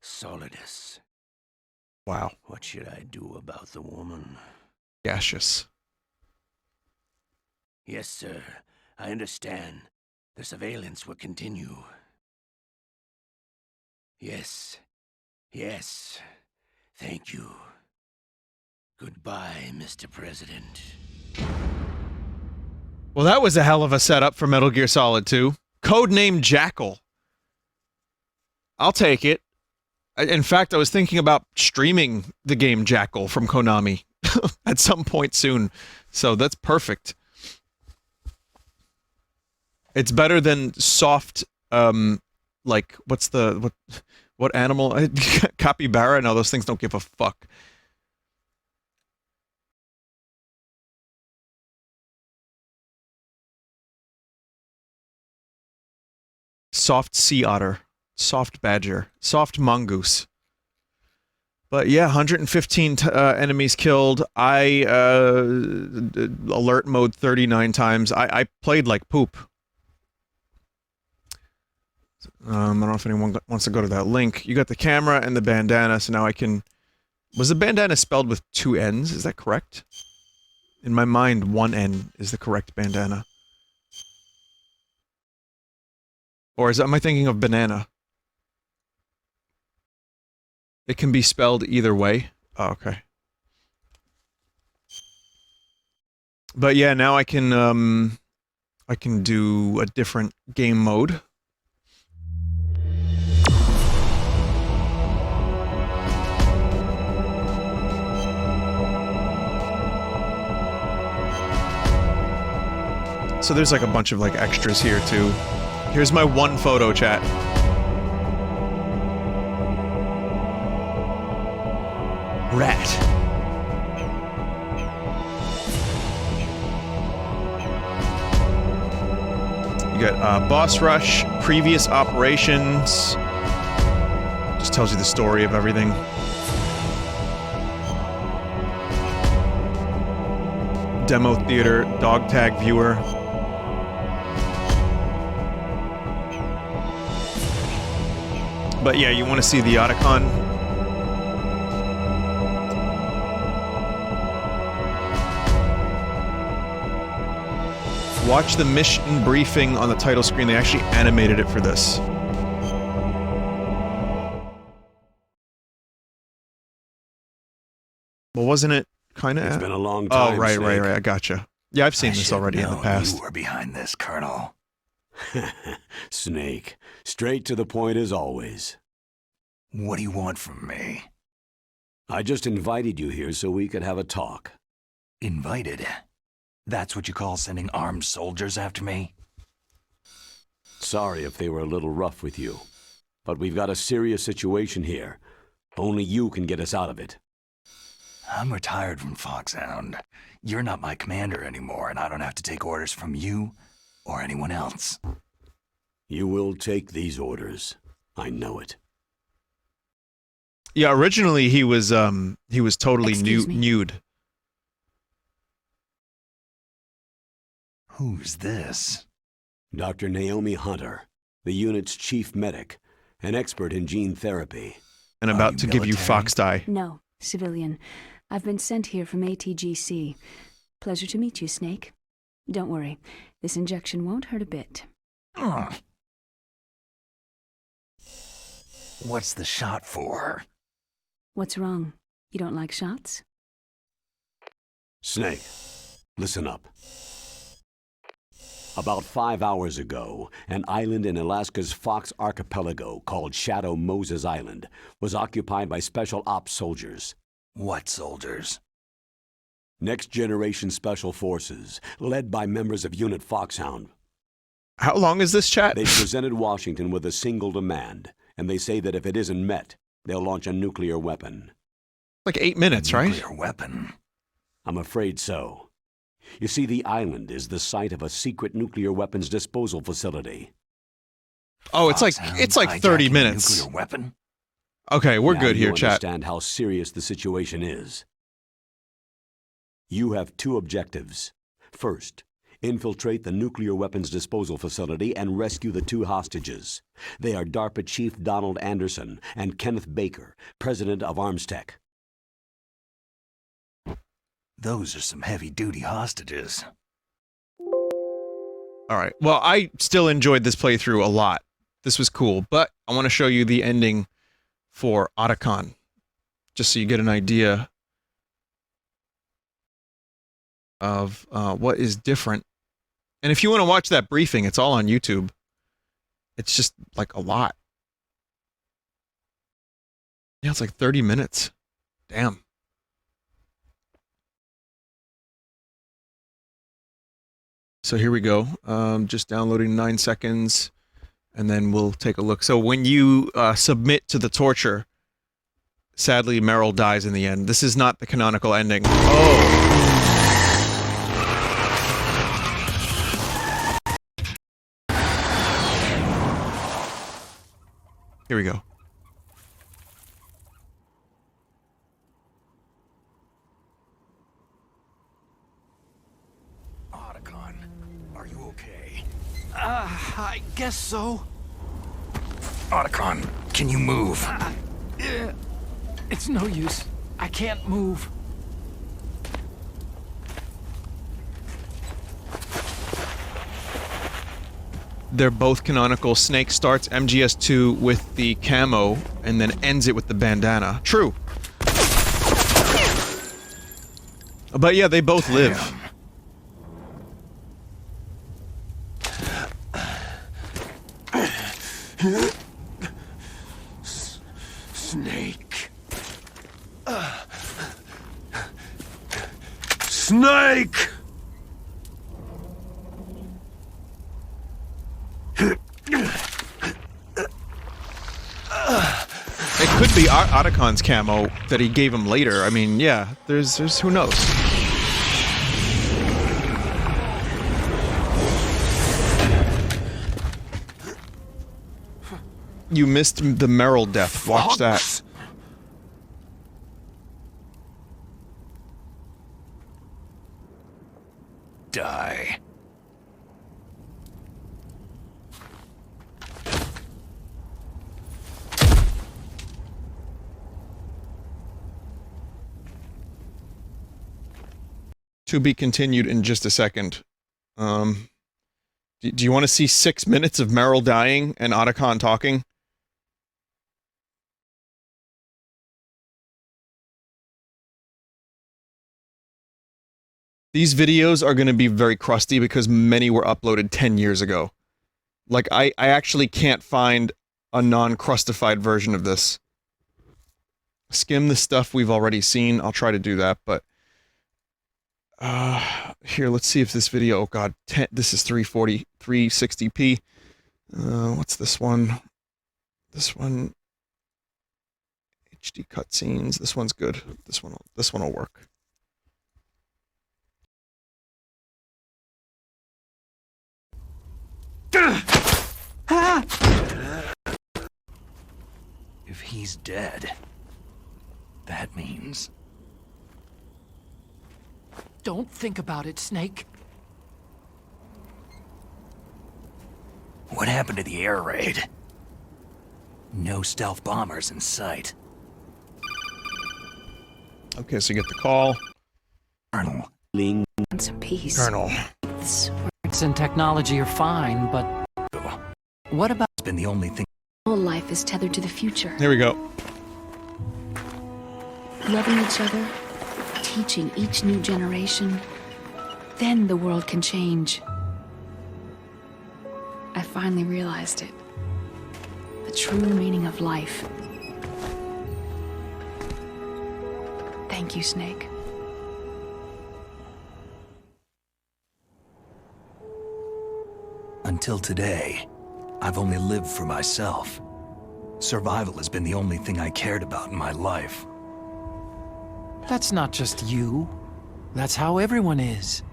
Solidus. Wow. What should I do about the woman? Gaseous. Yes, sir. I understand. The surveillance will continue. Yes. Yes. Thank you. Goodbye, Mr. President. Well, that was a hell of a setup for Metal Gear Solid 2. Codename Jackal. I'll take it. In fact, I was thinking about streaming the game Jackal from Konami at some point soon. So that's perfect. It's better than soft, like, what animal? Capybara? No, those things don't give a fuck. Soft sea otter. Soft badger. Soft mongoose. But yeah, 115 enemies killed. I alert mode 39 times. I played like poop. I don't know if anyone wants to go to that link. You got the camera and the bandana, so now I can... Was the bandana spelled with 2 N's? Is that correct? In my mind, 1 N is the correct bandana. Or am I thinking of banana? It can be spelled either way. Oh, okay. But yeah, now I can do a different game mode. So there's like a bunch of like extras here too. Here's my one photo, chat. Rat. You got boss rush, previous operations. Just tells you the story of everything. Demo theater, dog tag viewer. But yeah, you want to see the Otacon. Watch the mission briefing on the title screen. They actually animated it for this. Well, wasn't it kind of? It's been a long time. Oh, right. Snake. I gotcha. Yeah, I've seen this already in the past. You were behind this, Colonel. Snake, straight to the point as always. What do you want from me? I just invited you here so we could have a talk. Invited? That's what you call sending armed soldiers after me? Sorry if they were a little rough with you, but we've got a serious situation here. Only you can get us out of it. I'm retired from Foxhound. You're not my commander anymore, and I don't have to take orders from you or anyone else. You will take these orders. I know it. Yeah, originally he was totally nude. Who's this? Dr. Naomi Hunter, the unit's chief medic, an expert in gene therapy. And about to give you fox dye. No, civilian. I've been sent here from ATGC. Pleasure to meet you, Snake. Don't worry, this injection won't hurt a bit. What's the shot for? What's wrong? You don't like shots? Snake, listen up. About 5 hours ago, an island in Alaska's Fox Archipelago called Shadow Moses Island was occupied by Special Ops soldiers. What soldiers? Next Generation Special Forces, led by members of Unit Foxhound. How long is this chat? They presented Washington with a single demand, and they say that if it isn't met, they'll launch a nuclear weapon. Like 8 minutes, right? Nuclear weapon? I'm afraid so. You see, the island is the site of a secret nuclear weapons disposal facility. Oh, it's like 30 minutes. Nuclear weapon? Okay, we're now good here, you chat. Understand how serious the situation is. You have two objectives. First, infiltrate the nuclear weapons disposal facility and rescue the two hostages. They are DARPA Chief Donald Anderson and Kenneth Baker, president of Armstech. Those are some heavy-duty hostages. All right. Well, I still enjoyed this playthrough a lot. This was cool, but I want to show you the ending for Otacon, just so you get an idea of what is different. And if you want to watch that briefing, it's all on YouTube. It's just like a lot. Yeah, it's like 30 minutes. Damn. So here we go. Just downloading 9 seconds, and then we'll take a look. So when you submit to the torture, sadly, Meryl dies in the end. This is not the canonical ending. Oh. Here we go. Are you okay? I guess so. Otacon, can you move? It's no use. I can't move. They're both canonical. Snake starts MGS2 with the camo and then ends it with the bandana. True. But yeah, they both live. Snake. Snake! It could be Otacon's camo that he gave him later. I mean, yeah, there's who knows. You missed the Merrill death. Watch that. Die. To be continued in just a second. Do you want to see 6 minutes of Merrill dying and Otacon talking? These videos are going to be very crusty because many were uploaded 10 years ago. Like, I actually can't find a non-crustified version of this. Skim the stuff we've already seen. I'll try to do that, but... here, let's see if this video... Oh god, this is 360p. What's this one? This one... HD cutscenes. This one's good. This one will work. If he's dead, that means... Don't think about it, Snake. What happened to the air raid? No stealth bombers in sight. Okay, so you get the call. Colonel. Some peace. Colonel. Science and technology are fine, but... What about... It's been the only thing... Whole life is tethered to the future. Here we go. Loving each other, teaching each new generation, then the world can change. I finally realized it. The true meaning of life. Thank you, Snake. Until today, I've only lived for myself. Survival has been the only thing I cared about in my life. That's not just you. That's how everyone is.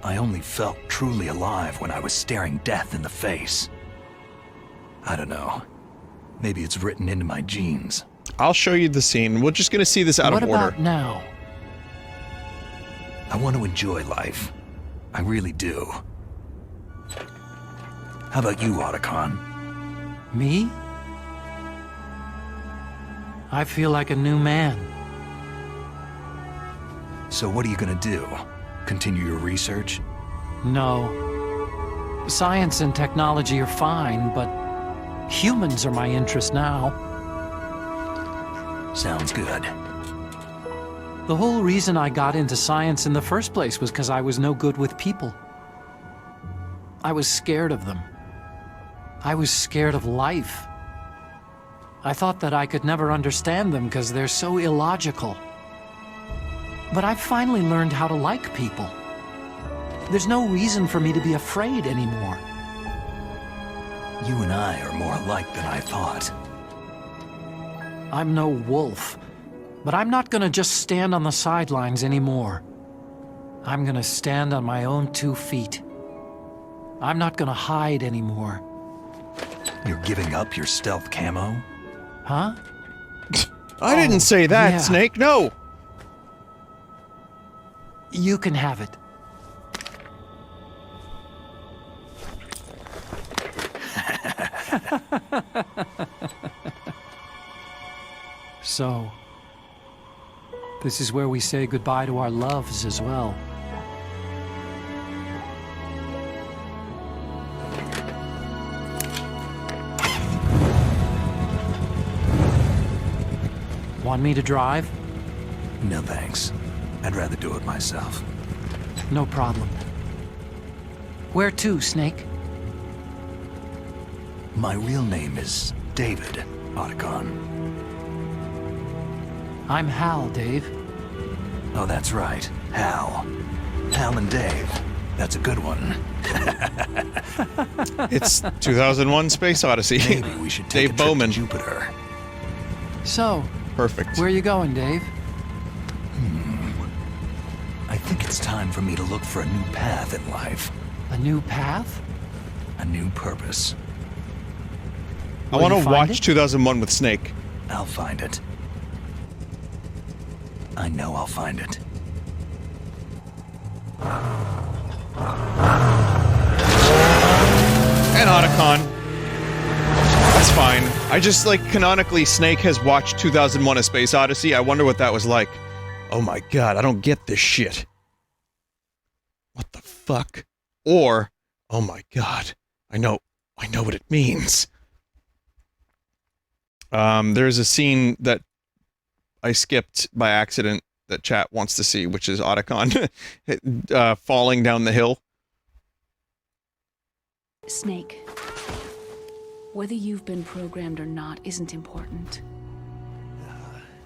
I only felt truly alive when I was staring death in the face. I don't know. Maybe it's written into my genes. I'll show you the scene. We're just gonna see this out of order. What about now? I want to enjoy life. I really do. How about you, Otacon? Me? I feel like a new man. So what are you gonna do? Continue your research? No. Science and technology are fine, but humans are my interest now. Sounds good. The whole reason I got into science in the first place was because I was no good with people. I was scared of them. I was scared of life. I thought that I could never understand them because they're so illogical. But I've finally learned how to like people. There's no reason for me to be afraid anymore. You and I are more alike than I thought. I'm no wolf, but I'm not gonna just stand on the sidelines anymore. I'm gonna stand on my own 2 feet. I'm not gonna hide anymore. You're giving up your stealth camo? Huh? I didn't say that, yeah. Snake, no! You can have it. So, this is where we say goodbye to our loves as well. Want me to drive? No thanks. I'd rather do it myself. No problem. Where to, Snake? My real name is David, Otacon. I'm Hal, Dave. Oh, that's right. Hal. Hal and Dave. That's a good one. It's 2001 Space Odyssey. Maybe we should take Dave a trip Bowman. to Jupiter. So, Perfect. where are you going, Dave? I think it's time for me to look for a new path in life. A new path? A new purpose. I want to watch 2001 with Snake. I'll find it. I know I'll find it. And Otacon. That's fine. I just, like, canonically, Snake has watched 2001 A Space Odyssey. I wonder what that was like. Oh my god, I don't get this shit. What the fuck? Or, oh my god, I know what it means. There's a scene that I skipped by accident that chat wants to see, which is Otacon falling down the hill. Snake, whether you've been programmed or not isn't important.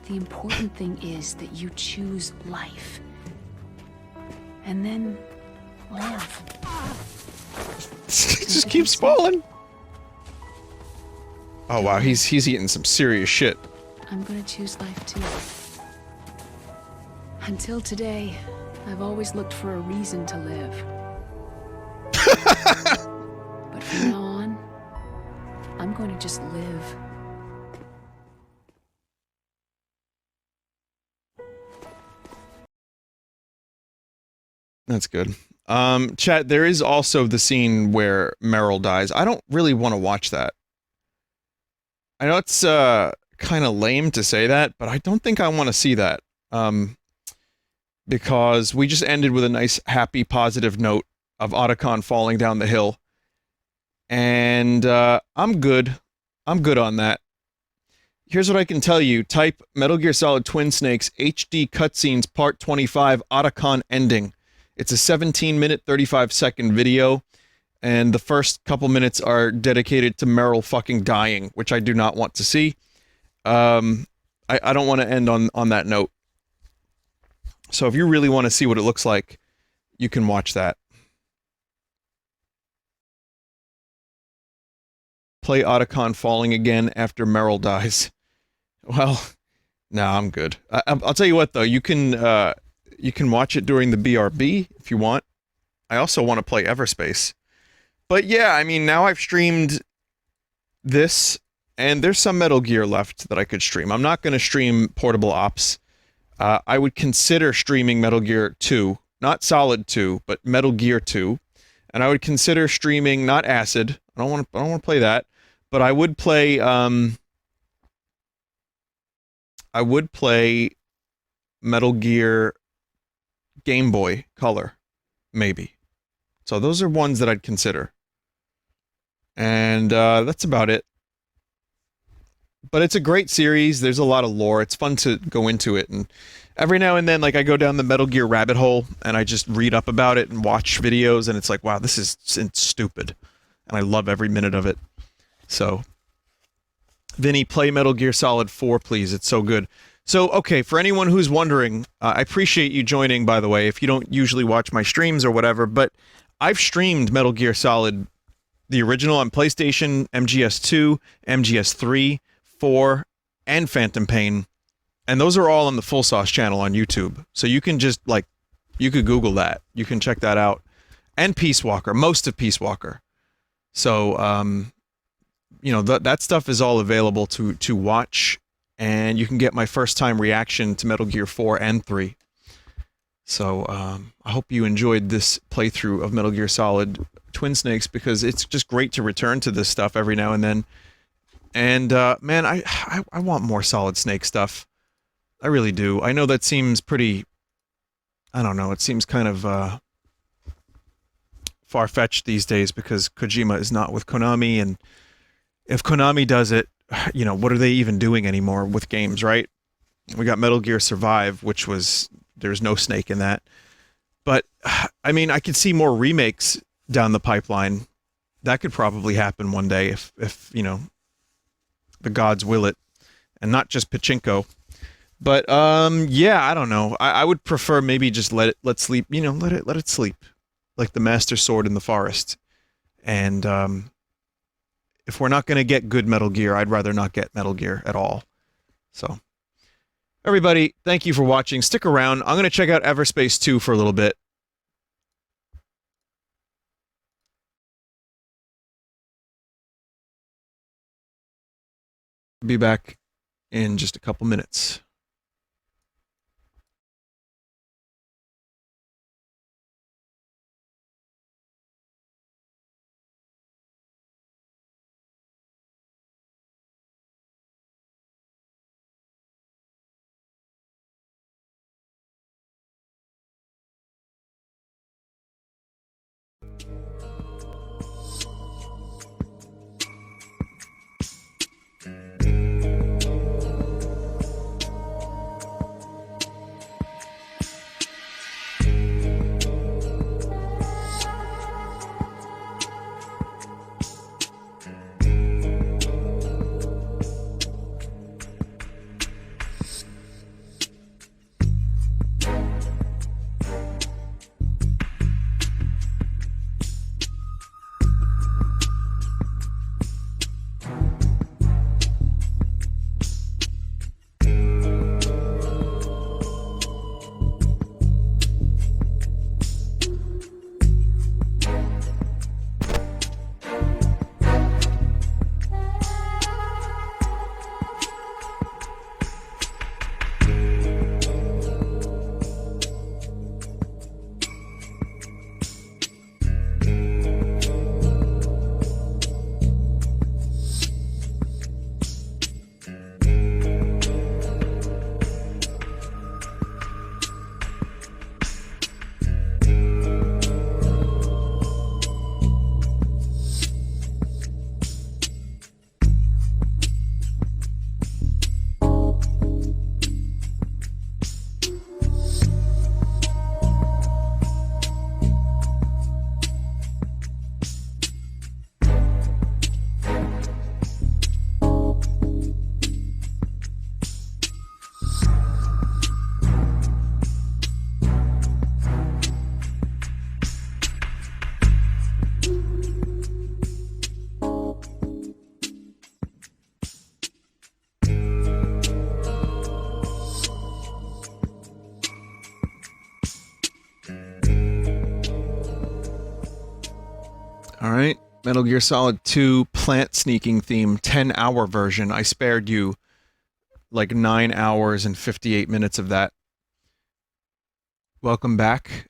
The important thing is that you choose life. And then live. It just keeps falling. Oh wow, he's eating some serious shit. I'm gonna choose life too. Until today, I've always looked for a reason to live. But from now on, I'm going to just live. That's good. Chat, there is also the scene where Meryl dies. I don't really want to watch that. I know it's kind of lame to say that, but I don't think I want to see that. Because we just ended with a nice, happy, positive note of Otacon falling down the hill. And I'm good. I'm good on that. Here's what I can tell you. Type Metal Gear Solid Twin Snakes HD Cutscenes Part 25 Otacon Ending. It's a 17-minute, 35-second video, and the first couple minutes are dedicated to Meryl fucking dying, which I do not want to see. I don't want to end on that note. So if you really want to see what it looks like, you can watch that. Play Otacon falling again after Meryl dies. Well, no, I'm good. I'll tell you what, though. You can watch it during the BRB if you want. I also want to play Everspace. But yeah, I mean, now I've streamed this, and there's some Metal Gear left that I could stream. I'm not going to stream Portable Ops. I would consider streaming Metal Gear 2. Not Solid 2, but Metal Gear 2. And I would consider streaming, not Acid. I don't want to play that. But I would play, Metal Gear Game Boy Color, maybe. So those are ones that I'd consider. And that's about it. But it's a great series. There's a lot of lore. It's fun to go into it. And every now and then, like, I go down the Metal Gear rabbit hole and I just read up about it and watch videos. And it's like, wow, this is stupid. And I love every minute of it. So, Vinny, play Metal Gear Solid 4, please. It's so good. So, okay, for anyone who's wondering, I appreciate you joining, by the way, if you don't usually watch my streams or whatever, but I've streamed Metal Gear Solid, the original on PlayStation, MGS2, MGS3, 4, and Phantom Pain, and those are all on the Full Sauce channel on YouTube. So you can just, like, you could Google that. You can check that out. And Peace Walker, most of Peace Walker. So, you know, that stuff is all available to watch, and you can get my first-time reaction to Metal Gear 4 and 3. So, I hope you enjoyed this playthrough of Metal Gear Solid Twin Snakes, because it's just great to return to this stuff every now and then. And, man, I want more Solid Snake stuff. I really do. I know that seems pretty... I don't know, it seems kind of, far-fetched these days, because Kojima is not with Konami, and if Konami does it, you know, what are they even doing anymore with games, right? We got Metal Gear Survive, which was... There's no Snake in that. But, I mean, I could see more remakes down the pipeline. That could probably happen one day if you know, the gods will it. And not just Pachinko. But, yeah, I don't know. I would prefer maybe just let sleep, you know, let it sleep. Like the Master Sword in the Forest. And, if we're not going to get good Metal Gear, I'd rather not get Metal Gear at all. So... Everybody, thank you for watching. Stick around. I'm going to check out Everspace 2 for a little bit. Be back in just a couple minutes. All right, Metal Gear Solid 2 plant sneaking theme, 10-hour version. I spared you like 9 hours and 58 minutes of that. Welcome back.